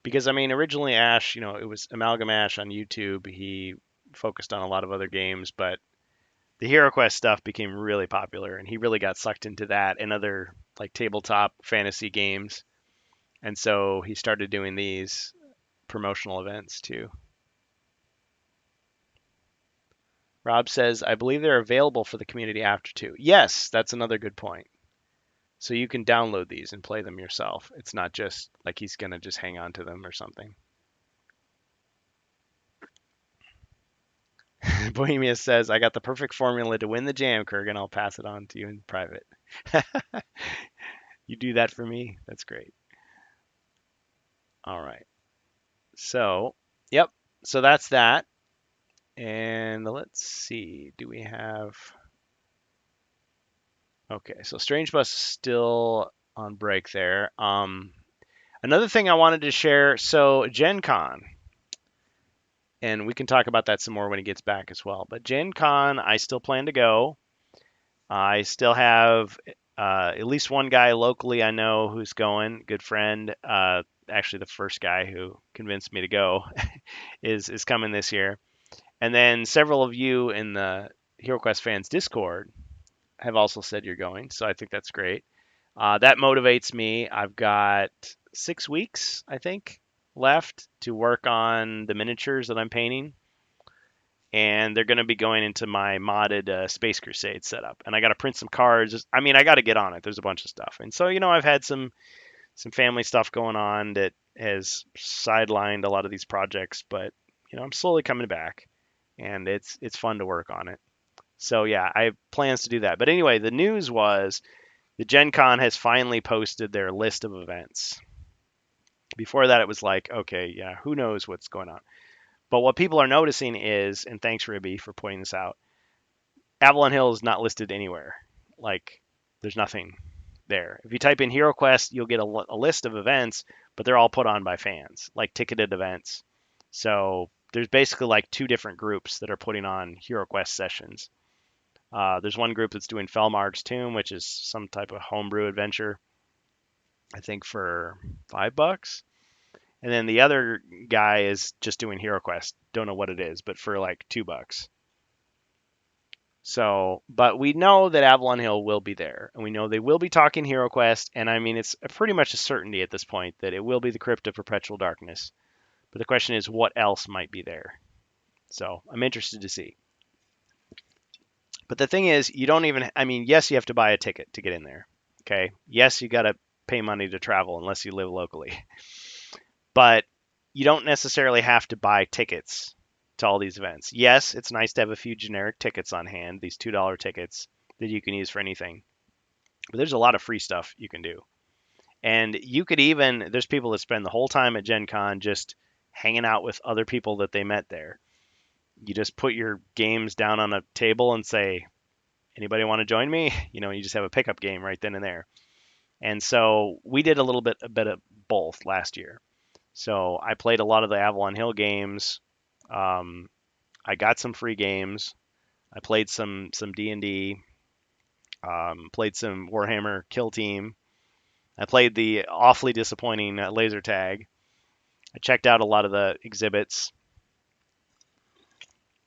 Because I mean, originally Ash, it was Amalgam Ash on YouTube. He focused on a lot of other games, but the HeroQuest stuff became really popular, and he really got sucked into that and other like tabletop fantasy games. And so he started doing these promotional events too. Rob says, I believe they're available for the community after 2. Yes, that's another good point. So you can download these and play them yourself. It's not just like he's going to just hang on to them or something. Bohemia says, I got the perfect formula to win the jam, Kurgan. I'll pass it on to you in private. You do that for me? That's great. All right. So, yep. So that's that. And let's see. Do we have. Okay. So Strange Bus is still on break there. Another thing I wanted to share. So, Gen Con. And we can talk about that some more when he gets back as well. But Gen Con, I still plan to go. I still have at least one guy locally I know who's going, good friend. Actually, the first guy who convinced me to go is coming this year. And then several of you in the HeroQuest fans Discord have also said you're going, so I think that's great. That motivates me. I've got 6 weeks, I think, left to work on the miniatures that I'm painting. And they're going to be going into my modded Space Crusade setup. And I got to print some cards. I mean, I got to get on it. There's a bunch of stuff. And so, I've had some family stuff going on that has sidelined a lot of these projects, but I'm slowly coming back, and it's fun to work on it. So yeah, I have plans to do that. But anyway, the news was the Gen Con has finally posted their list of events. Before that, it was like, okay, yeah, who knows what's going on. But what people are noticing is, and thanks Ribby for pointing this out, Avalon Hill is not listed anywhere. Like, there's nothing there. If you type in HeroQuest, you'll get a list of events, but they're all put on by fans, like ticketed events. So there's basically like 2 different groups that are putting on HeroQuest sessions. There's one group that's doing Felmarg's Tomb, which is some type of homebrew adventure, I think for $5. And then the other guy is just doing HeroQuest. Don't know what it is, but for like $2. So, but we know that Avalon Hill will be there, and we know they will be talking HeroQuest, and I mean, it's pretty much a certainty at this point that it will be the Crypt of Perpetual Darkness. But the question is, what else might be there? So, I'm interested to see. But the thing is, you don't even, I mean, yes, you have to buy a ticket to get in there. Okay. Yes, you got to pay money to travel unless you live locally. But you don't necessarily have to buy tickets to all these events. Yes, it's nice to have a few generic tickets on hand, these $2 tickets that you can use for anything. But there's a lot of free stuff you can do. And you could even, there's people that spend the whole time at Gen Con just hanging out with other people that they met there. You just put your games down on a table and say, anybody want to join me? You just have a pickup game right then and there. And so we did a bit of both last year. So I played a lot of the Avalon Hill games. I got some free games. I played some D&D. Played some Warhammer Kill Team. I played the awfully disappointing laser tag. I checked out a lot of the exhibits.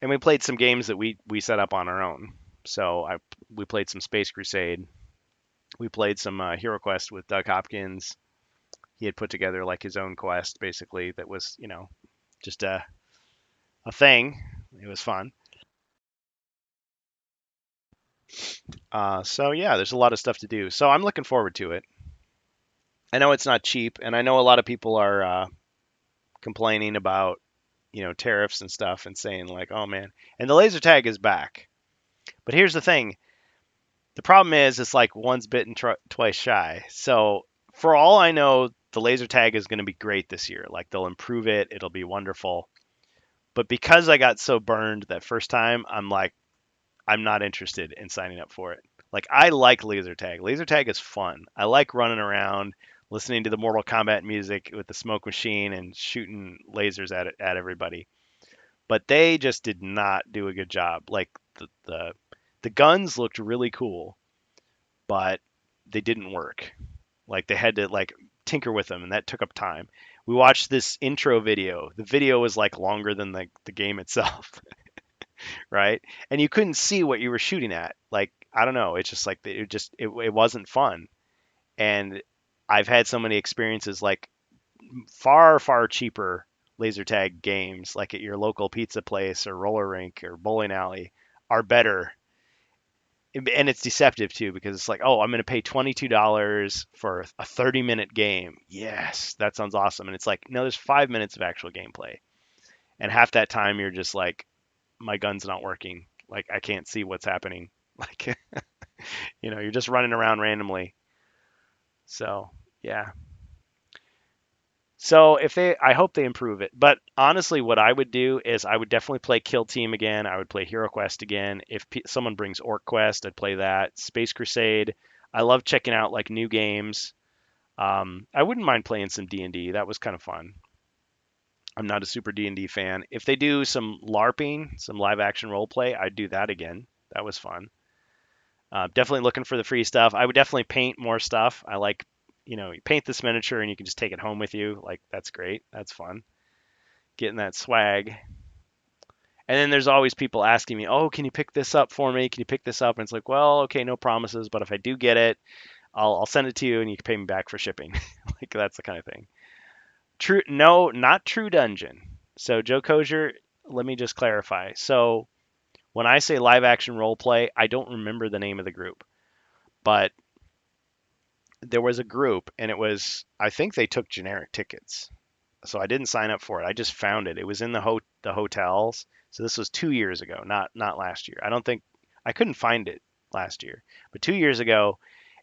And we played some games that we set up on our own. So we played some Space Crusade. We played some HeroQuest with Doug Hopkins. He had put together like his own quest, basically, that was, just a thing. It was fun. So yeah, there's a lot of stuff to do. So I'm looking forward to it. I know it's not cheap, and I know a lot of people are complaining about, tariffs and stuff, and saying like, oh man, and the laser tag is back. But here's the thing. The problem is it's like once bitten, twice shy. So for all I know, the laser tag is going to be great this year. Like they'll improve it. It'll be wonderful. But because I got so burned that first time, I'm like, I'm not interested in signing up for it. Like I like laser tag. Laser tag is fun. I like running around. listening to the Mortal Kombat music with the smoke machine and shooting lasers at everybody. But they just did not do a good job. Like the guns looked really cool, but they didn't work. Like they had to like tinker with them, and that took up time. We watched this intro video. The video was like longer than the game itself, right? And you couldn't see what you were shooting at. Like I don't know, it's just like it wasn't fun. And I've had so many experiences like far cheaper laser tag games like at your local pizza place or roller rink or bowling alley are better. And it's deceptive too because it's like, oh, I'm going to pay $22 for a 30-minute game. Yes, that sounds awesome. And it's like, no, there's 5 minutes of actual gameplay, and half that time you're just like, my gun's not working. Like I can't see what's happening. Like you're just running around randomly. So yeah. So I hope they improve it. But honestly, what I would do is I would definitely play Kill Team again. I would play Hero Quest again. If someone brings Orc Quest, I'd play that. Space Crusade. I love checking out like new games. I wouldn't mind playing some D&D. That was kind of fun. I'm not a super D&D fan. If they do some LARPing, some live action role play, I'd do that again. That was fun. Definitely looking for the free stuff. I would definitely paint more stuff. I like, you paint this miniature and you can just take it home with you. Like that's great. That's fun. Getting that swag. And then there's always people asking me, "Oh, can you pick this up for me? Can you pick this up?" And it's like, well, okay, no promises, but if I do get it, I'll send it to you and you can pay me back for shipping. Like that's the kind of thing. True, no, not True Dungeon. So Joe Kosier, let me just clarify. So when I say live action role play, I don't remember the name of the group, but there was a group and I think they took generic tickets. So I didn't sign up for it. I just found it. It was in the hotels. So this was 2 years ago, not last year. I couldn't find it last year, but 2 years ago,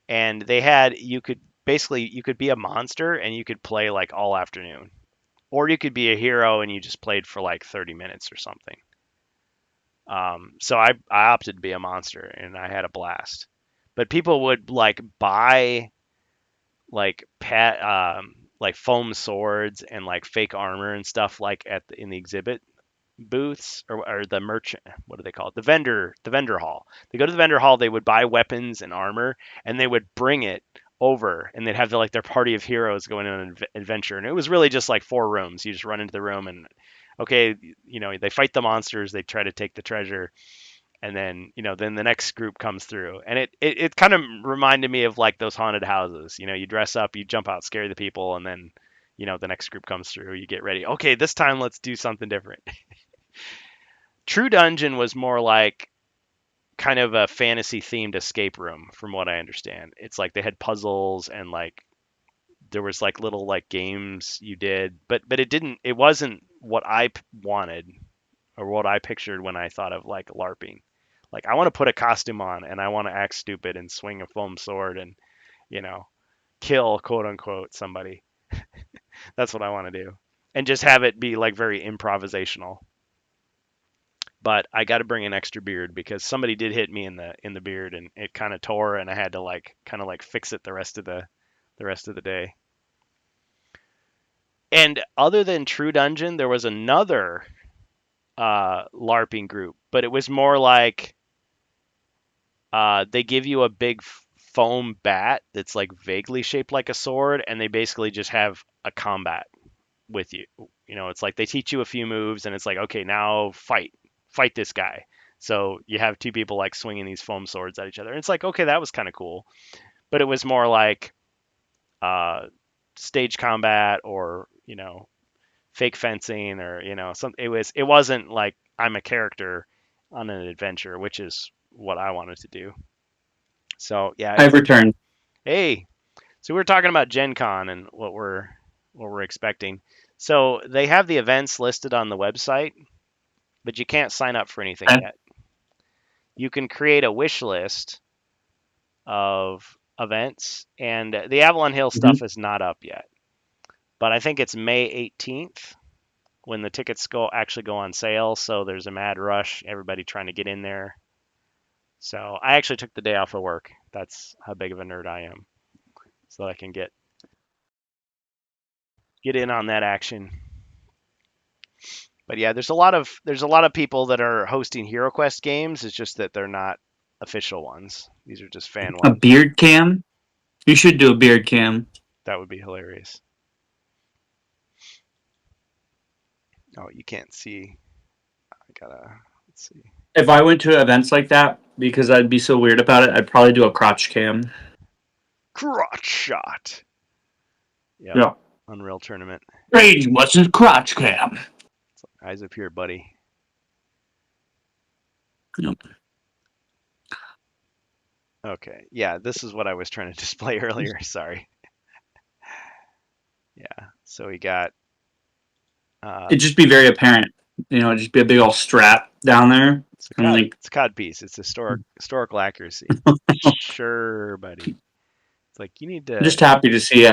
and they had you could be a monster and you could play like all afternoon, or you could be a hero and you just played for like 30 minutes or something. So I opted to be a monster and I had a blast. But people would like buy like foam swords and like fake armor and stuff like in the exhibit booths or the merchant, what do they call it, the vendor hall. They go to the vendor hall, they would buy weapons and armor and they would bring it over, and they'd have like their party of heroes going on an adventure, and it was really just like 4 rooms. You just run into the room and okay, they fight the monsters, they try to take the treasure, and then the next group comes through, and it kind of reminded me of like those haunted houses. You dress up, you jump out, scare the people, and then the next group comes through, you get ready, okay, this time let's do something different. True Dungeon was more like kind of a fantasy themed escape room from what I understand. It's like they had puzzles and like there was like little like games you did, but it wasn't what I wanted or what I pictured when I thought of like LARPing. Like I want to put a costume on and I want to act stupid and swing a foam sword and you know kill quote unquote somebody. That's what I want to do. And just have it be like very improvisational. But I got to bring an extra beard because somebody did hit me in the beard and it kind of tore and I had to like kind of like fix it the rest of the day. And other than True Dungeon, there was another LARPing group, but it was more like they give you a big foam bat that's like vaguely shaped like a sword, and they basically just have a combat with you. It's like they teach you a few moves, and it's like, okay, now fight this guy. So you have two people like swinging these foam swords at each other. And it's like, okay, that was kind of cool, but it was more like uh, stage combat or fake fencing or some. It wasn't like I'm a character on an adventure, which is what I wanted to do. So yeah, I've returned. hey, so we were talking about Gen Con and what we're expecting. So they have the events listed on the website, but you can't sign up for anything yet. You can create a wish list of events, and the Avalon Hill stuff is not up yet. But I think it's May 18th when the tickets actually go on sale. So there's a mad rush, everybody trying to get in there. So I actually took the day off of work. That's how big of a nerd I am, so I can get get in on that action. But yeah, there's a lot of people that are hosting HeroQuest games. It's just that they're not official ones. These are just fan A ones. beard cam? You should do a beard cam. That would be hilarious. Oh, you can't see. I gotta let's see. If I went to events like that, because I'd be so weird about it, I'd probably do a crotch cam. Crotch shot. Yep. Yeah. Unreal Tournament. Hey, what's his crotch cam? Eyes up here, buddy. Yep. Okay. Yeah, this is what I was trying to display earlier. Sorry. Yeah. So we got It'd just be very apparent. It'd just be a big old strap down there. it's a And cod, like, it's a cod piece. It's historical accuracy. Sure, buddy. It's like I'm just happy to see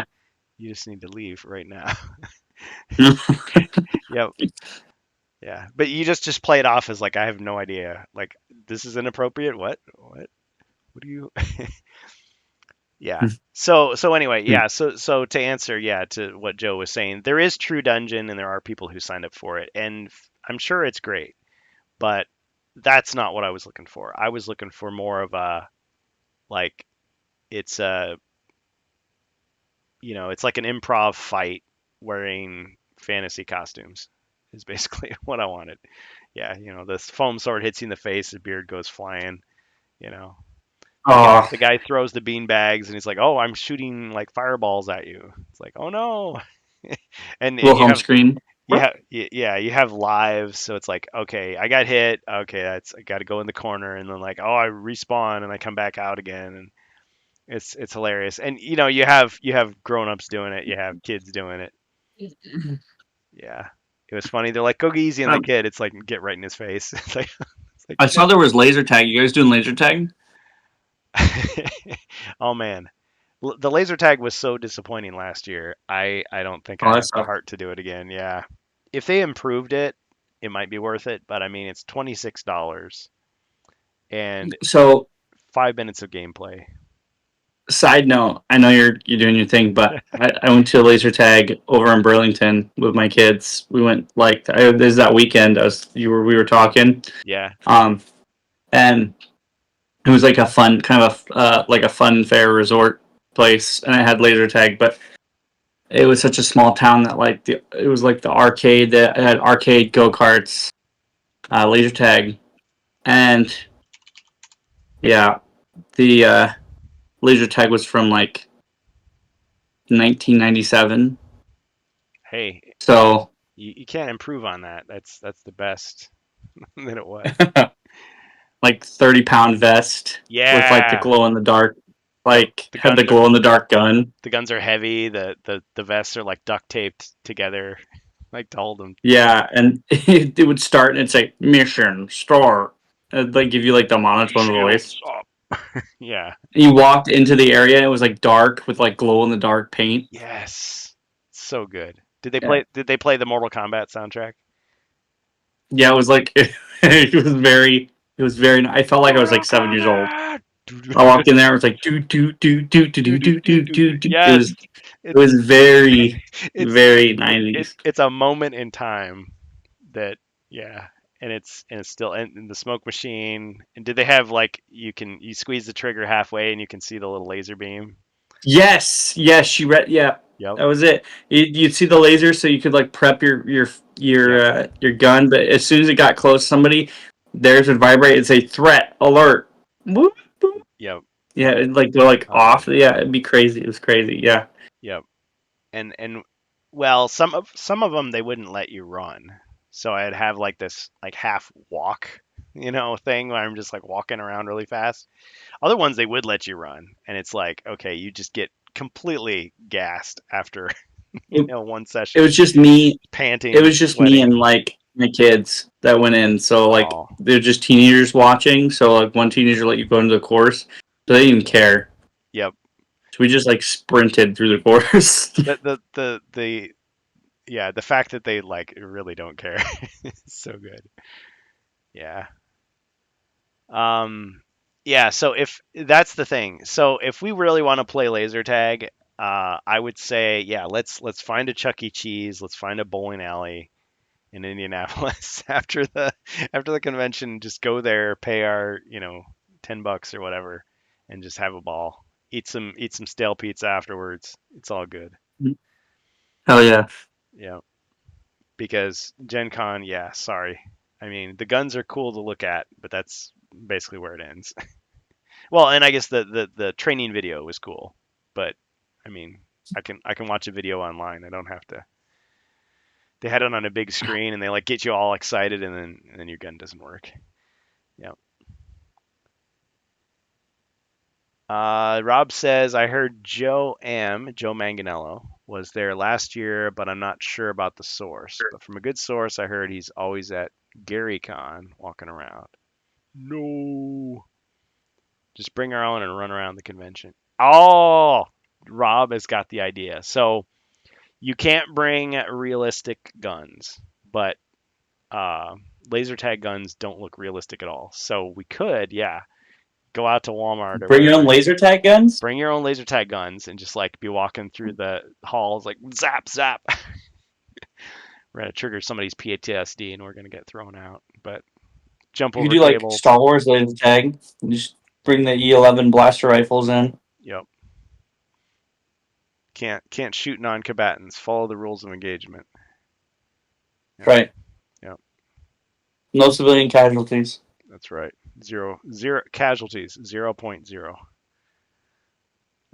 you just need to leave right now. you. Yep. Yeah. But you just play it off as like I have no idea. Like this is inappropriate. What? What do you Yeah. So anyway, yeah, so to answer, yeah, to what Joe was saying, there is True Dungeon and there are people who signed up for it and I'm sure it's great, but that's not what I was looking for. I was looking for more of a like it's a it's like an improv fight wearing fantasy costumes is basically what I wanted. Yeah, the foam sword hits you in the face, the beard goes flying, you know. Oh, The guy throws the bean bags and he's like, "Oh, I'm shooting like fireballs at you." It's like, "Oh no." And you Wilhelm have scream. yeah, you have lives, so it's like, "Okay, I got hit. Okay, I got to go in the corner." And then like, "Oh, I respawn and I come back out again." And it's hilarious. And you have grown-ups doing it, you have kids doing it. Yeah. It was funny. They're like, "Go easy on the kid." It's like, get right in his face. It's like I saw there was laser tag. You guys doing laser tag? oh man. The laser tag was so disappointing last year. I don't think Oh, I that have the sucked. heart to do it again. Yeah. If they improved it, it might be worth it, but I mean it's $26 and So, 5 minutes of gameplay. side note, I know you're doing your thing, but I went to a laser tag over in Burlington with my kids. We went like this is that weekend. We were talking, Yeah. um, and it was like a fun kind of like a fun fair resort place, and it had laser tag, but it was such a small town that it was like the arcade that had arcade go karts, laser tag, and yeah, the laser tag was from like 1997. Hey, So you can't improve on that. That's the best that it was. like 30-pound vest with like the Yeah. glow in the dark, Yep. like had the glow in the dark gun. The guns are heavy. The vests are like duct taped together, like to hold them. Yeah, and it would start and it'd say mission start. It'd like give you like the monotone voice. Shields up. Yeah. You walked into the area and it was like dark with like glow in the dark paint. Yes. So good. Did they Yeah. play did they play the Mortal Kombat soundtrack? Yeah, it was like it was very I felt like I was like 7 years old. I walked in there, it was like do do do do do do do do do do. It Yes. was it It's was very it's very it, 90s. it's a moment in time that yeah, and it's still and the smoke machine. And did they have like you squeeze the trigger halfway and you can see the little laser beam? Yes, you read. Yeah, Yep. that was it. You'd see the laser, so you could like prep Yep. your gun. But as soon as it got close to somebody, theirs would vibrate and say "threat alert." Whoop, boop. Yep. Yeah, it'd like go like Oh, off. Yeah, it'd be crazy. It was crazy. Yeah. yep. And well, some of them they wouldn't let you run. So I'd have like this like half walk, thing where I'm just like walking around really fast. Other ones they would let you run, and it's like, okay, you just get completely gassed after, It, one it session, was just me. It panting, was just me sweating. and like my kids that went in. So like Oh, they're just teenagers watching. So like one teenager let you go into the course, so they didn't even care. yep. So we just like sprinted through the course. The yeah, the fact that they like really don't care is so good. Yeah. Um, yeah, so if that's the thing. So if we really want to play laser tag, I would say, yeah, let's find a Chuck E. Cheese, let's find a bowling alley in Indianapolis after the convention. Just go there, pay our $10 or whatever, and just have a ball. Eat some stale pizza afterwards. It's all good. Hell yeah. Yeah, because Gen Con, yeah, sorry. I mean, the guns are cool to look at, but that's basically where it ends. Well, and I guess the training video was cool, but I mean, I can watch a video online. I don't have to. They had it on a big screen and they like get you all excited, and then your gun doesn't work. Yeah. Rob says I heard Joe Manganello was there last year, but I'm not sure about the source. But from a good source, I heard he's always at GaryCon walking around. No. Just bring our own and run around the convention. Oh, Rob has got the idea. So you can't bring realistic guns, but laser tag guns don't look realistic at all. So we could, yeah, go out to Walmart or Bring your own whatever. laser tag guns? Bring your own laser tag guns and just like be walking through the halls like zap zap. We're gonna trigger somebody's PTSD and we're gonna get thrown out. But jump You could over do like tables. Star Wars laser tag. And just bring the E11 blaster rifles in. Yep. Can't shoot non-combatants. Follow the rules of engagement. Yep. Right. Yep. No civilian casualties. That's right. Zero casualties. 0.0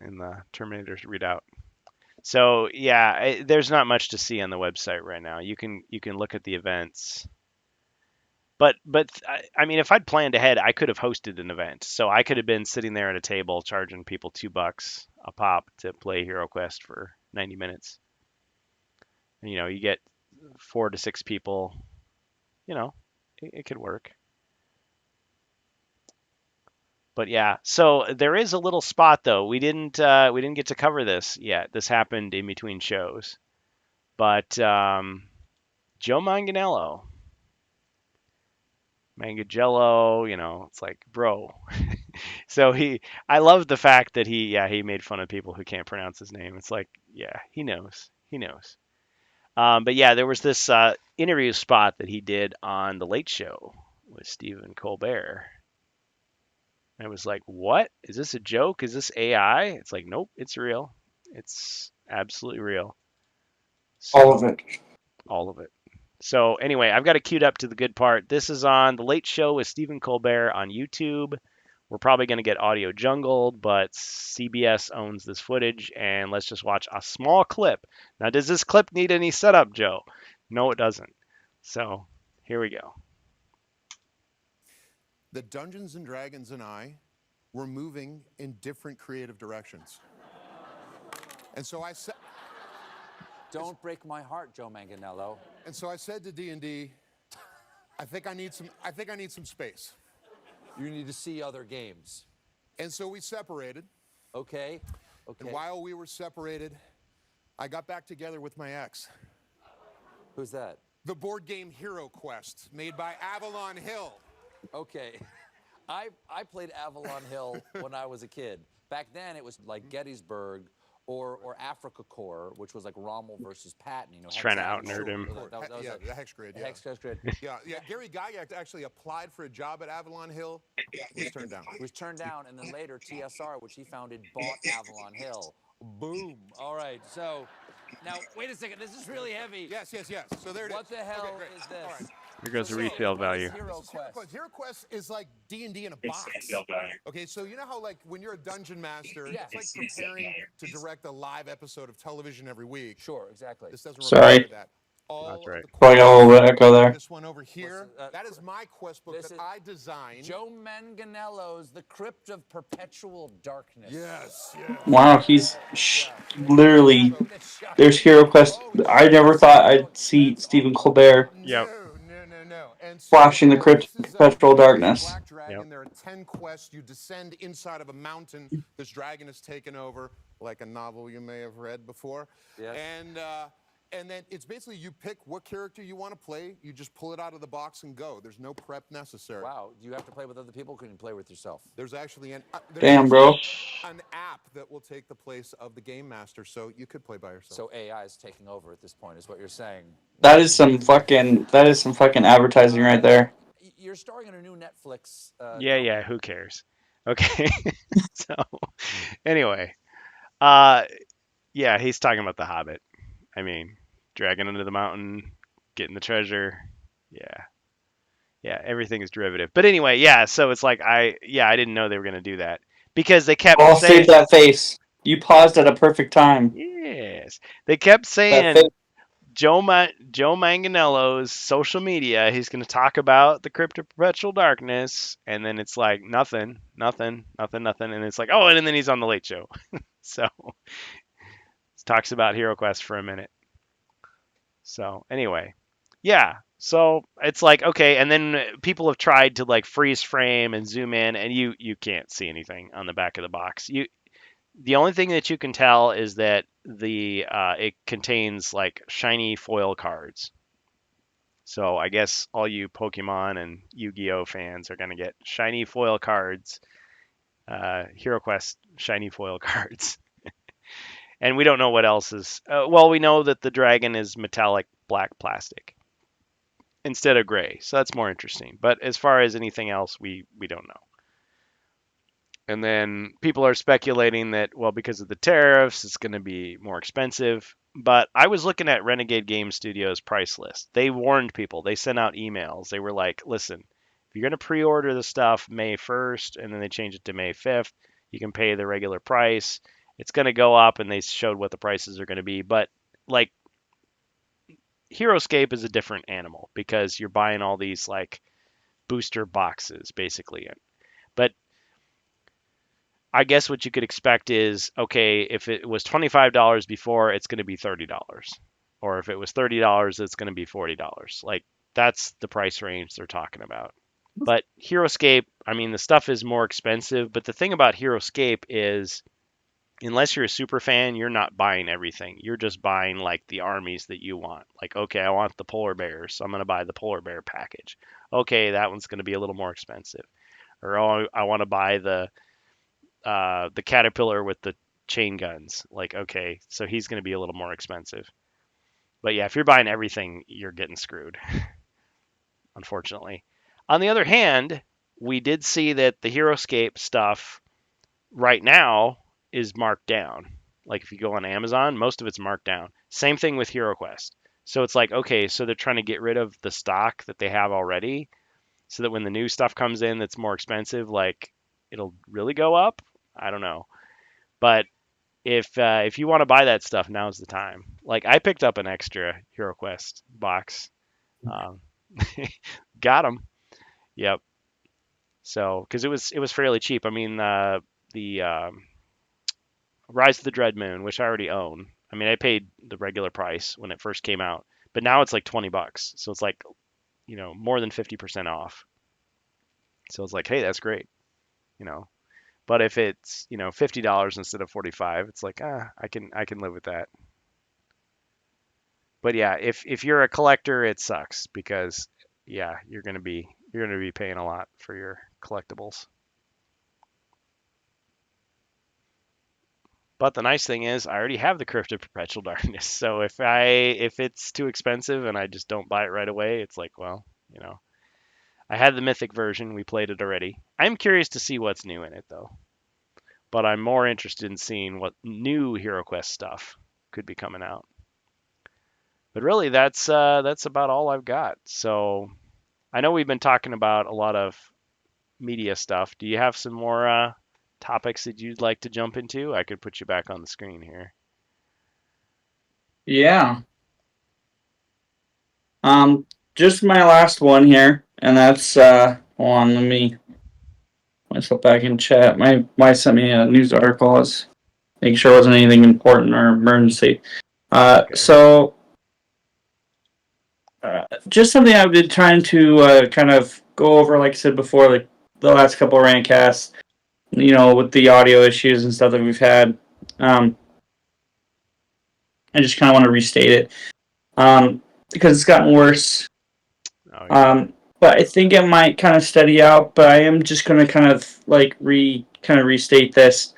in the Terminator's readout. So yeah, there's not much to see on the website right now. You can look at the events, but I mean, if I'd planned ahead, I could have hosted an event. So I could have been sitting there at a table charging people $2 a pop to play Hero Quest for 90 minutes. And, you get 4 to 6 people. It could work. But yeah, so there is a little spot though. We didn't get to cover this yet. This happened in between shows. But Joe Manganiello, it's like, bro. So I love the fact that he made fun of people who can't pronounce his name. It's like, yeah, he knows. He knows. But yeah, there was this interview spot that he did on The Late Show with Stephen Colbert. And it was like, what? Is this a joke? Is this AI? It's like, nope, it's real. It's absolutely real. So, All of it. all of it. So anyway, I've got it queued up to the good part. This is on The Late Show with Stephen Colbert on YouTube. We're probably going to get audio jungled, but CBS owns this footage, and let's just watch a small clip. Now, does this clip need any setup, Joe? No, it doesn't. So here we go. The Dungeons and Dragons and I were moving in different creative directions. And so I said, Don't break my heart, Joe Manganiello. and so I said to D&D, I think I need some space. You need to see other games. And so we separated. Okay? And while we were separated, I got back together with my ex. Who's that? The board game Hero Quest, made by Avalon Hill. Okay. I played Avalon Hill when I was a kid. Back then, it was like Gettysburg or Africa Corps, which was like Rommel versus Patton. He's trying to out-nerd him. Yeah, the Hex Grid. Yeah. Hex Grid. Yeah. Gary Gygax actually applied for a job at Avalon Hill. Was turned down. Was turned down, and then later TSR, which he founded, bought Avalon Hill. Boom. All right. So now wait a second. This is really heavy. Yes. So there it is. What the hell Okay, great. is this? All right. Here goes the So, resale what value. is Hero Quest? Hero Quest is like D&D in a box. Okay, so you know how like when you're a dungeon master, Yes. it's like preparing to direct a live episode of television every week. Sure, exactly. This doesn't Sorry. require that. All That's right. of the Probably got a little bit of echo there. This one over here, Listen, that is my quest book this that is I designed. Joe Manganiello's The Crypt of Perpetual Darkness. Yes. Wow, he's literally. There's Hero Quest. I never thought I'd see Stephen Colbert Yep. No. And so, flashing the Crypt this is, of Perpetual Darkness. Black Dragon. Yep. There are 10 quests. You descend inside of a mountain. This dragon is taken over, like a novel you may have read before. Yes. And And then it's basically you pick what character you want to play. You just pull it out of the box and go. There's no prep necessary. Wow. Do you have to play with other people? Or can you play with yourself? There's actually Damn, bro. an app that will take the place of the game master, so you could play by yourself. So AI is taking over at this point, is what you're saying. That is some fucking advertising right there. You're starring in a new Netflix. Yeah, who cares? Okay. So, anyway, yeah, he's talking about The Hobbit. I mean, dragging into the mountain, getting the treasure. Yeah, everything is derivative. But anyway, yeah, so it's like I didn't know they were going to do that because they kept Oh, saying save that face. You paused at a perfect time. yes. They kept That saying face. Joe Manganiello's social media, he's going to talk about the Crypt of Perpetual Darkness, and then it's like nothing, and it's like, oh, and then he's on the Late Show. So talks about HeroQuest for a minute. So anyway, yeah. So it's like okay, and then people have tried to like freeze frame and zoom in, and you can't see anything on the back of the box. The only thing that you can tell is that it contains like shiny foil cards. So I guess all you Pokemon and Yu-Gi-Oh fans are gonna get shiny foil cards, HeroQuest shiny foil cards. And we don't know what else is. Well, we know that the dragon is metallic black plastic instead of gray, so that's more interesting. But as far as anything else, we don't know. And then people are speculating that, well, because of the tariffs, it's going to be more expensive. But I was looking at Renegade Game Studios' price list. They warned people. They sent out emails. They were like, listen, if you're going to pre-order the stuff May 1st and then they change it to May 5th, you can pay the regular price. It's going to go up, and they showed what the prices are going to be. But like HeroScape is a different animal because you're buying all these like booster boxes basically. But I guess what you could expect is okay, if it was $25 before, it's going to be $30. Or if it was $30, it's going to be $40. Like that's the price range they're talking about. But HeroScape, I mean, the stuff is more expensive, but the thing about HeroScape is unless you're a super fan, you're not buying everything. You're just buying like the armies that you want. Like, okay, I want the polar bears, so I'm going to buy the polar bear package. Okay, that one's going to be a little more expensive. Or oh, I want to buy the caterpillar with the chain guns. Like, okay, so he's going to be a little more expensive. But yeah, if you're buying everything, you're getting screwed, unfortunately. On the other hand, we did see that the HeroScape stuff right now is marked down. Like if you go on Amazon, most of it's marked down. Same thing with HeroQuest. So it's like, okay, so they're trying to get rid of the stock that they have already so that when the new stuff comes in that's more expensive, like it'll really go up. I don't know. But if you want to buy that stuff, now's the time. Like I picked up an extra HeroQuest box. Got them. Yep. So, because it was fairly cheap. I mean, the Rise of the Dread Moon, which I already own. I mean, I paid the regular price when it first came out, but now it's like $20. So it's like, more than 50% off. So it's like, hey, that's great, you know. But if it's, $50 instead of 45, it's like, I can live with that. But yeah, if you're a collector, it sucks because yeah, you're gonna be paying a lot for your collectibles. But the nice thing is I already have the Crypt of Perpetual Darkness. So if it's too expensive and I just don't buy it right away, it's like, well, I had the Mythic version, we played it already. I'm curious to see what's new in it though. But I'm more interested in seeing what new HeroQuest stuff could be coming out. But really that's about all I've got. So I know we've been talking about a lot of media stuff. Do you have some more topics that you'd like to jump into? I could put you back on the screen here. Yeah. Just my last one here, and that's hold on, let me myself back in chat. My wife sent me a news article. Let's make sure it wasn't anything important or emergency. Okay. So just something I've been trying to kind of go over, like I said before, like the last couple of rantcasts, with the audio issues and stuff that we've had. I just kind of want to restate it. because it's gotten worse. Oh, yeah. But I think it might kind of steady out. But I am just going to kind of like restate this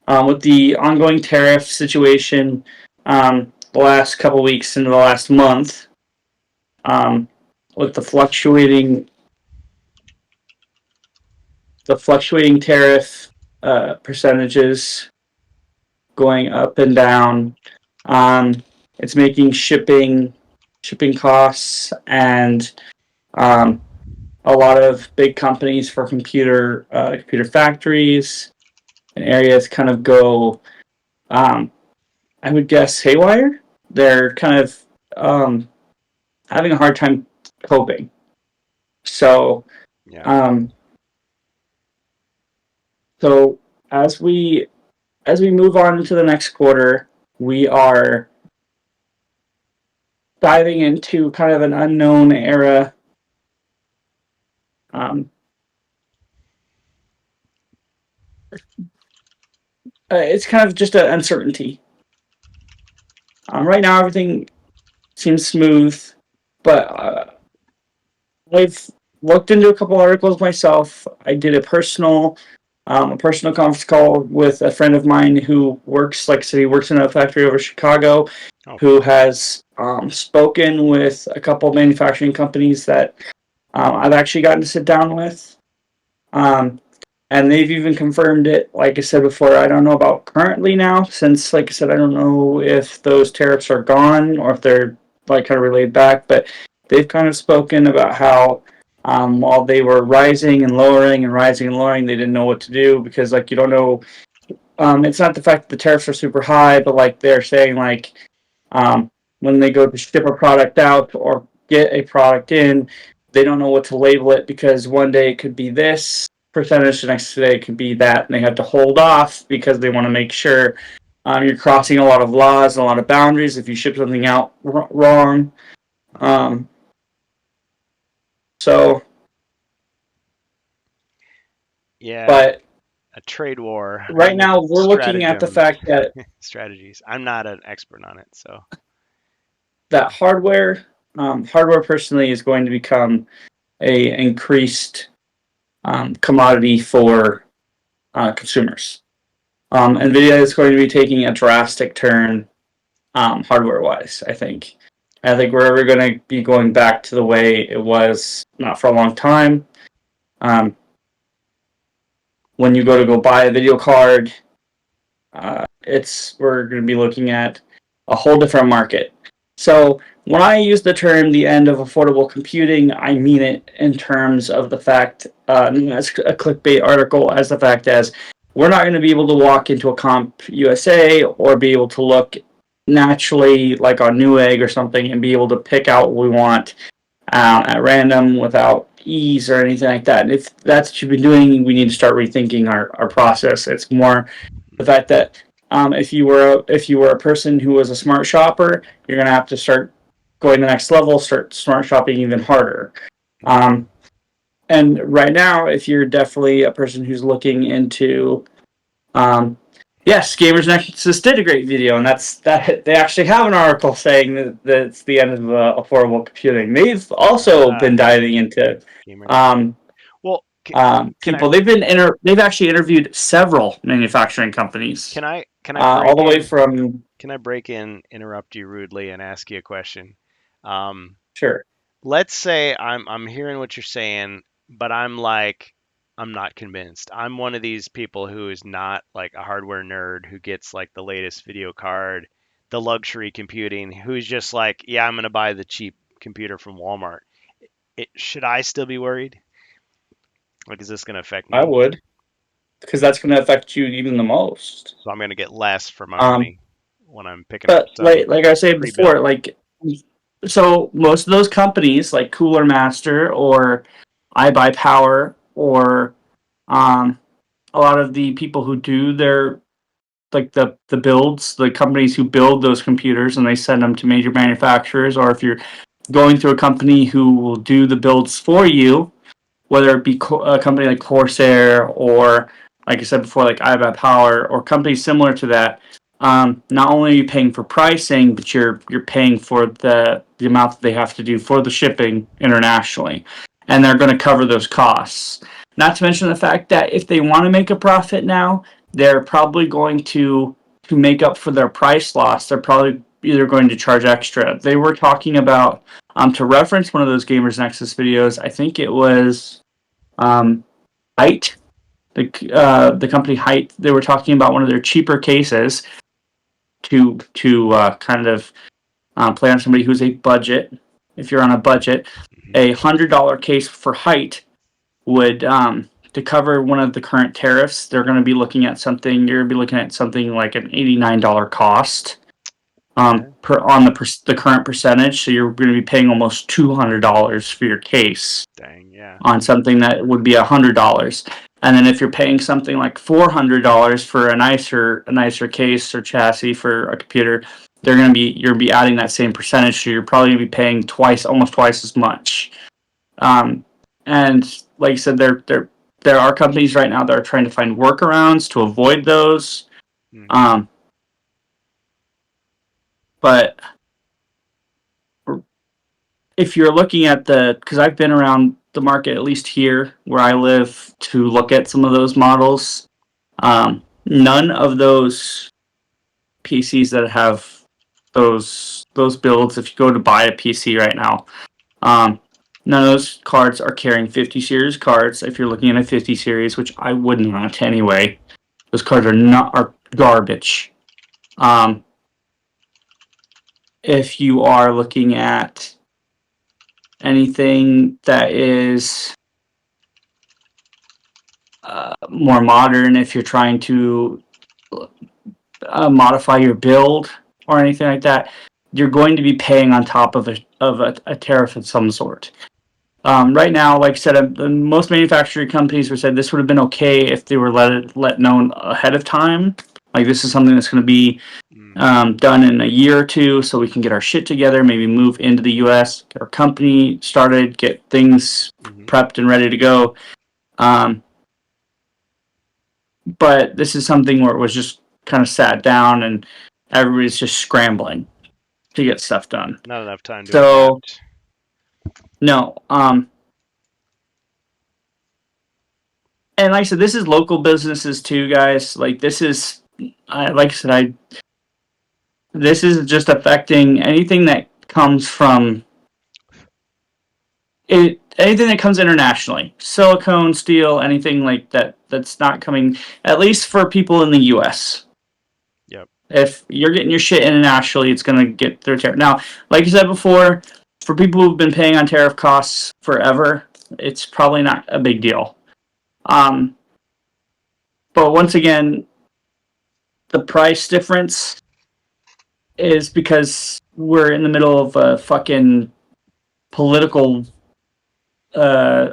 with the ongoing tariff situation. The last couple weeks into the last month, with the fluctuating tariff percentages going up and down. It's making shipping costs and a lot of big companies for computer factories and areas kind of go, I would guess, haywire. They're kind of having a hard time coping. So, Yeah. So as we move on into the next quarter, we are diving into kind of an unknown era. It's kind of just an uncertainty. Right now, everything seems smooth, but I've looked into a couple articles myself. I did a personal conference call with a friend of mine who works, like I said, he works in a factory over Chicago, who has spoken with a couple of manufacturing companies that I've actually gotten to sit down with. And they've even confirmed it. Like I said before, I don't know about currently now, since, like I said, I don't know if those tariffs are gone or if they're like kind of relayed back, but they've kind of spoken about how while they were rising and lowering and rising and lowering, they didn't know what to do because, like, you don't know. It's not the fact that the tariffs are super high, but like they're saying, like, when they go to ship a product out or get a product in, they don't know what to label it because one day it could be this percentage, the next day it could be that, and they have to hold off because they want to make sure you're crossing a lot of laws and a lot of boundaries if you ship something out wrong. So, Yeah. but A trade war. right now we're looking at the fact that strategies. I'm not an expert on it, so hardware personally is going to become a increased commodity for consumers. NVIDIA is going to be taking a drastic turn hardware-wise, I think. I think we're ever going to be going back to the way it was not for a long time. When you go buy a video card, we're going to be looking at a whole different market. So when I use the term the end of affordable computing, I mean it in terms of the fact, as a clickbait article, as the fact as we're not going to be able to walk into a Comp USA or be able to look naturally like on Newegg or something and be able to pick out what we want at random without ease or anything like that. And if that's what you've been doing, we need to start rethinking our process. It's more the fact that if you were a person who was a smart shopper, you're going to have to start going to the next level, start smart shopping even harder. And right now, if you're definitely a person who's looking into, yes, Gamers Nexus did a great video, and that they actually have an article saying that it's the end of affordable computing. They've also been diving into people. They've actually interviewed several manufacturing companies. Can I all the way from? Can I break in, interrupt you rudely, and ask you a question? Sure. Let's say I'm hearing what you're saying, but I'm not convinced. I'm one of these people who is not like a hardware nerd who gets like the latest video card, the luxury computing, who's just like, yeah, I'm going to buy the cheap computer from Walmart. Should I still be worried? Like, is this going to affect me? I would, because that's going to affect you even the most. So I'm going to get less for my money when I'm picking up. But like I said before, so most of those companies like Cooler Master or iBuyPower or a lot of the people who do their the builds, the companies who build those computers and they send them to major manufacturers, or if you're going through a company who will do the builds for you, whether it be a company like Corsair or, like I said before, like iBuyPower or companies similar to that, not only are you paying for pricing, but you're paying for the amount that they have to do for the shipping internationally, and they're going to cover those costs. Not to mention the fact that if they want to make a profit now, they're probably going to make up for their price loss. They're probably either going to charge extra. They were talking about to reference one of those Gamers Nexus videos. I think it was Height, the company Height. They were talking about one of their cheaper cases to kind of play on somebody who's a budget. If you're on a budget, a $100 case for Height would to cover one of the current tariffs. They're going to be looking at something. You're going to be looking at something like an $89 cost per on the current percentage. So you're going to be paying almost $200 for your case. Dang, yeah. On something that would be $100. And then if you're paying something like $400 for a nicer case or chassis for a computer, you're going to be adding that same percentage. So you're probably going to be paying almost twice as much. And like I said, there are companies right now that are trying to find workarounds to avoid those. But if you're looking at because I've been around the market, at least here where I live, to look at some of those models, none of those PCs that have those builds, if you go to buy a PC right now, none of those cards are carrying 50 series cards. If you're looking at a 50 series, which I would not anyway, those cards are garbage. If you are looking at anything that is more modern, if you're trying to modify your build or anything like that, you're going to be paying on top of a tariff of some sort. Right now, like I said, most manufacturing companies were said this would have been okay if they were let known ahead of time. Like, this is something that's going to be done in a year or two, so we can get our shit together, maybe move into the U.S., get our company started, get things prepped and ready to go. But this is something where it was just kind of sat down and everybody's just scrambling to get stuff done. Not enough time to adapt. No. And like I said, this is local businesses too, guys. Like, this is, like I said, this is just affecting anything that comes from it. Anything that comes internationally, silicone, steel, anything like that, that's not coming, at least for people in the U.S. Yep. If you're getting your shit internationally, it's going to get their tariff. Now, like you said before, for people who've been paying on tariff costs forever, it's probably not a big deal. But once again, the price difference is because we're in the middle of a fucking political. I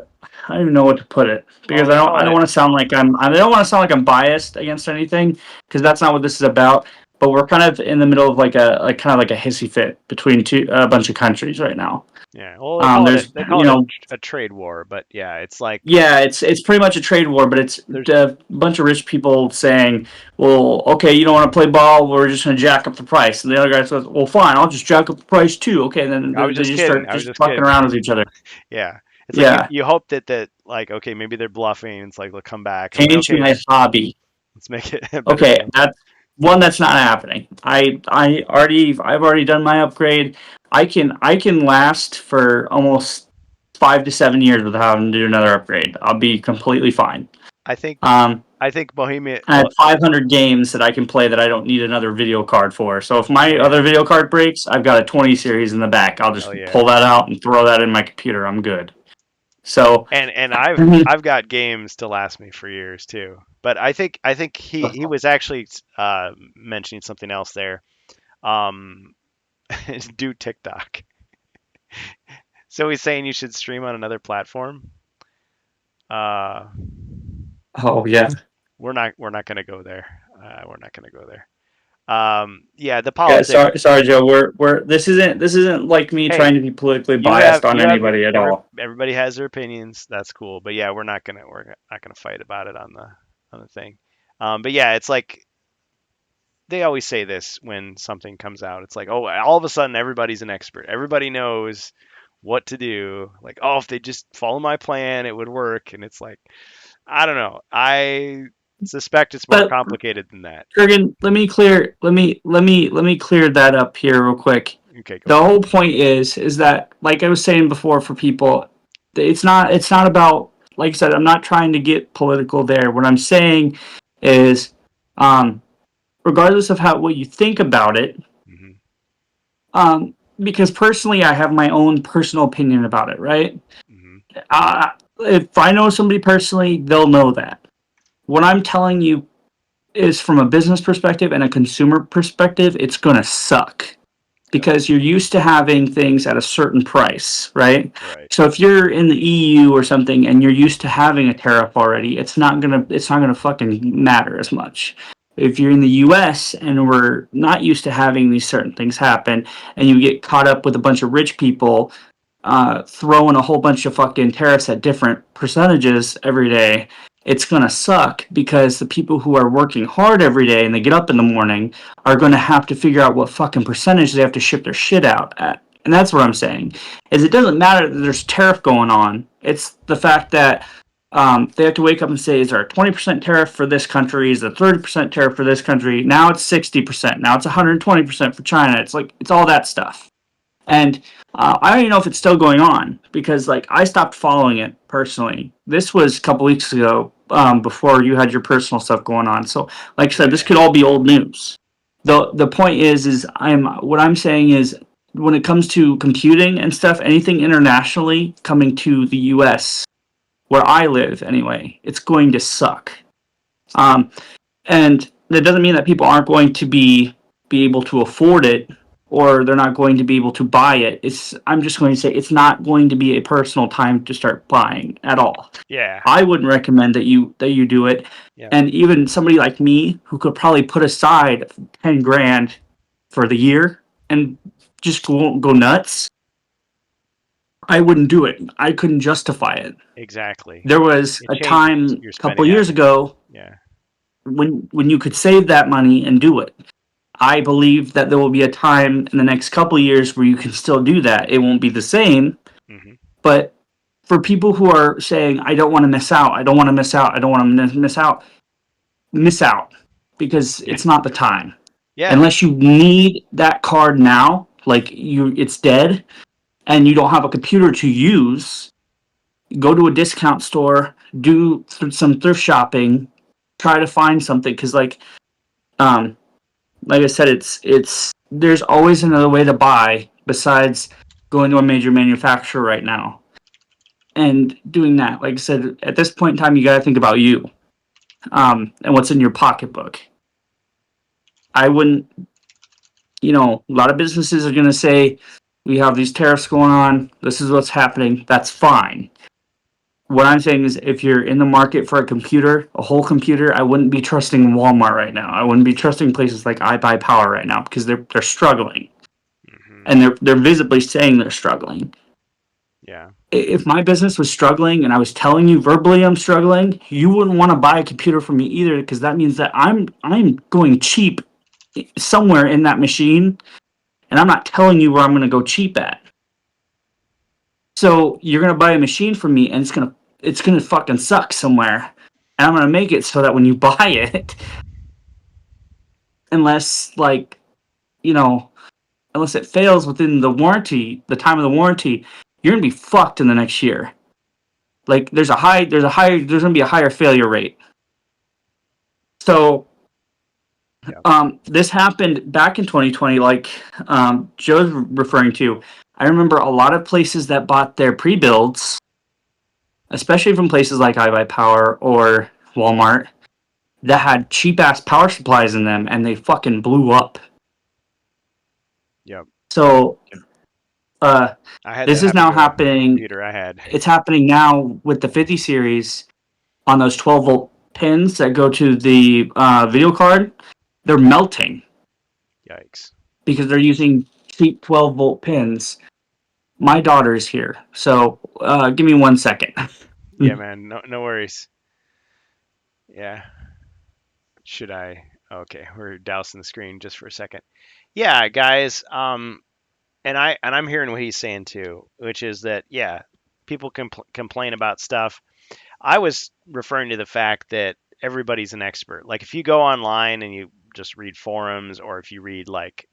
don't even know what to put it, because I don't want to sound like I'm biased against anything, because that's not what this is about. But we're kind of in the middle of like a hissy fit between a bunch of countries right now. Yeah, well, they call it a trade war, but yeah, it's like... Yeah, it's pretty much a trade war, but it's a bunch of rich people saying, well, okay, you don't want to play ball, we're just going to jack up the price. And the other guy says, well, fine, I'll just jack up the price too. Okay, and then they just start fucking around with each other. Yeah. It's like you hope that like, okay, maybe they're bluffing. It's like, they'll come back. Change my hobby. Let's make it okay. That's not happening. I've already done my upgrade. I can last for almost 5 to 7 years without having to do another upgrade. I'll be completely fine. I think Bohemia. I have 500 games that I can play that I don't need another video card for. So if my other video card breaks, I've got a 20 series in the back. I'll just pull that out and throw that in my computer. I'm good. So and I've got games to last me for years too. But I think he was actually mentioning something else there. Do TikTok. So he's saying you should stream on another platform. Oh yeah. We're not going to go there. We're not going to go there. Yeah, the politics. Yeah, sorry, Joe. This isn't like me trying to be politically biased on anybody at all. Everybody has their opinions. That's cool. But yeah, we're not gonna fight about it on the thing. But yeah, it's like they always say this when something comes out. It's like, oh, all of a sudden everybody's an expert. Everybody knows what to do. Like, oh, if they just follow my plan, it would work. And it's like, I don't know. I suspect it's more But complicated than that. Kurgan, let me clear that up here real quick. Okay, go The for it. whole point is that, like I was saying before, for people, it's not about, like I said, I'm not trying to get political there. What I'm saying is, regardless of what you think about it, Hmm. because personally I have my own personal opinion about it, right? Hmm. If I know somebody personally, they'll know that. What I'm telling you is from a business perspective and a consumer perspective, it's going to suck Yep. because you're used to having things at a certain price, right? Right. So if you're in the EU or something and you're used to having a tariff already, it's not gonna fucking matter as much. If you're in the US and we're not used to having these certain things happen, and you get caught up with a bunch of rich people throwing a whole bunch of fucking tariffs at different percentages every day, it's gonna suck because the people who are working hard every day and they get up in the morning are gonna have to figure out what fucking percentage they have to ship their shit out at. And that's what I'm saying. Is it doesn't matter that there's tariff going on. It's the fact that they have to wake up and say, is there a 20% tariff for this country? Is there a 30% tariff for this country? Now it's 60%. Now it's 120% for China. It's like, it's all that stuff. And I don't even know if it's still going on because, like, I stopped following it personally. This was a couple weeks ago, before you had your personal stuff going on. So, like I said, this could all be old news. The point is what I'm saying is, when it comes to computing and stuff, anything internationally coming to the U.S. where I live anyway, it's going to suck. And that doesn't mean that people aren't going to be able to afford it, or they're not going to be able to buy it. I'm just going to say it's not going to be a personal time to start buying at all. Yeah. I wouldn't recommend that you do it. Yeah. And even somebody like me who could probably put aside 10 grand for the year and just go nuts, I wouldn't do it. I couldn't justify it. Exactly. There was It a changes time your a couple spending years habits. ago Yeah. when you could save that money and do it. I believe that there will be a time in the next couple of years where you can still do that. It won't be the same, Hmm. but for people who are saying, I don't want to miss out, I don't want to miss out, I don't want to miss out because Yeah. it's not the time. Yeah. Unless you need that card now, like it's dead and you don't have a computer to use, go to a discount store, do some thrift shopping, try to find something because um like I said, it's there's always another way to buy besides going to a major manufacturer right now and doing that. Like I said, at this point in time, you got to think about you, and what's in your pocketbook. I wouldn't, a lot of businesses are going to say, we have these tariffs going on. This is what's happening. That's fine. What I'm saying is, if you're in the market for a whole computer, I wouldn't be trusting Walmart right now. I wouldn't be trusting places like iBuyPower right now because they're struggling, Hmm. and they're visibly saying they're struggling. Yeah. If my business was struggling and I was telling you verbally I'm struggling, you wouldn't want to buy a computer from me either because that means that I'm going cheap somewhere in that machine, and I'm not telling you where I'm going to go cheap at. So you're going to buy a machine from me, and it's gonna fucking suck somewhere, and I'm going to make it so that when you buy it, unless unless it fails within the time of the warranty, you're going to be fucked in the next year. Like there's going to be a higher failure rate. So this happened back in 2020, like Joe's referring to. I remember a lot of places that bought their pre-builds, especially from places like iBuyPower or Walmart, that had cheap ass power supplies in them, and they fucking blew up. Yep. So I had this that is happen now to a happening. computer I had. It's happening now with the 50 series on those 12-volt pins that go to the video card. They're melting Yikes. because they're using cheap 12-volt pins. My daughter's here, so give me 1 second. Yeah, man. No worries. Yeah. Should I Okay, we're dousing the screen just for a second. Yeah, guys. And I'm hearing what he's saying too, which is that yeah, people complain about stuff. I was referring to the fact that everybody's an expert. Like if you go online and you just read forums, or if you read like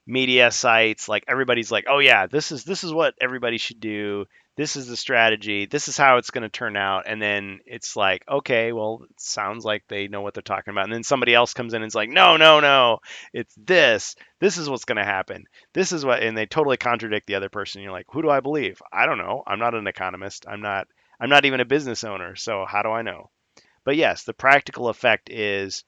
media sites, like everybody's like, oh yeah, this is what everybody should do. This is the strategy. This is how it's going to turn out. And then it's like, okay, well, it sounds like they know what they're talking about. And then somebody else comes in and it's like, no, no, no, it's this. This is what's going to happen. This is what, and they totally contradict the other person. You're like, who do I believe? I don't know. I'm not an economist. I'm not even a business owner. So how do I know? But yes, the practical effect is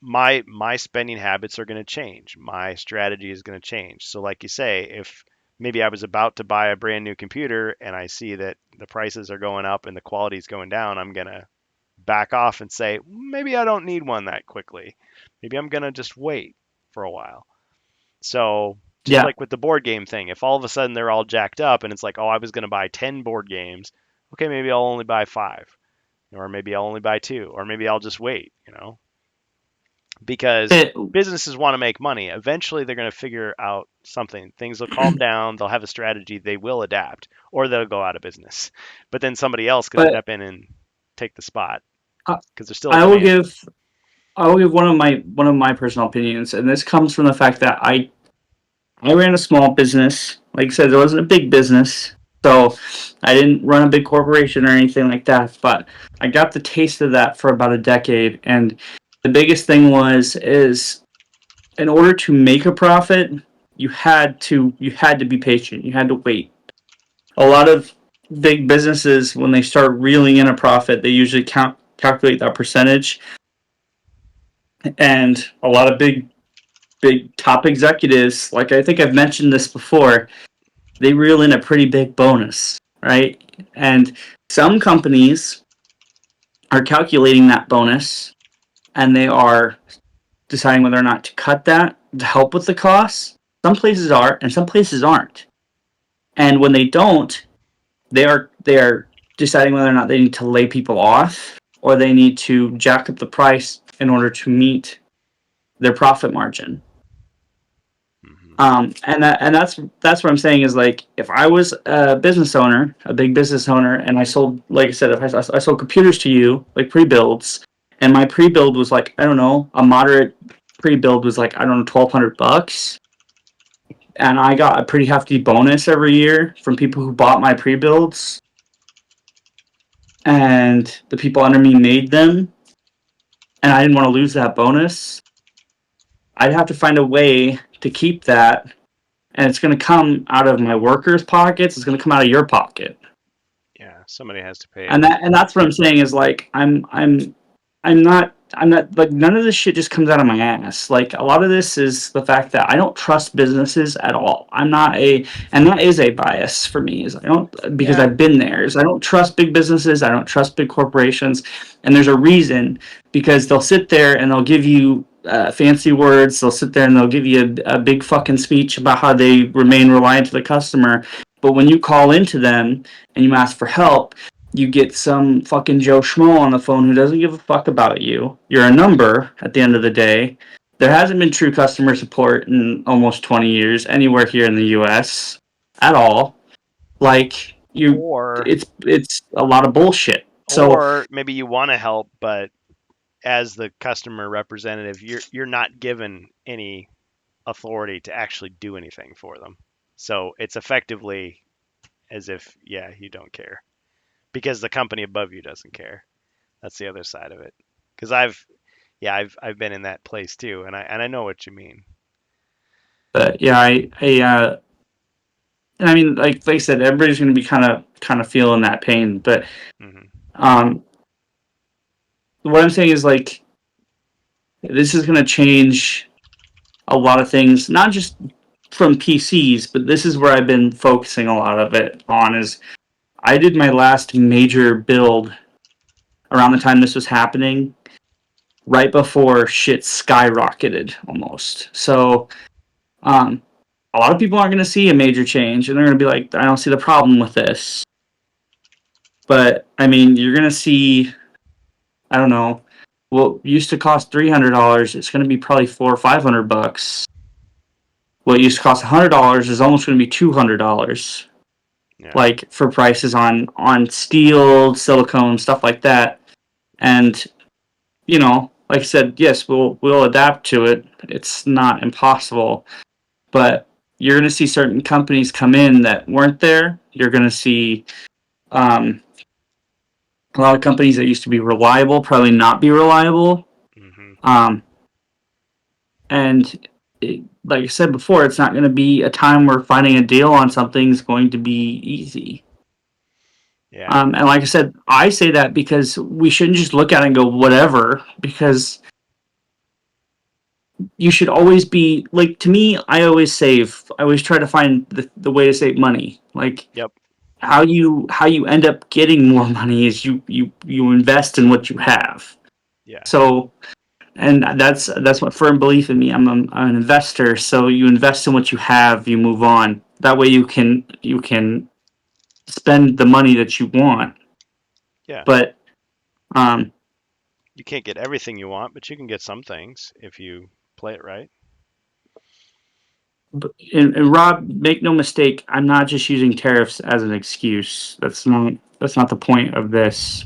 my spending habits are going to change. My strategy is going to change. So like you say, if maybe I was about to buy a brand new computer and I see that the prices are going up and the quality is going down, I'm going to back off and say, maybe I don't need one that quickly. Maybe I'm going to just wait for a while. So just Yeah. like with the board game thing, if all of a sudden they're all jacked up and it's like, oh, I was going to buy 10 board games, okay, maybe I'll only buy 5, or maybe I'll only buy 2, or maybe I'll just wait. Because It, businesses want to make money. Eventually, they're going to figure out something. Things will calm down. They'll have a strategy. They will adapt, or they'll go out of business. But then somebody else can but step in and take the spot I, because there's still a I will demand. give one of my personal opinions, and this comes from the fact that I ran a small business. Like I said, it wasn't a big business, so I didn't run a big corporation or anything like that. But I got the taste of that for about a decade, and the biggest thing is in order to make a profit, you had to be patient. You had to wait. A lot of big businesses, when they start reeling in a profit, they usually calculate that percentage, and a lot of big top executives, like I think I've mentioned this before, they reel in a pretty big bonus, right? And some companies are calculating that bonus and they are deciding whether or not to cut that to help with the costs. Some places are and some places aren't. And when they don't, they are deciding whether or not they need to lay people off or they need to jack up the price in order to meet their profit margin. And that's what I'm saying is, like, if I was a business owner, a big business owner, and I sold, like I said, if I sold computers to you, like pre-builds, and my pre-build was like, I don't know, a moderate pre-build was like, I don't know, $1,200, and I got a pretty hefty bonus every year from people who bought my pre-builds, and the people under me made them, and I didn't want to lose that bonus. I'd have to find a way to keep that, and it's going to come out of my workers' pockets. It's going to come out of your pocket, Yeah, somebody has to pay it. and that's what I'm saying is, like, I'm not like, none of this shit just comes out of my ass. Like, a lot of this is the fact that I don't trust businesses at all. And that is a bias for me. Is I don't, because Yeah. I've been there. Is I don't trust big businesses. I don't trust big corporations, and there's a reason, because they'll sit there and they'll give you fancy words. They'll sit there and they'll give you a big fucking speech about how they remain reliant to the customer. But when you call into them and you ask for help, you get some fucking Joe Schmo on the phone who doesn't give a fuck about you. You're a number at the end of the day. There hasn't been true customer support in almost 20 years anywhere here in the US at all. Like, Or it's a lot of bullshit. So or maybe you want to help, but as the customer representative, you're not given any authority to actually do anything for them. So it's effectively as if, yeah, you don't care because the company above you doesn't care. That's the other side of it. Because I've been in that place too, and I know what you mean. but yeah, and I mean, like I said, everybody's going to be kind of feeling that pain. But Hmm. um, what I'm saying is, like, this is going to change a lot of things, not just from PCs, but this is where I've been focusing a lot of it on. Is I did my last major build around the time this was happening, right before shit skyrocketed almost. So a lot of people aren't going to see a major change, and they're going to be like, I don't see the problem with this. But I mean, you're going to see, I don't know, what used to cost $300, it's going to be probably $400 or $500. What used to cost $100 is almost going to be $200. Yeah. Like for prices on steel, silicone, stuff like that. And like I said, yes, we'll adapt to it. It's not impossible, but you're going to see certain companies come in that weren't there. You're going to see a lot of companies that used to be reliable probably not be reliable. Hmm. And like I said before, it's not going to be a time where finding a deal on something is going to be easy. Yeah. And like I said, I say that because we shouldn't just look at it and go whatever, because you should always be like, to me, I always save. I always try to find the way to save money. Like Yep. how you end up getting more money is you invest in what you have. Yeah. So, and that's what firm belief in me. I'm an investor. So you invest in what you have, you move on. That way you can spend the money that you want. Yeah. But You can't get everything you want, but you can get some things if you play it right. and Rob, make no mistake, I'm not just using tariffs as an excuse. That's not the point of this.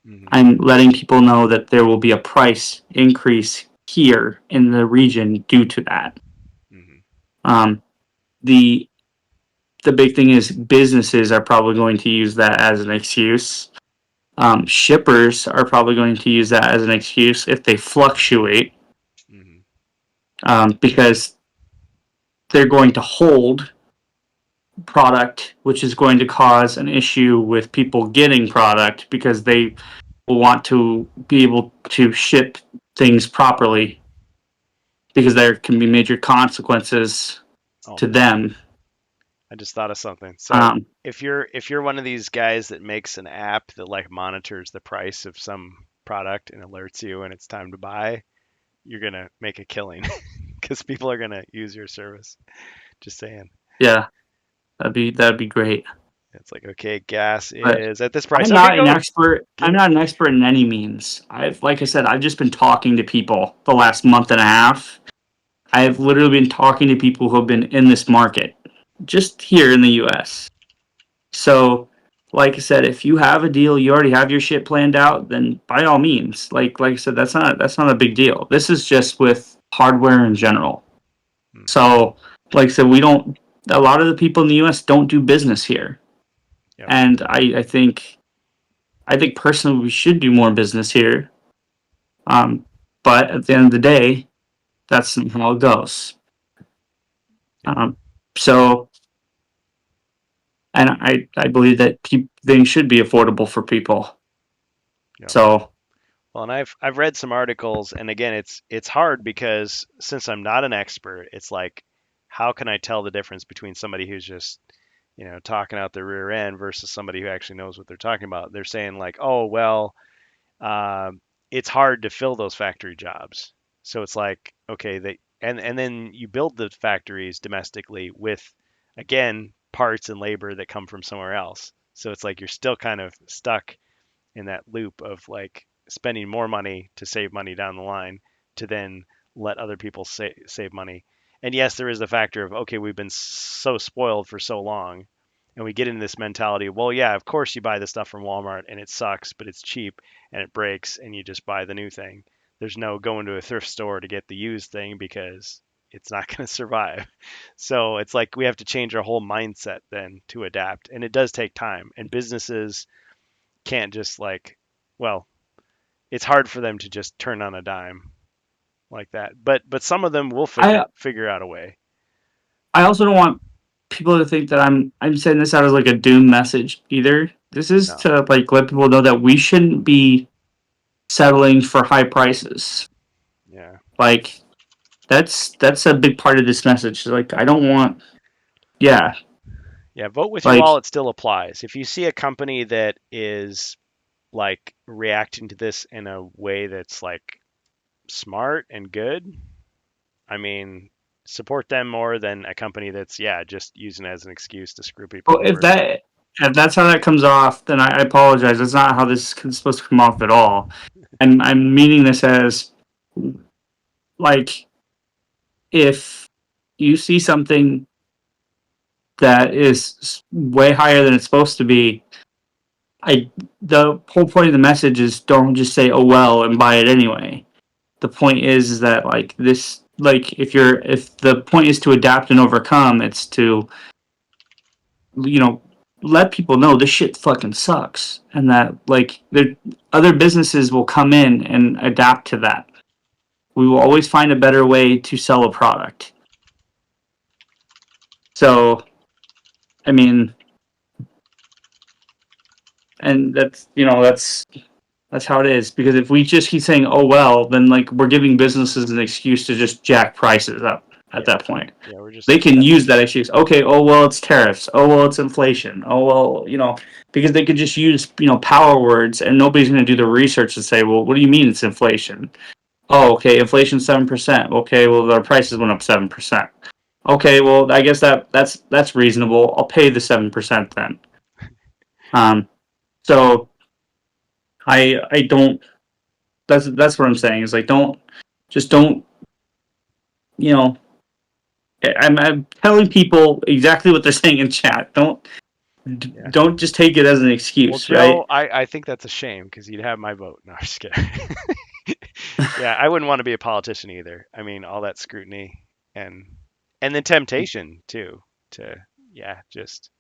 Hmm. I'm letting people know that there will be a price increase here in the region due to that. Hmm. Um, the the big thing is businesses are probably going to use that as an excuse. Shippers are probably going to use that as an excuse if they fluctuate, Hmm. because they're going to hold product, which is going to cause an issue with people getting product because they will want to be able to ship things properly, because there can be major consequences Oh to man, them. I just thought of something. So Um, if you're one of these guys that makes an app that like monitors the price of some product and alerts you when it's time to buy, you're gonna make a killing because people are gonna use your service. Just saying. yeah, that'd be great. It's like, okay, gas But is at this price. Okay, go get I'm it. not an expert in any means. Like I said, I've just been talking to people the last month and a half. I've literally been talking to people who have been in this market just here in the US. So, like I said, if you have a deal, you already have your shit planned out, then by all means, like I said, that's not a big deal. This is just with hardware in general. Hmm. So, like I said, we don't. A lot of the people in the U.S. don't do business here, Yep. and I think personally we should do more business here. But at the end of the day, that's not how it goes. Yep. Um, so, and I believe that things should be affordable for people. Yep. So, Well, and I've read some articles, and again, it's hard because since I'm not an expert, it's like, how can I tell the difference between somebody who's just, talking out their rear end versus somebody who actually knows what they're talking about? They're saying like, oh well, it's hard to fill those factory jobs. So it's like, okay, and then you build the factories domestically with, again, parts and labor that come from somewhere else. So it's like you're still kind of stuck in that loop of like spending more money to save money down the line to then let other people save money. And yes, there is the factor of, okay, we've been so spoiled for so long, and we get into this mentality, well, yeah, of course you buy the stuff from Walmart and it sucks, but it's cheap and it breaks and you just buy the new thing. There's no going to a thrift store to get the used thing because it's not going to survive. So it's like we have to change our whole mindset then to adapt. And it does take time. And businesses can't just like, well, it's hard for them to just turn on a dime like that. But some of them will I figure out a way. I also don't want people to think that I'm saying this out as like a doom message either. This is No. to like let people know that we shouldn't be settling for high prices. Yeah. Like that's a big part of this message. Like I don't want, yeah, Yeah, vote with your like wallet still applies. If you see a company that is like reacting to this in a way that's like smart and good, I mean, support them more than a company that's, yeah, just using it as an excuse to screw people well, over. if that's how that comes off, then I apologize. That's not how this is supposed to come off at all. and I'm meaning this as like if you see something that is way higher than it's supposed to be, the whole point of the message is don't just say oh well and buy it anyway. The point is that like this, like if the point is to adapt and overcome, it's to, you know, let people know this shit fucking sucks, and that like other businesses will come in and adapt to that. We will always find a better way to sell a product. So, I mean, and that's how it is. Because if we just keep saying "oh well," then like we're giving businesses an excuse to just jack prices up at Yeah. that point. Yeah, we're just They can use that excuse. Okay, oh well, it's tariffs. Oh well, it's inflation. Oh well, because they could just use power words, and nobody's going to do the research to say, well, what do you mean it's inflation? Oh, okay, inflation 7%. Okay, well, our prices went up 7%. Okay, well, I guess that's reasonable. I'll pay the 7% then. So I don't. That's what I'm saying is like don't you know. I'm telling people exactly what they're saying in chat. Yeah. Don't just take it as an Well, excuse, Joe, right? I think that's a shame because you'd have my vote. No, I'm just kidding. Yeah, I wouldn't want to be a politician either. I mean, all that scrutiny and the temptation too to yeah, just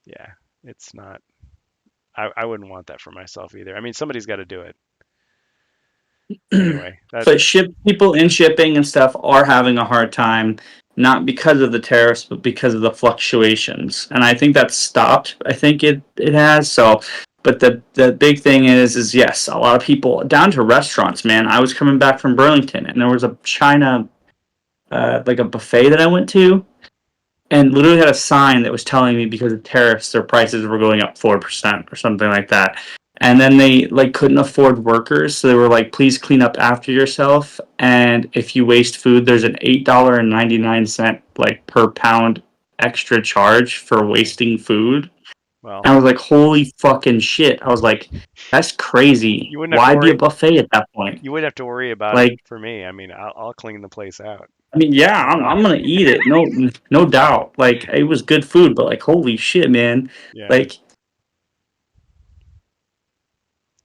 yeah, it's not. I wouldn't want that for myself either. I mean, somebody's got to do it. But anyway, that But people in shipping and stuff are having a hard time, not because of the tariffs, but because of the fluctuations. And I think that's stopped. I think it has. So, but the big thing is yes, a lot of people down to restaurants. Man, I was coming back from Burlington, and there was a China, like a buffet that I went to, and literally had a sign that was telling me because of tariffs, their prices were going up 4% or something like that. And then they like couldn't afford workers, so they were like, "Please clean up after yourself." And if you waste food, there's an $8.99 like per pound extra charge for wasting food. well, And I was like, "Holy fucking shit!" I was like, "That's crazy. you wouldn't have to Why be a worry. buffet at that point?" You wouldn't have to worry about it Like, for me. I mean, I'll clean the place out. I mean, yeah, No I'm problem. gonna eat it, no doubt. Like, it was good food, but like, holy shit, man! Yeah, Like,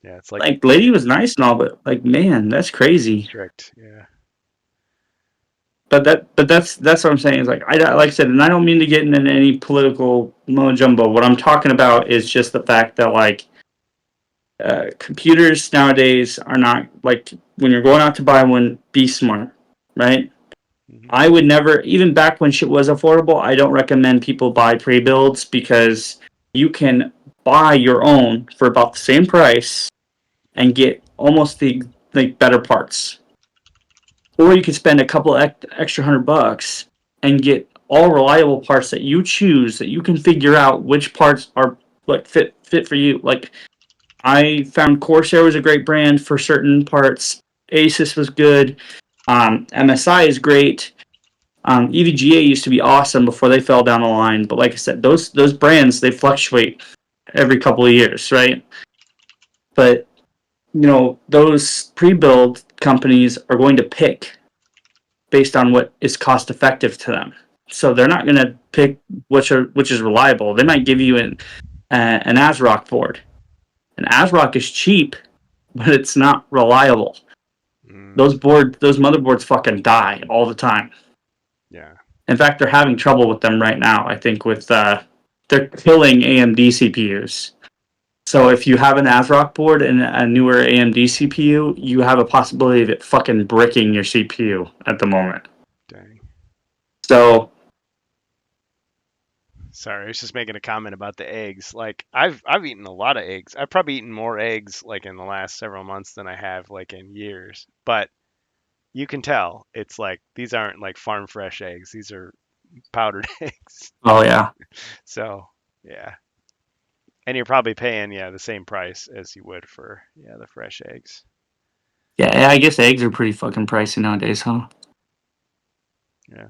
yeah. It's like like lady was nice and all, but like, man, that's crazy. strict. Yeah, But that's what I'm saying is like like I said, and I don't mean to get into any political mumbo jumbo. What I'm talking about is just the fact that like computers nowadays are not like when you're going out to buy one, be smart, right? hmm I would never, even back when shit was affordable, I don't recommend people buy pre-builds because you can buy your own for about the same price and get almost the like better parts. Or you could spend a couple extra $100 and get all reliable parts that you choose, that you can figure out which parts are like fit for you. Like I found Corsair was a great brand for certain parts. Asus was good. MSI is great. EVGA used to be awesome before they fell down the line, but like I said, those brands they fluctuate every couple of years, right? But those pre-build companies are going to pick based on what is cost effective to them. So they're not going to pick which is reliable. They might give you an ASRock board. An ASRock is cheap, but it's not reliable. mm, Those motherboards fucking die all the time. yeah. In fact, they're having trouble with them right now. I think with they're killing AMD CPUs. So if you have an ASRock board and a newer AMD CPU, you have a possibility of it fucking bricking your CPU at the moment. Dang. So Sorry, I was just making a comment about the eggs. Like I've eaten a lot of eggs. I've probably eaten more eggs like in the last several months than I have like in years. But you can tell it's like these aren't like farm fresh eggs. These are powdered eggs. oh yeah. So yeah. And you're probably paying yeah the same price as you would for yeah the fresh eggs. Yeah, I guess eggs are pretty fucking pricey nowadays, huh? Yeah.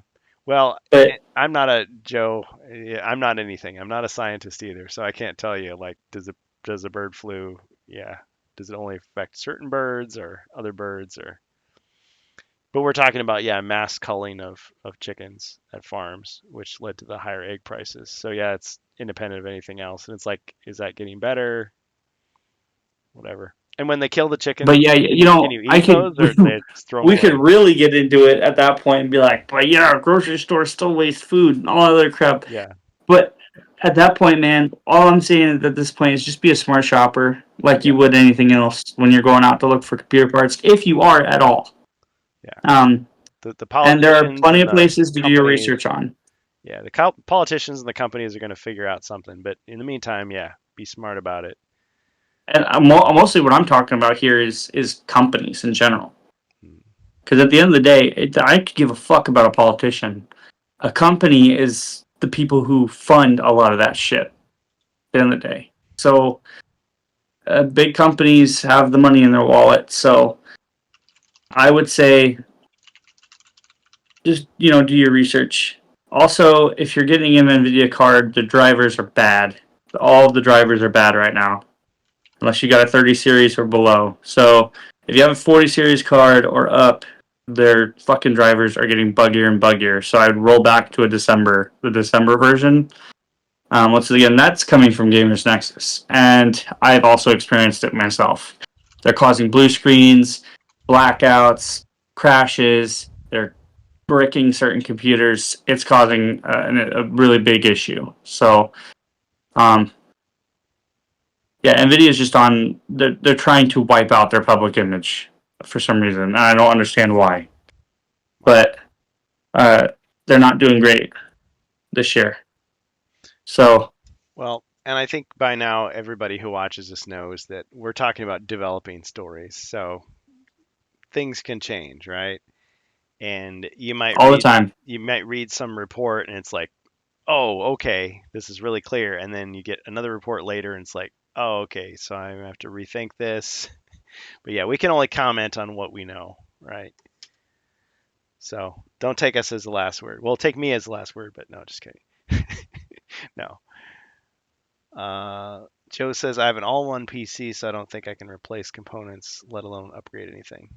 Well, But I'm not a Joe. Yeah, I'm not anything. I'm not a scientist either, so I can't tell you like does a bird flu? Yeah. does it only affect certain birds or other birds or? But we're talking about mass culling of chickens at farms, which led to the higher egg prices. So yeah, it's independent of anything else, and it's like, is that getting better? Whatever. And when they kill the chickens, But yeah, can you I eat could. those or do they just throw them We away? could really get into it at that point and be like, but yeah, grocery stores still waste food and all other crap. Yeah. But at that point, man, all I'm saying at this point is just be a smart shopper, like you Yeah. would anything else when you're going out to look for computer parts, if you are at all. Yeah. The And there are politicians plenty and of the places to do your companies, research on. yeah, politicians and the companies are going to figure out something. But in the meantime, yeah, be smart about it. And mostly what I'm talking about here is companies in general. Hmm. Because at the end of the day, I could give a fuck about a politician. A company is the people who fund a lot of that shit. At the end of the day, so big companies have the money in their wallet. So I would say, just do your research. Also, if you're getting an NVIDIA card, the drivers are bad. All of the drivers are bad right now, unless you got a 30 series or below. So if you have a 40 series card or up, their fucking drivers are getting buggier and buggier. So I'd roll back to the December version. Once again, that's coming from Gamers Nexus, and I've also experienced it myself. They're causing blue screens, blackouts, crashes. They're bricking certain computers. It's causing a really big issue. So, yeah, NVIDIA is just on. They're trying to wipe out their public image for some reason, and I don't understand why. But they're not doing great this year. So, Well, and I think by now everybody who watches this knows that we're talking about developing stories. So things can change, right? And all the time. you might read some report and it's like, "Oh, okay, this is really clear." And then you get another report later and it's like, "Oh, okay, so I have to rethink this." But yeah, we can only comment on what we know, right? So don't take us as the last word. Well, take me as the last word, but no, just kidding. No. Joe says I have an all-one PC, so I don't think I can replace components, let alone upgrade anything.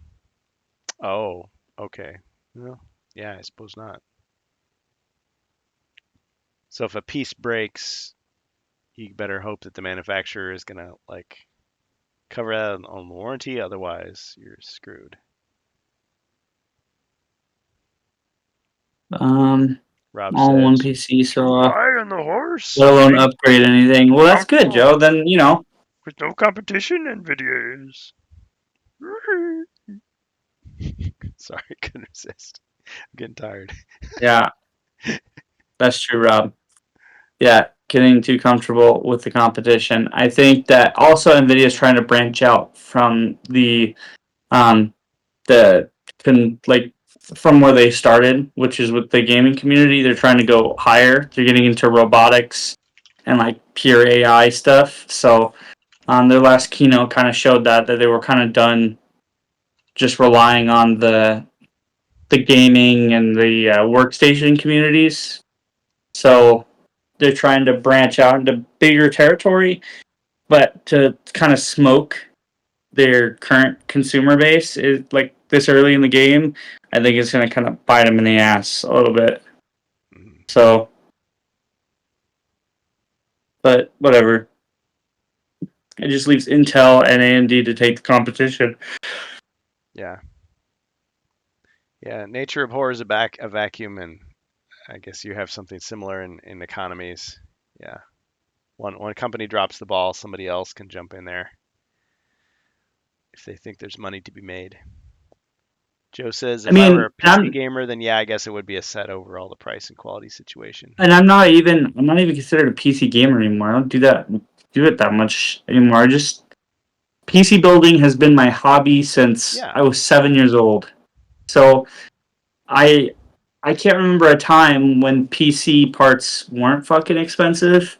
Oh, okay. Well, yeah, I suppose not. So if a piece breaks, you better hope that the manufacturer is gonna like cover that on the warranty. Otherwise, you're screwed. Rob All one says, PC, so "Ride on the horse, let alone upgrade anything. Well, that's good, Joe. Then with no competition, NVIDIA is." Sorry, couldn't resist. I'm getting tired. yeah, that's true, Rob. Yeah, getting too comfortable with the competition. I think that also NVIDIA is trying to branch out from um the like from where they started, which is with the gaming community. They're trying to go higher. They're getting into robotics and like pure AI stuff. So their last keynote kind of showed that they were kind of done just relying on the gaming and the workstation communities. So they're trying to branch out into bigger territory, but to kind of smoke their current consumer base is like this early in the game. I think it's going to kind of bite them in the ass a little bit. So, but whatever. It just leaves Intel and AMD to take the competition. Yeah. Yeah, nature abhors a vacuum, and I guess you have something similar in economies. Yeah. One company drops the ball, somebody else can jump in there if they think there's money to be made. Joe says, if I were a PC gamer, then yeah, I guess it would be a set overall the price and quality situation. And I'm not even considered a PC gamer anymore. I don't do it that much anymore. PC building has been my hobby since I was 7 years old. So I can't remember a time when PC parts weren't fucking expensive.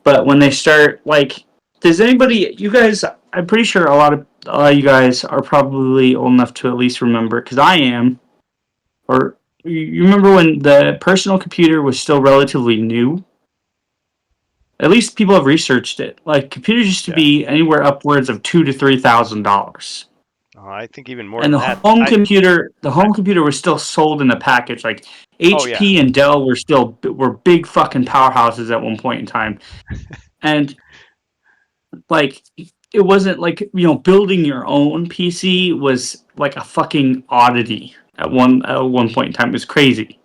But when they start, like, does anybody, you guys, I'm pretty sure a lot of you guys are probably old enough to at least remember, because I am, or you remember when the personal computer was still relatively new? At least people have researched it. Like computers used to be anywhere upwards of $2,000 to $3,000. I think even more And than the that. home computer was still sold in a package. Like Oh, yeah. HP and Dell were big fucking powerhouses at one point in time, and like it wasn't like building your own PC was like a fucking oddity at one point in time. It was crazy.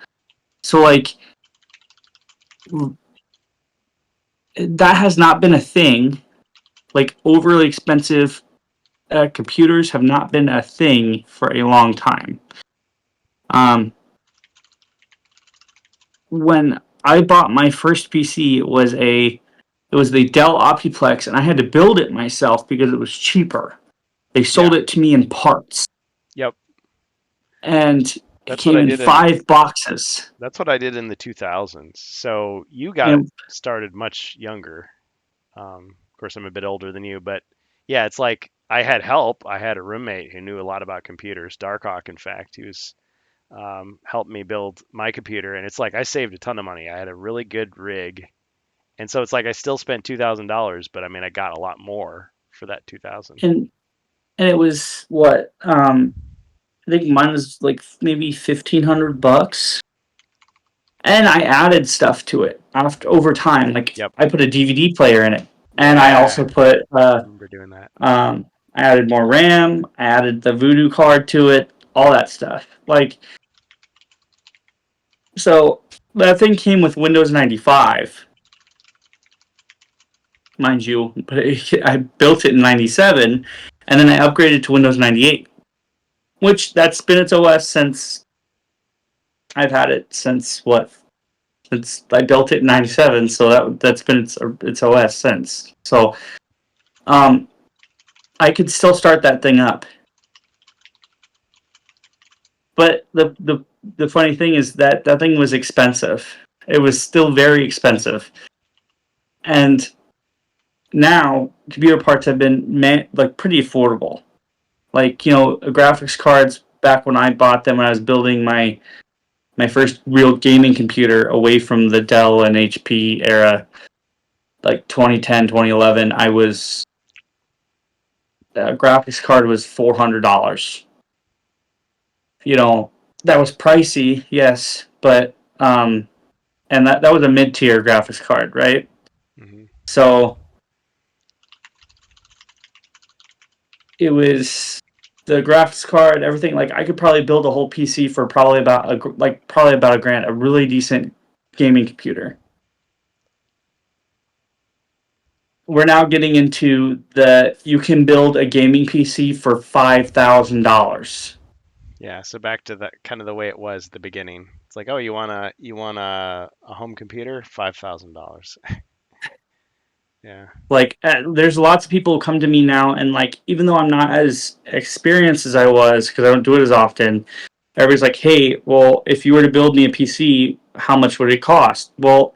So like that has not been a thing. Like overly expensive computers have not been a thing for a long time. When I bought my first PC, it was the Dell Optiplex, and I had to build it myself because it was cheaper. They sold it to me in parts. Yep. And it That's came what I in did 5 boxes. That's what I did in the 2000s. So you got And started much younger. Of course, I'm a bit older than you, but yeah, it's like I had help. I had a roommate who knew a lot about computers, Darkhawk, in fact. He was helped me build my computer, and it's like I saved a ton of money. I had a really good rig, and so it's like I still spent $2,000, but I mean, I got a lot more for that 2,000. and it was what I think mine was like maybe $1,500, and I added stuff to it over time. Like Yep. I put a DVD player in it, and I also put I remember doing that. I added more RAM. I added the Voodoo card to it. All that stuff. Like, so that thing came with Windows 95, mind you. But I built it in 97, and then I upgraded to Windows 98, which that's been its OS since I've had it since what? Since I built it in 97, so that's been its OS since. So, I could still start that thing up. But the funny thing is that thing was expensive. It was still very expensive. And now computer parts have been like pretty affordable. Like, graphics cards back when I bought them when I was building my first real gaming computer away from the Dell and HP era, like 2010, 2011, graphics card was $400. That was pricey, yes, but and that was a mid-tier graphics card, right? Mm-hmm. So it was the graphics card, everything. Like I could probably build a whole PC for probably about $1,000, a really decent gaming computer. We're now getting into you can build a gaming PC for $5,000. Yeah, so back to that kind of the way it was at the beginning. It's like, oh, you want a home computer? $5,000. Yeah. Like, there's lots of people who come to me now, and like, even though I'm not as experienced as I was because I don't do it as often, everybody's like, "Hey, well, if you were to build me a PC, how much would it cost?" Well,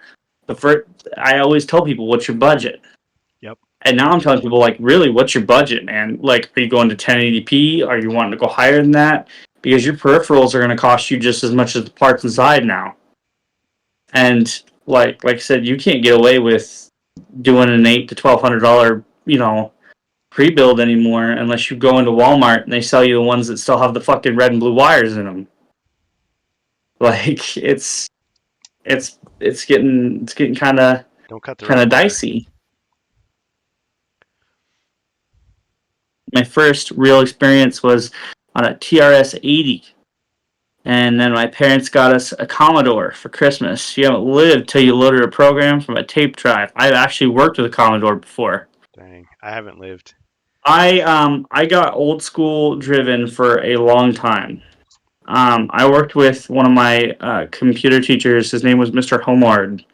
I always tell people, "What's your budget?" Yep. And now I'm telling people, like, really, what's your budget, man? Like, are you going to 1080p? Are you wanting to go higher than that? Because your peripherals are going to cost you just as much as the parts inside now. And like I said, you can't get away with doing an $800 to $1,200, pre-build anymore unless you go into Walmart and they sell you the ones that still have the fucking red and blue wires in them. Like it's getting kind of dicey. My first real experience was on a TRS-80. And then my parents got us a Commodore for Christmas. You haven't lived till you loaded a program from a tape drive. I've actually worked with a Commodore before. Dang, I haven't lived. I got old school driven for a long time. I worked with one of my computer teachers. His name was Mr. Homard.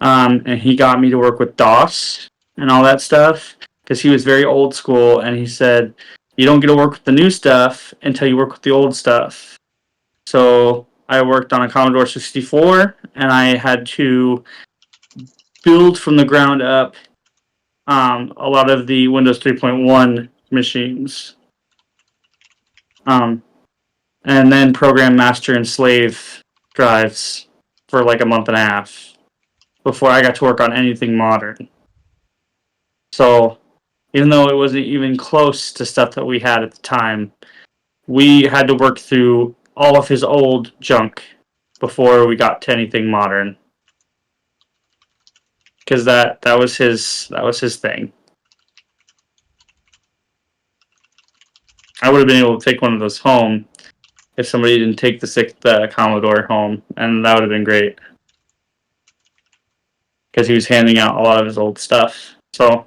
And he got me to work with DOS and all that stuff because he was very old school. And he said, you don't get to work with the new stuff until you work with the old stuff. So I worked on a Commodore 64, and I had to build from the ground up a lot of the Windows 3.1 machines. And then program master and slave drives for like a month and a half. before I got to work on anything modern. So even though it wasn't even close to stuff that we had at the time, we had to work through all of his old junk before we got to anything modern. Because that was his thing. I would have been able to take one of those home if somebody didn't take the Commodore home, and that would have been great. Because he was handing out a lot of his old stuff. So,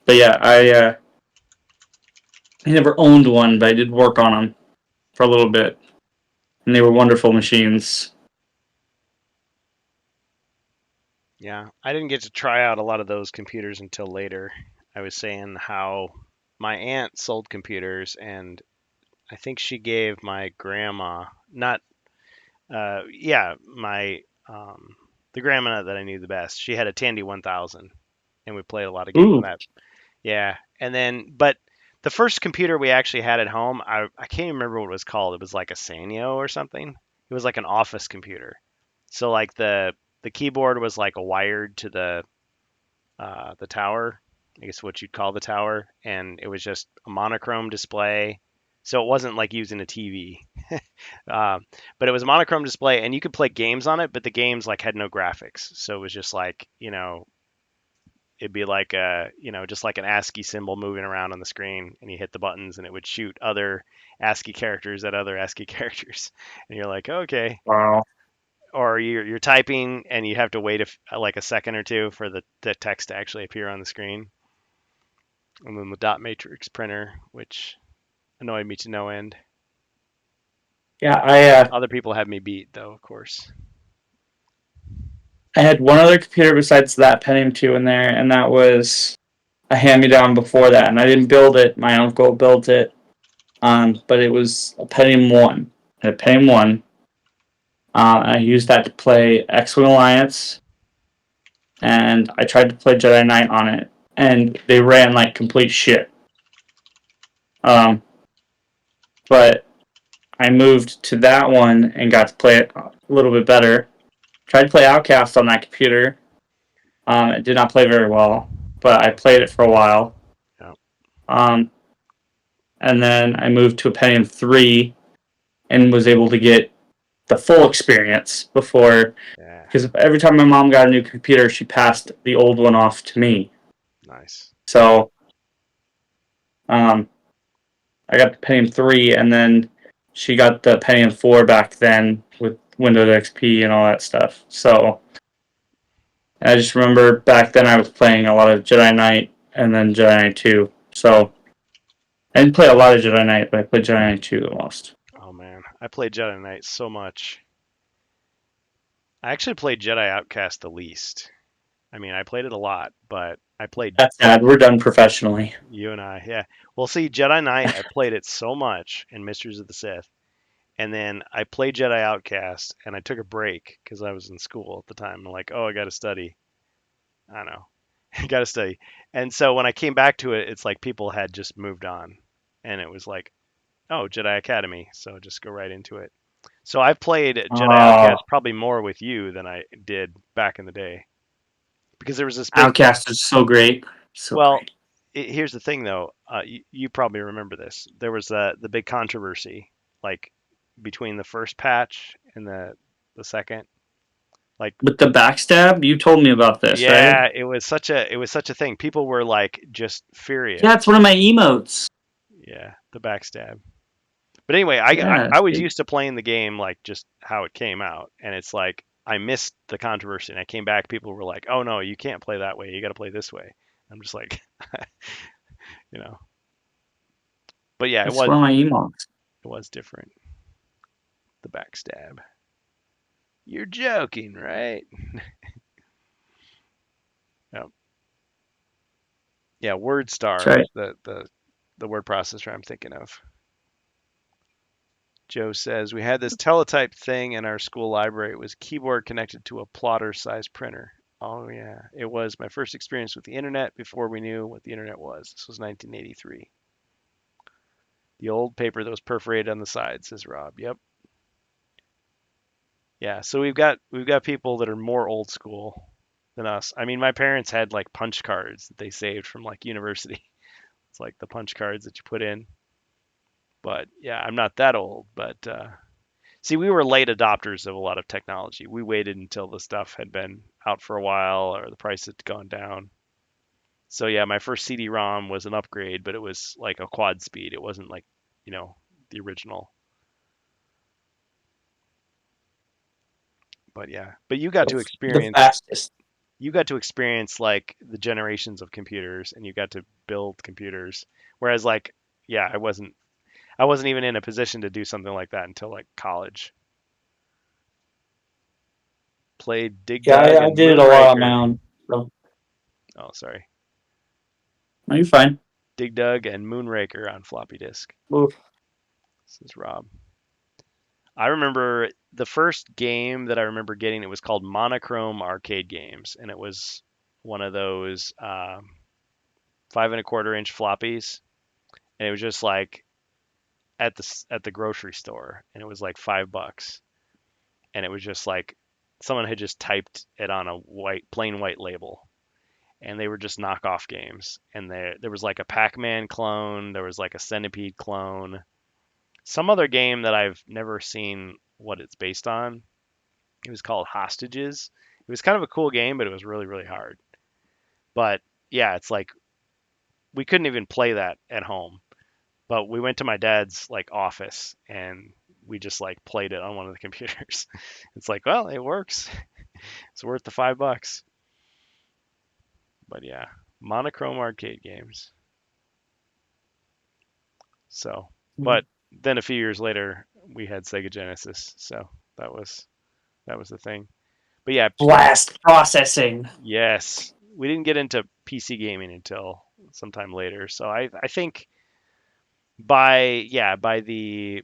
but yeah, I never owned one, but I did work on them for a little bit, and they were wonderful machines. Yeah, I didn't get to try out a lot of those computers until later. I was saying how my aunt sold computers, and I think she gave my grandma, not, yeah, my, the grandma that I knew the best. She had a Tandy 1000, and we played a lot of games on Ooh, that. Yeah, and then, but the first computer we actually had at home, I can't even remember what it was called. It was like a Sanyo or something. It was like an office computer. So like the keyboard was like a wired to the tower, I guess what you'd call the tower, and it was just a monochrome display. So it wasn't like using a TV, uh, but it was a monochrome display, and you could play games on it, but the games like had no graphics. So it was just like, it'd be like just like an ASCII symbol moving around on the screen, and you hit the buttons, and it would shoot other ASCII characters at other ASCII characters, and you're like, okay. wow. Or you're typing, and you have to wait like a second or two for the text to actually appear on the screen. And then the dot matrix printer, which annoyed me to no end. Yeah, Other people have me beat, though, of course. I had one other computer besides that Pentium 2 in there, and that was a hand-me-down before that. And I didn't build it; my uncle built it. But it was a Pentium 1. A Pentium 1. I used that to play X-Wing Alliance, and I tried to play Jedi Knight on it, and they ran like complete shit. Um, but I moved to that one and got to play it a little bit better. Tried to play Outcast on that computer. It did not play very well, but I played it for a while. Yeah. Um, and then I moved to a Pentium 3 and was able to get the full experience before, Yeah. because every time my mom got a new computer, she passed the old one off to me. Nice. So I got the Pentium 3, and then she got the Pentium 4 back then with Windows XP and all that stuff. So I just remember back then I was playing a lot of Jedi Knight and then Jedi Knight 2. So I didn't play a lot of Jedi Knight, but I played Jedi Knight 2 the most. Oh man, I played Jedi Knight so much. I actually played Jedi Outcast the least. I mean, I played it a lot, but I played That's sad. We're done professionally. you and I. Yeah. Well, see, Jedi Knight, I played it so much in Mysteries of the Sith, and then I played Jedi Outcast, and I took a break because I was in school at the time. I'm like, oh, I got to study. I don't know. I got to study. And so when I came back to it, it's like people had just moved on, and it was like, oh, Jedi Academy. So just go right into it. So I've played Jedi Oh, Outcast probably more with you than I did back in the day because there was this big. Outcast is so great. So Well, great. here's the thing though. You probably remember this. There was the big controversy, like between the first patch and the second. Like, With the backstab, you told me about this, right? yeah, it was such a thing. People were like just furious. Yeah, it's one of my emotes. Yeah, the backstab. But anyway, Yeah, I was used to playing the game like just how it came out, and it's like I missed the controversy, and I came back. People were like, "Oh no, you can't play that way. You got to play this way." I'm just like, you know. But yeah, it's one of my emotes. it was different. The backstab. You're joking, right? Yeah, yeah. That's WordStar right. was the word processor I'm thinking of. Joe says we had this teletype thing in our school library. It was a keyboard connected to a plotter-sized printer. Oh yeah, it was my first experience with the internet before we knew what the internet was. This was 1983. The old paper that was perforated on the side, says Rob. Yep. Yeah, so we've got people that are more old school than us. I mean, my parents had like punch cards that they saved from like university. It's like the punch cards that you put in. But yeah, I'm not that old. But see, we were late adopters of a lot of technology. We waited until the stuff had been out for a while or the price had gone down. So yeah, my first CD-ROM was an upgrade, but it was like a quad speed. It wasn't like, the original. But yeah, but The fastest. you got to experience like the generations of computers and you got to build computers. Whereas like, yeah, I wasn't even in a position to do something like that until like college. Played Dig Yeah, Dug I and did it a lot on my Moonraker. own. So, Oh, sorry. no, you're fine. Dig Dug and Moonraker on floppy disk. Oof. This is Rob. I remember the first game that I remember getting, it was called Monochrome Arcade Games, and it was one of those 5 1/4 inch floppies, and it was just like at the grocery store, and it was like $5, and it was just like someone had just typed it on a plain white label, and they were just knockoff games, and there was like a Pac-Man clone, there was like a Centipede clone, some other game that I've never seen what it's based on. It was called Hostages. It was kind of a cool game, but it was really, really hard. But yeah, it's like we couldn't even play that at home. But we went to my dad's like office and we just like played it on one of the computers. It's like, well, it works. It's worth the $5. But yeah, monochrome arcade games. So, but then a few years later, we had Sega Genesis. So that was the thing. But yeah, Blast processing. yes, we didn't get into PC gaming until sometime later. So I think by the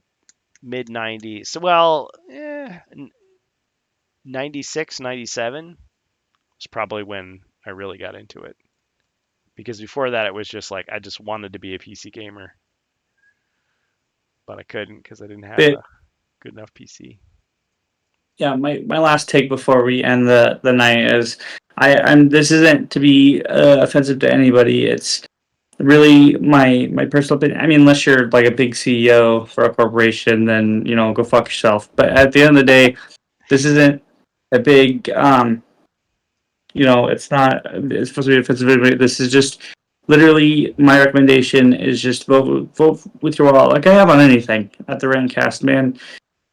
mid 90s, so well, 96, 97 was probably when I really got into it. Because before that, it was just like I just wanted to be a PC gamer, but I couldn't because I didn't have Bit a good enough PC. Yeah, my last take before we end the night is I'm this isn't to be offensive to anybody. It's really my personal opinion. I mean, unless you're like a big CEO for a corporation, then go fuck yourself. But at the end of the day, this isn't a big it's not it's supposed to be offensive to anybody. This is just literally my recommendation is just vote with your wallet, like I have on anything at the Rancast, man.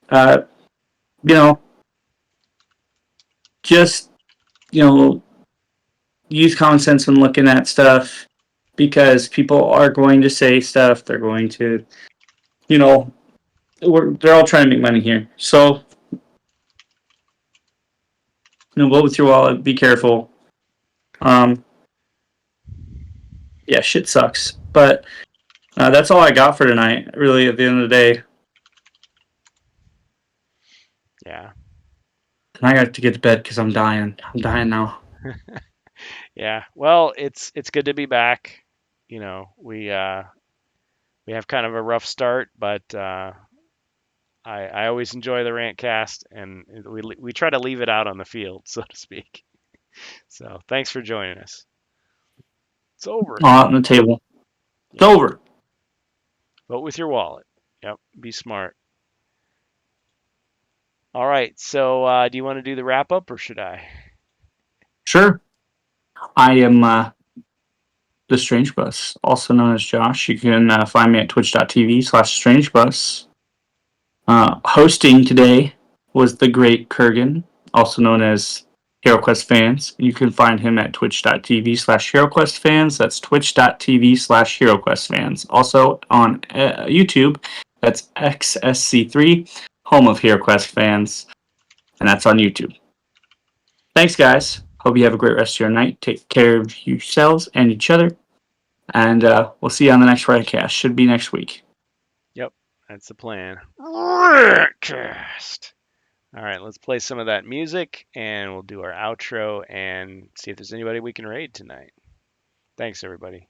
Uh, you know, just you know use common sense when looking at stuff because people are going to say stuff. They're going to, you know, they're all trying to make money here. So, vote with your wallet. Be careful. Um, yeah, shit sucks. But that's all I got for tonight. Really, at the end of the day, Yeah, and I got to get to bed because I'm dying. I'm dying now. yeah. Well, it's good to be back. We have kind of a rough start, but I always enjoy the Rantcast, and we try to leave it out on the field, so to speak. So thanks for joining us. It's over. All out on the table. It's over. Vote with your wallet. Yep. Be smart. All right. So do you want to do the wrap up or should I? Sure. I am the Strange Bus, also known as Josh. You can find me at twitch.tv/strangebus. Hosting today was the great Kurgan, also known as HeroQuest Fans. You can find him at twitch.tv/HeroQuest Fans. That's twitch.tv/HeroQuest Fans. Also on YouTube, that's XSC3, home of HeroQuest Fans, and that's on YouTube. Thanks, guys. Hope you have a great rest of your night. Take care of yourselves and each other. And we'll see you on the next Redcast. Should be next week. Yep. That's the plan. Rantcast. All right. Let's play some of that music and we'll do our outro and see if there's anybody we can raid tonight. Thanks, everybody.